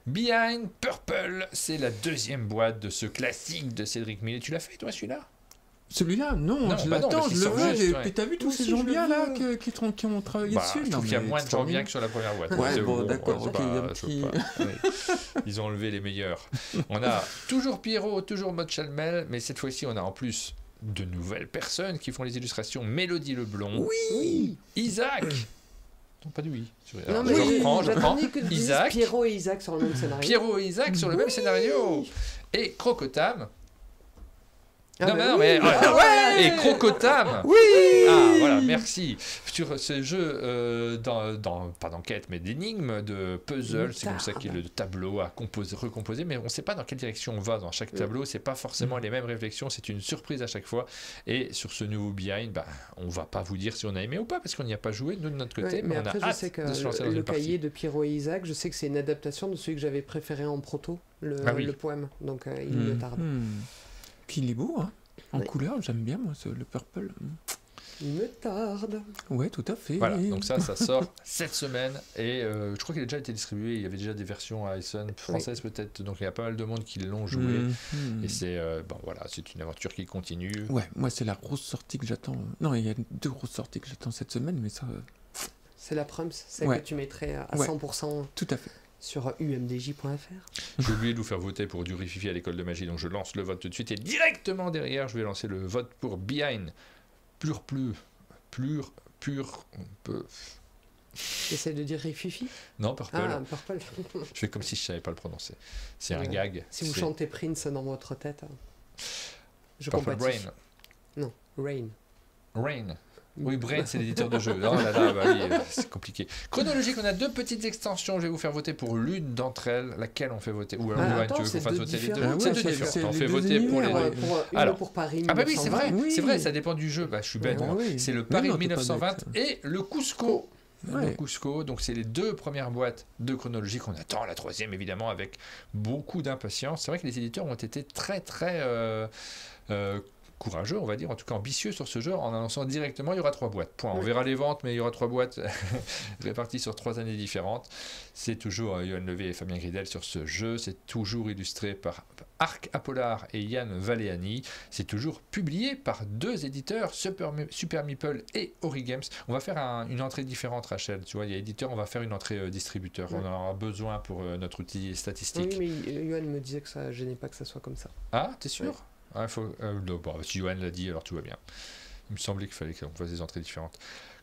Behind Purple, c'est la 2e boîte de ce classique de Cédric Millet. Tu l'as fait, toi, celui-là? Celui-là, non, je l'attends, je le veux. Et t'as vu tous ces gens bien là qui ont travaillé dessus? Je trouve qu'il y a moins de gens bien que sur la première boîte. Ouais, bon, d'accord, ok, Ils ont enlevé les meilleurs. On a toujours Pierrot, toujours Maud Chalmel, mais cette fois-ci, on a en plus de nouvelles personnes qui font les illustrations. Mélodie Leblond. Oui. Isaac. Non, pas du oui. Alors, non, mais je prends. Isaac. Pierrot et Isaac sur le même scénario. Pierrot et Isaac sur le même scénario. Et Crocotam. Et Crocotam. Oui. Ah voilà, merci. Sur ce jeu pas d'enquête mais d'énigmes, de puzzle, c'est comme ça qu'il y a le tableau à recomposer, mais on ne sait pas dans quelle direction on va dans chaque tableau, c'est pas forcément les mêmes réflexions, c'est une surprise à chaque fois. Et sur ce nouveau Behind, on va pas vous dire si on a aimé ou pas parce qu'on n'y a pas joué nous de notre côté, mais après, on a je sais que le cahier de Pierrot et Isaac, je sais que c'est une adaptation de celui que j'avais préféré en proto, le poème, donc il me tarde. Puis il est beau, hein. En couleur, j'aime bien moi le purple. Il me tarde. Ouais, tout à fait. Voilà, donc ça sort cette semaine et je crois qu'il a déjà été distribué. Il y avait déjà des versions à Essen françaises peut-être, donc il y a pas mal de monde qui l'ont joué. Et c'est c'est une aventure qui continue. Ouais, moi c'est la grosse sortie que j'attends. Non, il y a 2 grosses sorties que j'attends cette semaine, mais ça. C'est la Prums, celle que tu mettrais à 100%. Tout à fait. Sur umdj.fr. J'ai oublié de vous faire voter pour du rififi à l'école de magie, donc je lance le vote tout de suite et directement derrière, je vais lancer le vote pour Behind. J'essaie de dire rififi. Non, Purple. Ah, Purple. Je fais comme si je savais pas le prononcer. C'est un gag. Si vous chantez Prince dans votre tête, je Purple compatis. Brain. Non, Rain. Oui, Brain, c'est l'éditeur de jeux. Oh là là, c'est compliqué. Chronologique, on a 2 petites extensions. Je vais vous faire voter pour l'une d'entre elles. Laquelle on fait voter? Ou alors, tu veux qu'on fasse voter les 2? C'est 2 différentes. On fait voter pour les 2. Alors, pour Paris 1920. Ah bah oui, c'est vrai, ça dépend du jeu. Je suis bête. Oui. C'est le Paris 1920 et le Cusco. de Cusco. Donc c'est les 2 premières boîtes de Chronologique. On attend la 3e évidemment avec beaucoup d'impatience. C'est vrai que les éditeurs ont été très très courageux, on va dire, en tout cas ambitieux sur ce jeu, en annonçant directement il y aura 3 boîtes. Point. On verra les ventes, mais il y aura 3 boîtes réparties sur 3 années différentes. C'est toujours Johan Levé et Fabien Gridel sur ce jeu. C'est toujours illustré par Arc Apollard et Yann Valéani. C'est toujours publié par 2 éditeurs, Super Meeple et Ori Games. On va faire une entrée différente, Rachel. Tu vois, il y a éditeur, on va faire une entrée distributeur. On en aura besoin pour notre outil statistique. Oui, mais Johan me disait que ça gênait pas que ça soit comme ça. Ah, t'es sûr? Ah, si Johan l'a dit, alors tout va bien. Il me semblait qu'il fallait qu'on fasse des entrées différentes.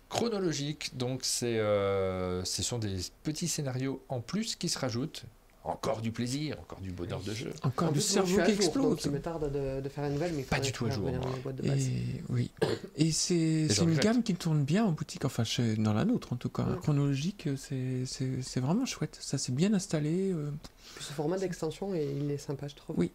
Chronologique, donc ce sont des petits scénarios en plus qui se rajoutent. Encore du plaisir, encore du bonheur de jeu. Encore du cerveau qui explose. Il me tarde de faire une nouvelle, mais pas du tout à jour. Et c'est une gamme qui tourne bien en boutique, enfin dans la nôtre en tout cas. Chronologique, c'est vraiment chouette. Ça s'est bien installé. Puis ce format d'extension, il est sympa, je trouve. Oui.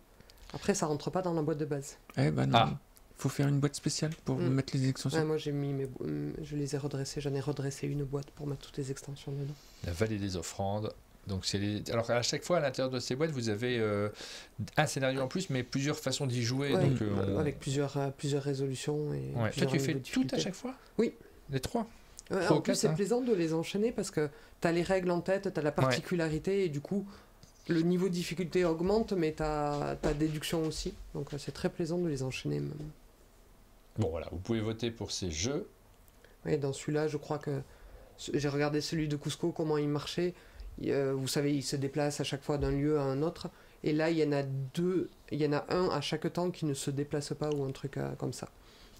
Après, ça rentre pas dans la boîte de base. Eh ben non. Faut faire une boîte spéciale pour mettre les extensions. Ouais, moi, je les ai redressées. J'en ai redressé une boîte pour mettre toutes les extensions dedans. La vallée des offrandes. Donc alors à chaque fois à l'intérieur de ces boîtes vous avez un scénario en plus mais plusieurs façons d'y jouer donc, avec plusieurs résolutions et toi tu fais tout à chaque fois? Oui, les 3 en plus c'est plaisant de les enchaîner parce que tu as les règles en tête, tu as la particularité et du coup le niveau de difficulté augmente mais tu as déduction aussi donc c'est très plaisant de les enchaîner même. Bon voilà, vous pouvez voter pour ces jeux. Oui, dans celui-là je crois que j'ai regardé celui de Cusco comment il marchait. Vous savez, il se déplace à chaque fois d'un lieu à un autre. Et là, il y en a un à chaque temps qui ne se déplace pas ou un truc comme ça.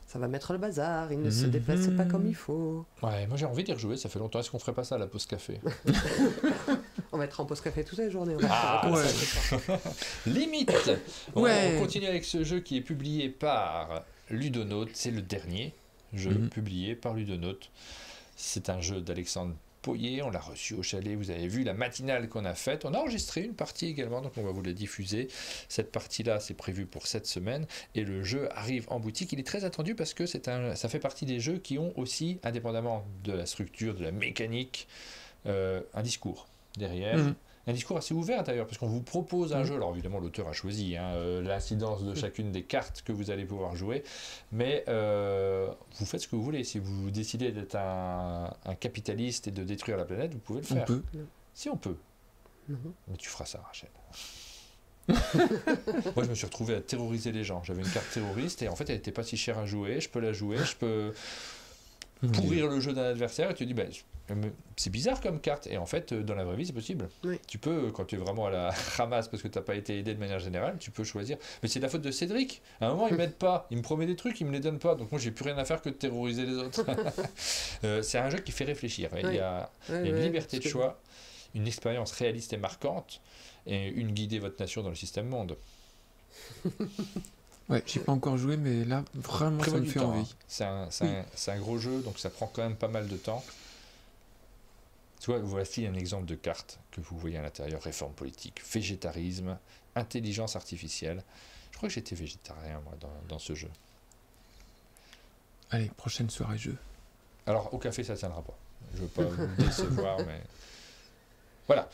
Ça va mettre le bazar, il ne se déplace pas comme il faut. Ouais, moi j'ai envie d'y rejouer, ça fait longtemps. Est-ce qu'on ferait pas ça à la pause café? On va être en pause café toute la journée. Limite. On continue avec ce jeu qui est publié par Ludonote. C'est le dernier jeu publié par Ludonote. C'est un jeu d'Alexandre Poyer, on l'a reçu au chalet, vous avez vu la matinale qu'on a faite, on a enregistré une partie également, donc on va vous la diffuser. Cette partie-là, c'est prévu pour cette semaine, et le jeu arrive en boutique. Il est très attendu parce que ça fait partie des jeux qui ont aussi, indépendamment de la structure, de la mécanique, un discours derrière. Un discours assez ouvert d'ailleurs, parce qu'on vous propose un jeu. Alors évidemment, l'auteur a choisi l'incidence de chacune des cartes que vous allez pouvoir jouer, mais vous faites ce que vous voulez. Si vous décidez d'être un capitaliste et de détruire la planète, vous pouvez le faire. On peut. Si on peut. Mais tu feras ça, Rachel. Moi, je me suis retrouvé à terroriser les gens. J'avais une carte terroriste et en fait, elle n'était pas si chère à jouer. Je peux la jouer, je peux pourrir le jeu d'un adversaire et tu te dis, c'est bizarre comme carte, et en fait dans la vraie vie c'est possible. Tu peux, quand tu es vraiment à la ramasse parce que tu n'as pas été aidé de manière générale, tu peux choisir, mais c'est de la faute de Cédric. À un moment il m'aide pas, il me promet des trucs, il me les donne pas, donc moi j'ai plus rien à faire que de terroriser les autres. C'est un jeu qui fait réfléchir, il y a une liberté de choix, une expérience réaliste et marquante, et une guider votre nation dans le système monde. Ouais, j'ai pas encore joué, mais là, vraiment, ça me fait envie. C'est un gros jeu, donc ça prend quand même pas mal de temps. Tu vois, voici un exemple de carte que vous voyez à l'intérieur. Réforme politique, végétarisme, intelligence artificielle. Je crois que j'étais végétarien, moi, dans ce jeu. Allez, prochaine soirée jeu. Alors, au café, ça tiendra pas. Je veux pas vous décevoir, mais... Voilà.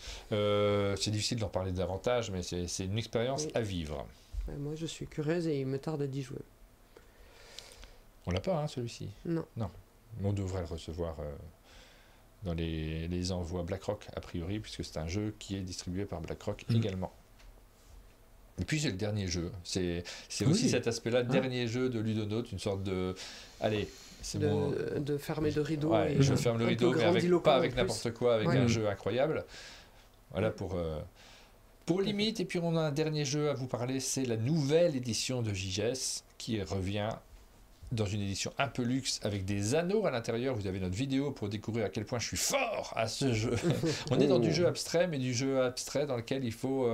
C'est difficile d'en parler davantage, mais c'est une expérience à vivre. Ouais, moi, je suis curieuse et il me tarde d'y jouer. On l'a pas, celui-ci? Non. On devrait le recevoir dans les envois BlackRock, a priori, puisque c'est un jeu qui est distribué par BlackRock également. Et puis, c'est le dernier jeu. C'est aussi cet aspect-là, dernier jeu de Ludonote, une sorte de... Allez, c'est de fermer de rideau. Ouais, je ferme le rideau, mais pas avec n'importe quoi, avec un jeu incroyable. Voilà pour limite. Et puis on a un dernier jeu à vous parler, c'est la nouvelle édition de JGS qui revient dans une édition un peu luxe avec des anneaux à l'intérieur. Vous avez notre vidéo pour découvrir à quel point je suis fort à ce jeu. On est dans du jeu abstrait, mais du jeu abstrait dans lequel il faut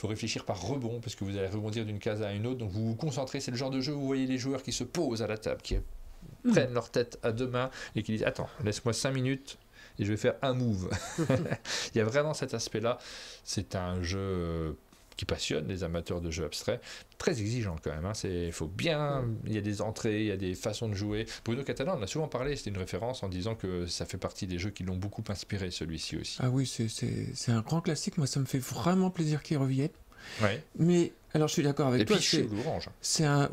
réfléchir par rebond, parce que vous allez rebondir d'une case à une autre, donc vous vous concentrez. C'est le genre de jeu où vous voyez les joueurs qui se posent à la table, qui prennent leur tête à deux mains et qui disent « Attends, laisse-moi 5 minutes ». Et je vais faire un move. Il y a vraiment cet aspect-là. C'est un jeu qui passionne les amateurs de jeux abstraits. Très exigeant quand même, hein. Il y a des entrées, il y a des façons de jouer. Bruno Catalan, on en a souvent parlé, c'était une référence en disant que ça fait partie des jeux qui l'ont beaucoup inspiré, celui-ci aussi. Ah oui, c'est un grand classique, moi ça me fait vraiment plaisir qu'il revienne. Ouais. Mais alors je suis d'accord avec toi. Et puis chez Blue Orange.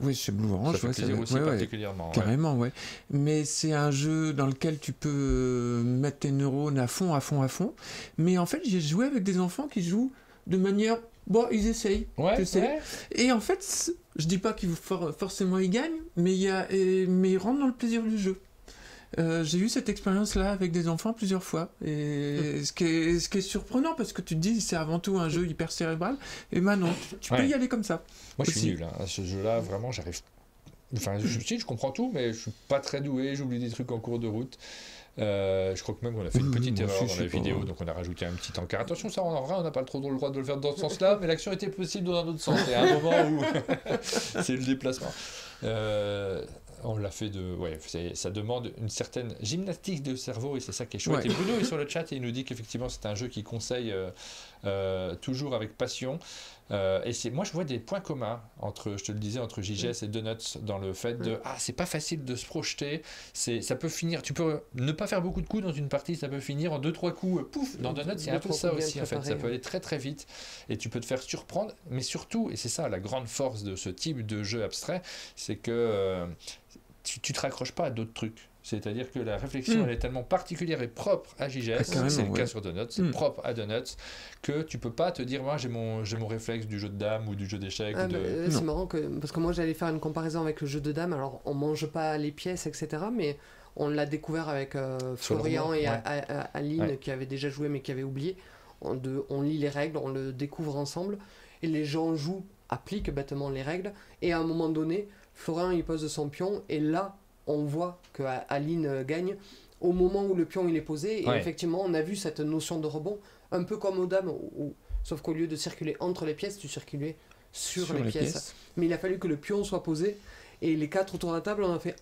Oui, chez Blue Orange. Ça fait plaisir aussi particulièrement. Carrément, ouais. Mais c'est un jeu dans lequel tu peux mettre tes neurones à fond. Mais en fait, j'ai joué avec des enfants qui jouent de manière... Bon, ils essayent, tu sais. Ouais. Et en fait, je dis pas qu'ils forcément ils gagnent, mais ils rentrent dans le plaisir du jeu. J'ai eu cette expérience-là avec des enfants plusieurs fois. Et ce qui est surprenant, parce que tu te dis, c'est avant tout un jeu hyper cérébral. Et non, tu peux y aller comme ça. Moi, je suis nul. À ce jeu-là, vraiment, j'arrive... Enfin, je comprends tout, mais je suis pas très doué. J'oublie des trucs en cours de route. Je crois que même on a fait une petite erreur dans la vidéo, donc on a rajouté un petit encart. Attention, ça en vrai, on n'a pas trop le droit de le faire dans ce sens-là, mais l'action était possible dans un autre sens. Et à un moment où c'est le déplacement. On l'a fait ça demande une certaine gymnastique de cerveau et c'est ça qui est chouette. Ouais. Et Bruno est sur le chat et il nous dit qu'effectivement c'est un jeu qu'il conseille toujours avec passion. Et moi je vois des points communs entre JGS et Donuts dans le fait de c'est pas facile de se projeter, ça peut finir, tu peux ne pas faire beaucoup de coups dans une partie, ça peut finir en 2-3 coups, pouf, dans Donuts il y a un peu ça aussi en fait, ça peut aller très très vite et tu peux te faire surprendre, mais surtout, et c'est ça la grande force de ce type de jeu abstrait, c'est que tu te raccroches pas à d'autres trucs. C'est-à-dire que la réflexion elle est tellement particulière et propre à JGS, c'est le cas sur Donuts, c'est propre à Donuts, que tu peux pas te dire moi j'ai mon réflexe du jeu de dames ou du jeu d'échecs. C'est marrant parce que moi j'allais faire une comparaison avec le jeu de dames, alors on mange pas les pièces etc, mais on l'a découvert avec Florian et Aline qui avaient déjà joué mais qui avaient oublié. On lit les règles, on le découvre ensemble et les gens appliquent bêtement les règles et à un moment donné Florian il pose son pion et là on voit que Aline gagne au moment où le pion il est posé et effectivement on a vu cette notion de rebond un peu comme aux dames sauf qu'au lieu de circuler entre les pièces tu circulais sur les pièces mais il a fallu que le pion soit posé et les 4 autour de la table on a fait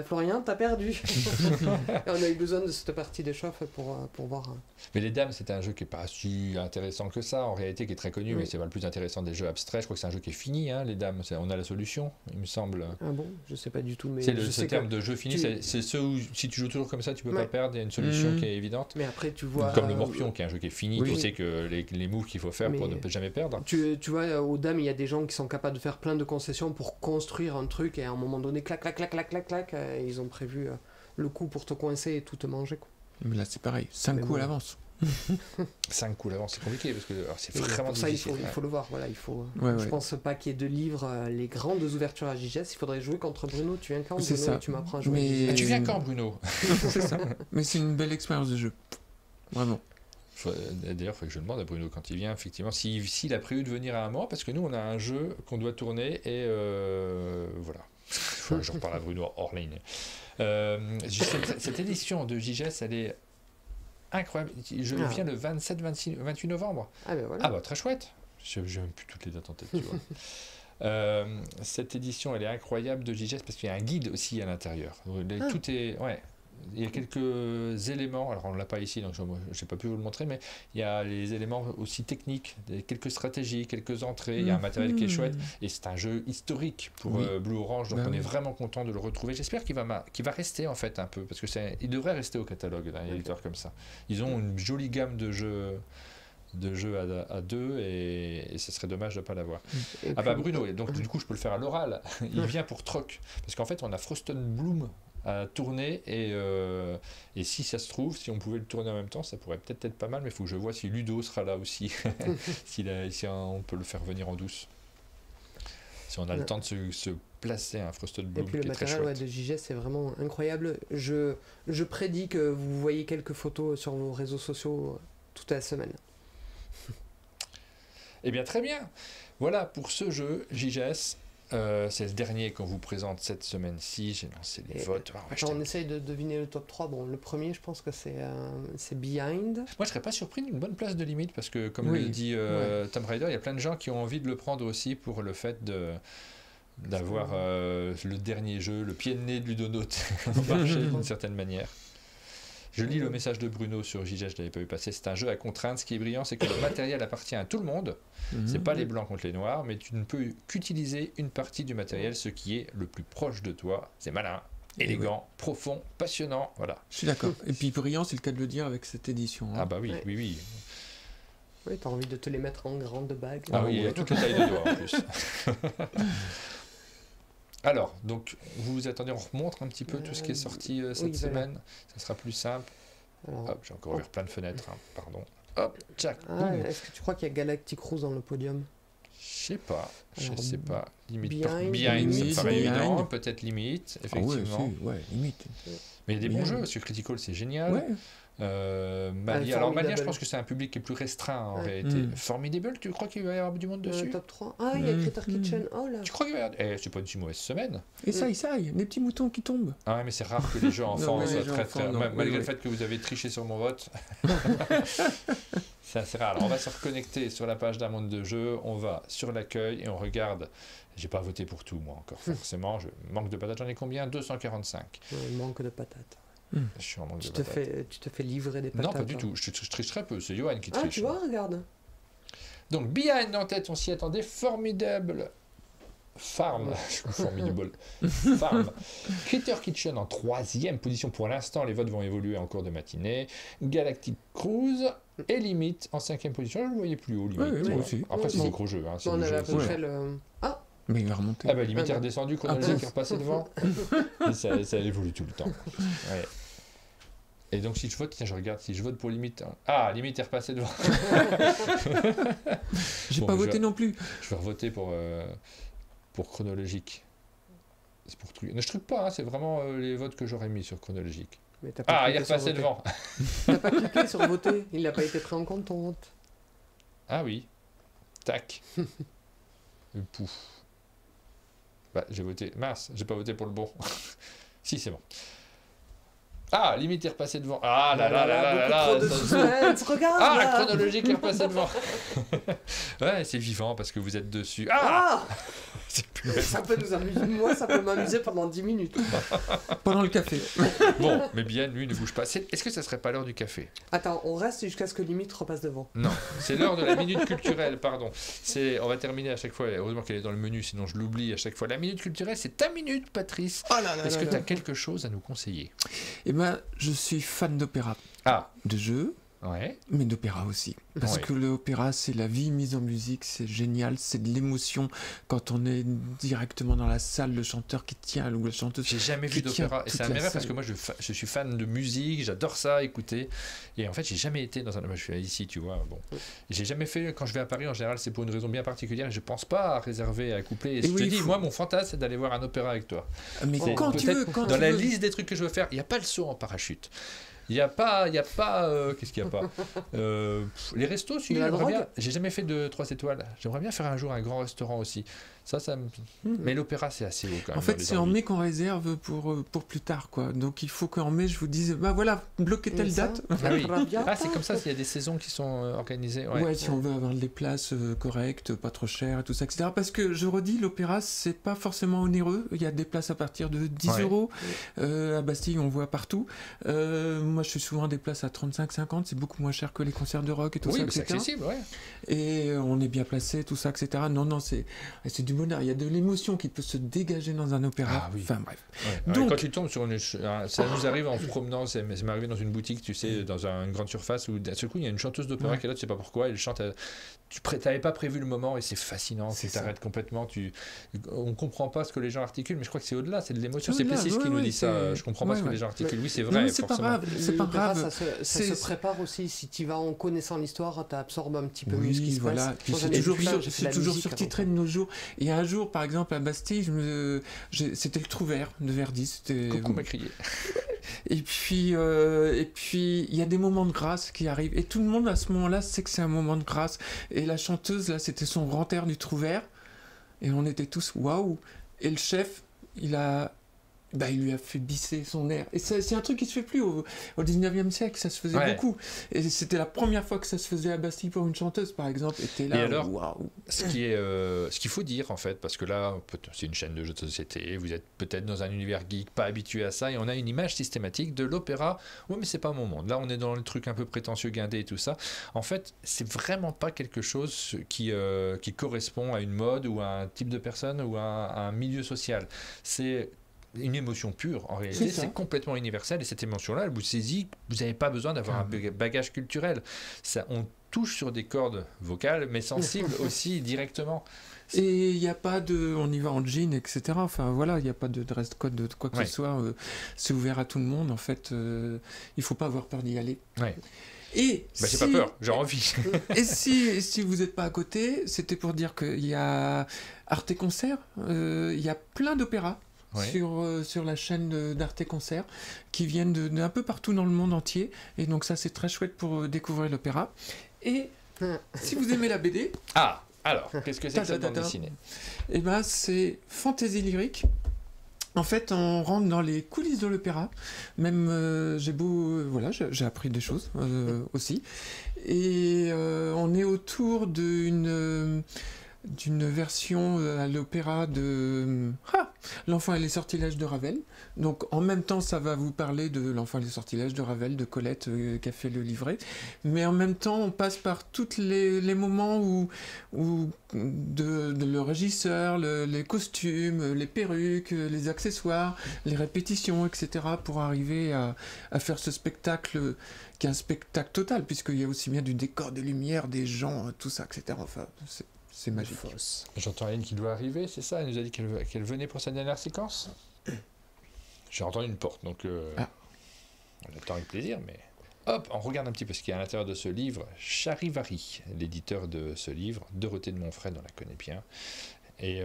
Florian t'as perdu et on a eu besoin de cette partie d'échauffe pour voir mais les dames c'est un jeu qui est pas si intéressant que ça en réalité, qui est très connu mais c'est pas le plus intéressant des jeux abstraits. Je crois que c'est un jeu qui est fini, les dames, on a la solution il me semble. Ah bon, je sais pas du tout, mais ce terme de jeu fini c'est ceux où si tu joues toujours comme ça tu peux pas perdre, il y a une solution qui est évidente, mais après tu vois comme le morpion qui est un jeu qui est fini, tu sais que les moves qu'il faut faire pour ne jamais perdre. Tu vois aux dames il y a des gens qui sont capables de faire plein de concessions pour construire un truc et à un moment donné clac ils ont prévu le coup pour te coincer et tout te manger quoi. Mais là c'est pareil, 5 coups à l'avance. 5 coups à l'avance c'est compliqué parce que c'est vraiment difficile. Il faut le voir, voilà, il faut. Je pense pas qu'il y ait de livres les grandes ouvertures à JGS. Il faudrait jouer contre Bruno. Tu viens quand Bruno ça. Et tu m'apprends à jouer. Tu viens quand Bruno? C'est ça. Mais c'est une belle expérience de jeu, vraiment. D'ailleurs, il faut que je demande à Bruno quand il vient, effectivement, s'il a prévu de venir à un moment, parce que nous, on a un jeu qu'on doit tourner et voilà. J'en reparle à Bruno hors ligne. Cette édition de JGS, elle est incroyable. Je viens le 27-28 novembre. Voilà. Très chouette. Je n'ai même plus toutes les dates en tête, tu vois. Cette édition, elle est incroyable de JGS parce qu'il y a un guide aussi à l'intérieur. Tout est... Il y a quelques éléments, alors on ne l'a pas ici, donc je n'ai pas pu vous le montrer, mais il y a les éléments aussi techniques, quelques stratégies, quelques entrées, il y a un matériel qui est chouette, et c'est un jeu historique pour Blue Orange, donc on est vraiment content de le retrouver. J'espère qu'il va rester en fait un peu, parce qu'il devrait rester au catalogue d'un éditeur comme ça. Ils ont une jolie gamme de jeux à deux et ce serait dommage de ne pas l'avoir. Bruno, donc du coup je peux le faire à l'oral, il vient pour Troc, parce qu'en fait on a Frosten Bloom à tourner et si ça se trouve, si on pouvait le tourner en même temps, ça pourrait peut-être être pas mal, mais il faut que je vois si Ludo sera là aussi, si on peut le faire venir en douce. Si on a le temps de se placer un Frosted Bloom. Et puis le matériel de JGS c'est vraiment incroyable. Je prédis que vous voyez quelques photos sur vos réseaux sociaux toute la semaine. Eh bien très bien. Voilà pour ce jeu JGS. C'est le dernier qu'on vous présente cette semaine-ci. J'ai lancé les votes. On essaye de deviner le top 3. Bon, le premier, je pense que c'est Behind. Moi, je serais pas surpris d'une bonne place de limite parce que, comme le dit Tomb Raider, il y a plein de gens qui ont envie de le prendre aussi pour le fait d'avoir le dernier jeu, le pied de nez de Ludonote au marché d'une certaine manière. Je lis le message de Bruno sur JJ, je ne l'avais pas vu passer. C'est un jeu à contrainte. Ce qui est brillant, c'est que le matériel appartient à tout le monde. C'est pas les blancs contre les noirs, mais tu ne peux qu'utiliser une partie du matériel, ce qui est le plus proche de toi. C'est malin, élégant, profond, passionnant. Voilà. Je suis d'accord. Et puis brillant, c'est le cas de le dire avec cette édition. Ah bah oui, oui. Oui, t'as envie de te les mettre en grande bague. Ah oui, il y a toutes les tailles de doigts en plus. Alors, donc, vous vous attendez, on remontre un petit peu tout ce qui est sorti cette semaine. Ça sera plus simple. Alors, hop, j'ai encore ouvert plein de fenêtres, pardon. Hop, tchac. Est-ce que tu crois qu'il y a Galactic Cruise dans le podium? Je sais pas. Limite, Behind, ça me paraît évident. Peut-être limite, effectivement. Ouais, limite. Mais il y a des bons jeux, parce que Critical, c'est génial. Ouais. Malia, alors Malia, je pense que c'est un public qui est plus restreint en réalité. Formidable, tu crois qu'il va y avoir du monde dessus? Top 3. Ah, il y a Critter Kitchen. Oh là. Tu crois qu'il va y avoir... c'est pas une si mauvaise semaine. Et ça, des petits moutons qui tombent. Ah ouais, mais c'est rare que les jeux enfants soient très très... Malgré le oui. fait que vous avez triché sur mon vote. C'est assez rare. Alors on va se reconnecter sur la page d'un monde de jeu, on va sur l'accueil et on regarde. J'ai pas voté pour tout moi encore, forcément. Je manque de patates, j'en ai combien? 245. Il manque de patates. Je suis en manque de patates. Tu te fais livrer des patates? Non, pas du tout. Je triche très peu. C'est Johan qui triche. Ah, tu vois, regarde. Donc, Behind en tête, on s'y attendait. Formidable. Farm. Formidable. Farm. Critter Kitchen en 3e position. Pour l'instant, les votes vont évoluer en cours de matinée. Galactic Cruise. Et Limite en 5e position. Je ne le voyais plus haut, Limite. Oui, aussi. Après, c'est des gros jeux. On avait à peu près le... Ah! Mais il va remonter. Ah bah Limite est redescendu, Chronologique est repassé devant. Et ça évolue tout le temps. Ouais. Et donc si je vote, tiens je regarde, si je vote pour Limite... Ah, Limite est repassé devant. J'ai pas voté non plus. Je vais revoter pour Chronologique. C'est pour truc. Ne je truque pas, c'est vraiment les votes que j'aurais mis sur Chronologique. Mais il est repassé devant. T'as pas cliqué sur voter, il n'a pas été pris en compte ton vote. Ah oui. Tac. Pouf. Bah, j'ai voté. Mince, j'ai pas voté pour le bon. Si, c'est bon. Ah, Limite est repassé devant. Ah là là là là là là. Regarde. Ah, Chronologique est repassé devant. Ouais, c'est vivant parce que vous êtes dessus. Ah, c'est plus ça peut nous amuser. Moi, ça peut m'amuser pendant 10 minutes. Pendant le café. Bon, mais bien, lui ne bouge pas. Est-ce que ça serait pas l'heure du café? Attends, on reste jusqu'à ce que Limite repasse devant. Non, c'est l'heure de la minute culturelle, pardon. On va terminer à chaque fois, heureusement qu'elle est dans le menu, sinon je l'oublie à chaque fois. La minute culturelle, c'est ta minute, Patrice. Est-ce que tu as quelque chose à nous conseiller? Eh ben, je suis fan d'opéra. Ah. De jeux. Ouais. Mais d'opéra aussi. Parce que l'opéra, c'est la vie mise en musique, c'est génial, c'est de l'émotion. Quand on est directement dans la salle, le chanteur qui tient, ou la chanteuse. J'ai jamais vu d'opéra. Et c'est un merveille parce que moi, je suis fan de musique, j'adore ça, écouter. Et en fait, j'ai jamais été dans un. Moi, je suis ici, tu vois. Bon. J'ai jamais fait. Quand je vais à Paris, en général, c'est pour une raison bien particulière. Et je pense pas à réserver, à coupler. Et je te dis, moi, mon fantasme, c'est d'aller voir un opéra avec toi. Mais quand tu veux. Dans la liste des trucs que je veux faire, il n'y a pas le saut en parachute. Il n'y a pas, qu'est-ce qu'il n'y a pas les restos, si, j'aimerais bien. J'ai jamais fait de 3 étoiles. J'aimerais bien faire un jour un grand restaurant aussi. Ça me... Mais l'opéra, c'est assez haut quand même. En fait, c'est en mai qu'on réserve pour plus tard, quoi. Donc il faut qu'en mai, je vous dise, bah voilà, bloquez telle date. Ah oui. Ah, c'est comme ça, s'il y a des saisons qui sont organisées. Ouais, si on veut avoir des places correctes, pas trop chères, et tout ça, etc. Parce que je redis, l'opéra, c'est pas forcément onéreux. Il y a des places à partir de 10 euros. À Bastille, on voit partout. Moi, je suis souvent à des places à 35-50. C'est beaucoup moins cher que les concerts de rock et tout ça, etc. Oui, c'est accessible, ouais. Et on est bien placé, tout ça, etc. Non, c'est du bonheur. Il y a de l'émotion qui peut se dégager dans un opéra. Ah, oui. Enfin, bref. Ouais. Donc, quand tu tombes sur ça nous arrive en se promenant, ça m'est arrivé dans une boutique, tu sais, dans une grande surface, où d'un seul coup, il y a une chanteuse d'opéra qui est là, tu sais pas pourquoi, elle chante. Tu n'avais pas prévu le moment et c'est fascinant. Tu t'arrêtes complètement. On comprend pas ce que les gens articulent, mais je crois que c'est au-delà, c'est de l'émotion. C'est Plessis qui nous dit ça. Je comprends pas ce que les gens articulent. Oui, c'est vrai. C'est pas grave. C'est pas grave. Ça se prépare aussi. Si tu vas en connaissant l'histoire, tu absorbes un petit peu mieux ce qui se passe. Puis c'est toujours surtitré de nos jours. Et un jour, par exemple, à Bastille, c'était le Trouvert de Verdi. Coucou m'a crié. Et puis, il y a des moments de grâce qui arrivent. Et tout le monde, à ce moment-là, sait que c'est un moment de grâce. Et la chanteuse, là, c'était son grand air du Trouvert. Et on était tous waouh. Et le chef, il a il lui a fait bisser son air. Et c'est un truc qui se fait plus au 19e siècle, ça se faisait beaucoup. Et c'était la première fois que ça se faisait à Bastille pour une chanteuse, par exemple. Et là, et alors, waouh. ce qu'il faut dire, en fait, parce que là, c'est une chaîne de jeux de société, vous êtes peut-être dans un univers geek, pas habitué à ça, et on a une image systématique de l'opéra. Oui, mais c'est pas mon monde. Là, on est dans le truc un peu prétentieux, guindé et tout ça. En fait, c'est vraiment pas quelque chose qui correspond à une mode ou à un type de personne ou à un milieu social. C'est une émotion pure, en réalité, c'est complètement universel, et cette émotion-là, elle vous saisit, vous n'avez pas besoin d'avoir un bagage culturel. Ça, on touche sur des cordes vocales, mais sensibles aussi directement. Et il n'y a pas de on y va en jean, etc. Enfin voilà, il n'y a pas de dress code, de quoi que ce soit. C'est ouvert à tout le monde, en fait. Il ne faut pas avoir peur d'y aller. Ouais. Et j'ai pas peur, j'ai envie. Et si vous n'êtes pas à côté, c'était pour dire qu'il y a Arte Concert, il y a plein d'opéras. Sur la chaîne d'Arte Concert qui viennent d'un peu partout dans le monde entier, et donc ça c'est très chouette pour découvrir l'opéra. Et si vous aimez la BD, alors qu'est-ce que c'est que cette bande dessinée? Eh ben c'est fantaisie lyrique. En fait, on rentre dans les coulisses de l'opéra. Même j'ai appris des choses aussi. Et on est autour d'une version à l'opéra de L'Enfant et les sortilèges de Ravel. Donc en même temps, ça va vous parler de L'Enfant et les sortilèges de Ravel, de Colette qui a fait le livret. Mais en même temps, on passe par tous les moments où le régisseur, les costumes, les perruques, les accessoires, les répétitions, etc. pour arriver à faire ce spectacle qui est un spectacle total, puisqu'il y a aussi bien du décor, des lumières, des gens, tout ça, etc. Enfin, c'est magique. J'entends Aline qui doit arriver, c'est ça? Elle nous a dit qu'elle venait pour sa dernière séquence. J'ai entendu une porte, donc on attend avec plaisir, mais hop, on regarde un petit peu ce qu'il y a à l'intérieur de ce livre. Charivari, l'éditeur de ce livre, Dorothée de Montfray, on la connaît bien. Et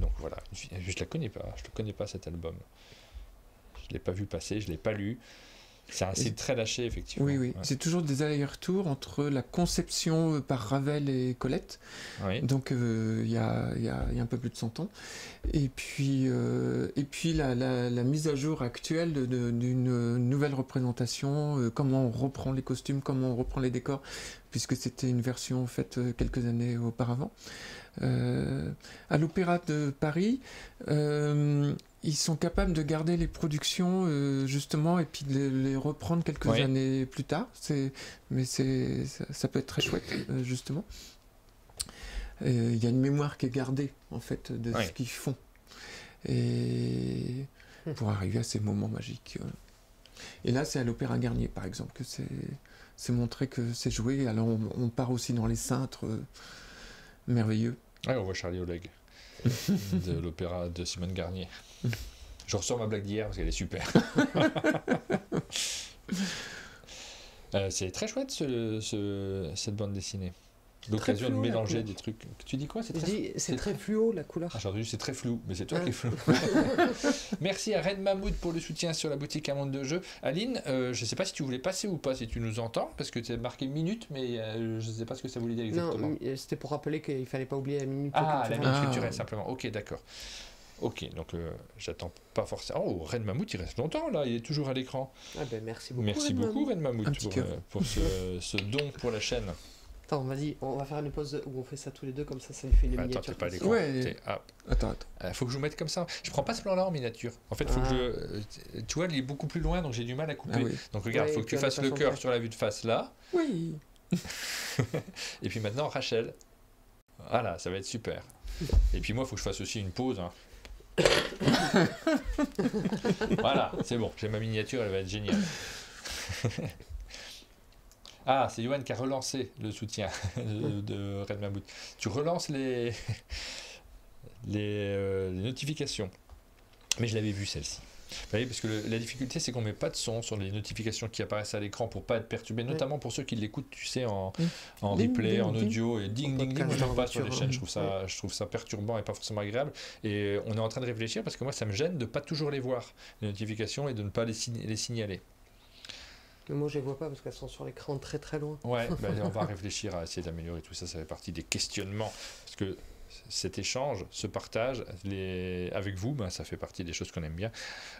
donc voilà, je ne la connais pas, je ne connais pas cet album. Je ne l'ai pas vu passer, je ne l'ai pas lu. C'est un site très lâché, effectivement. Oui. Ouais. C'est toujours des allers-retours entre la conception par Ravel et Colette. Oui. Donc, il y a un peu plus de 100 ans. Et puis la mise à jour actuelle d'une nouvelle représentation, comment on reprend les costumes, comment on reprend les décors, puisque c'était une version faite quelques années auparavant. À l'Opéra de Paris, ils sont capables de garder les productions justement et puis de les reprendre quelques années plus tard. Mais ça peut être très chouette justement. Il y a une mémoire qui est gardée en fait de ce qu'ils font et pour arriver à ces moments magiques. Et là, c'est à l'Opéra Garnier par exemple que c'est montré que c'est joué. Alors on part aussi dans les cintres merveilleux. Ouais, on voit Charlie Oleg de l'opéra de Simone Garnier. Je ressors ma blague d'hier parce qu'elle est super. C'est très chouette cette bande dessinée. L'occasion de mélanger des trucs. Tu dis quoi? C'est très fluo la couleur. J'ai entendu c'est très flou, mais c'est toi qui es flou. Merci à Red Mammouth pour le soutien sur la boutique Un Monde de Jeux. Aline, je ne sais pas si tu voulais passer ou pas, si tu nous entends, parce que tu as marqué minute, mais je ne sais pas ce que ça voulait dire exactement. Non, c'était pour rappeler qu'il ne fallait pas oublier la minute. La minute culturelle, simplement. Ok, d'accord. Ok, donc j'attends pas forcément. Oh, Red Mammouth, il reste longtemps là, il est toujours à l'écran. Merci beaucoup. Merci beaucoup, Red Mammouth, pour ce don pour la chaîne. Attends, vas-y, on va faire une pause où on fait ça tous les deux, comme ça lui fait une miniature. Attends, t'es pas à l'écran. Attends. Faut que je vous mette comme ça. Je prends pas ce plan-là en miniature. En fait, faut que tu vois, il est beaucoup plus loin, donc j'ai du mal à couper. Donc regarde, faut que tu fasses le cœur sur la vue de face là. Oui. Et puis maintenant, Rachel. Voilà, ça va être super. Et puis moi, il faut que je fasse aussi une pause. Voilà, c'est bon. J'ai ma miniature, elle va être géniale. C'est Yoann qui a relancé le soutien de Red Mammouth. Tu relances les notifications. Mais je l'avais vu celle-ci. Vous voyez, parce que la difficulté, c'est qu'on ne met pas de son sur les notifications qui apparaissent à l'écran pour ne pas être perturbé, notamment pour ceux qui l'écoutent, tu sais, en replay, en audio, et ding, ding, ding, je ne pas sur les chaînes. Je trouve ça perturbant et pas forcément agréable. Et on est en train de réfléchir, parce que moi, ça me gêne de ne pas toujours les voir, les notifications, et de ne pas les signaler. Mais moi, je les vois pas parce qu'elles sont sur l'écran très très loin. Ouais, on va réfléchir à essayer d'améliorer tout ça. Ça fait partie des questionnements. Parce que cet échange, ce partage avec vous, ça fait partie des choses qu'on aime bien.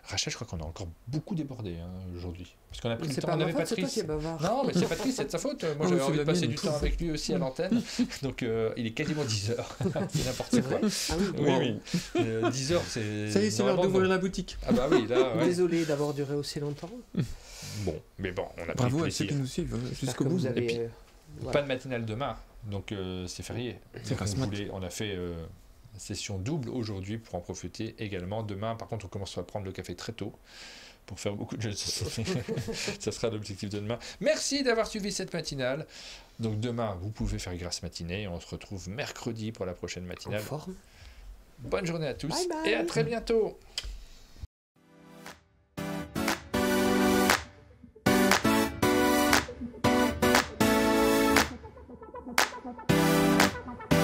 Rachel, je crois qu'on a encore beaucoup débordé aujourd'hui. Parce qu'on a pris le temps, on avait c'est toi Patrice. qui es bavard. Non, mais c'est Patrice, c'est de sa faute. Moi, j'avais envie de passer du temps avec lui aussi à l'antenne. Donc, il est quasiment 10h. C'est n'importe quoi. Ah oui, Oui. 10h, c'est. Ça y est, c'est l'heure d'ouvrir la boutique. Ah bah oui, là. Ouais. Désolé d'avoir duré aussi longtemps. Bon, mais bon, on a pris Bravo à plaisir. ceux qui nous suivent J'espère jusqu'au que bout. vous avez, Et puis, voilà. Pas de matinale demain, donc c'est férié. C'est Donc, grâce on, mat. on a fait session double aujourd'hui pour en profiter également. Demain, par contre, on commencera à prendre le café très tôt pour faire beaucoup de jeux de société. Ça sera l'objectif de demain. Merci d'avoir suivi cette matinale. Donc demain, vous pouvez faire grasse matinée. On se retrouve mercredi pour la prochaine En matinale. forme. Bonne journée à tous Bye bye. et à très bientôt. Thank you.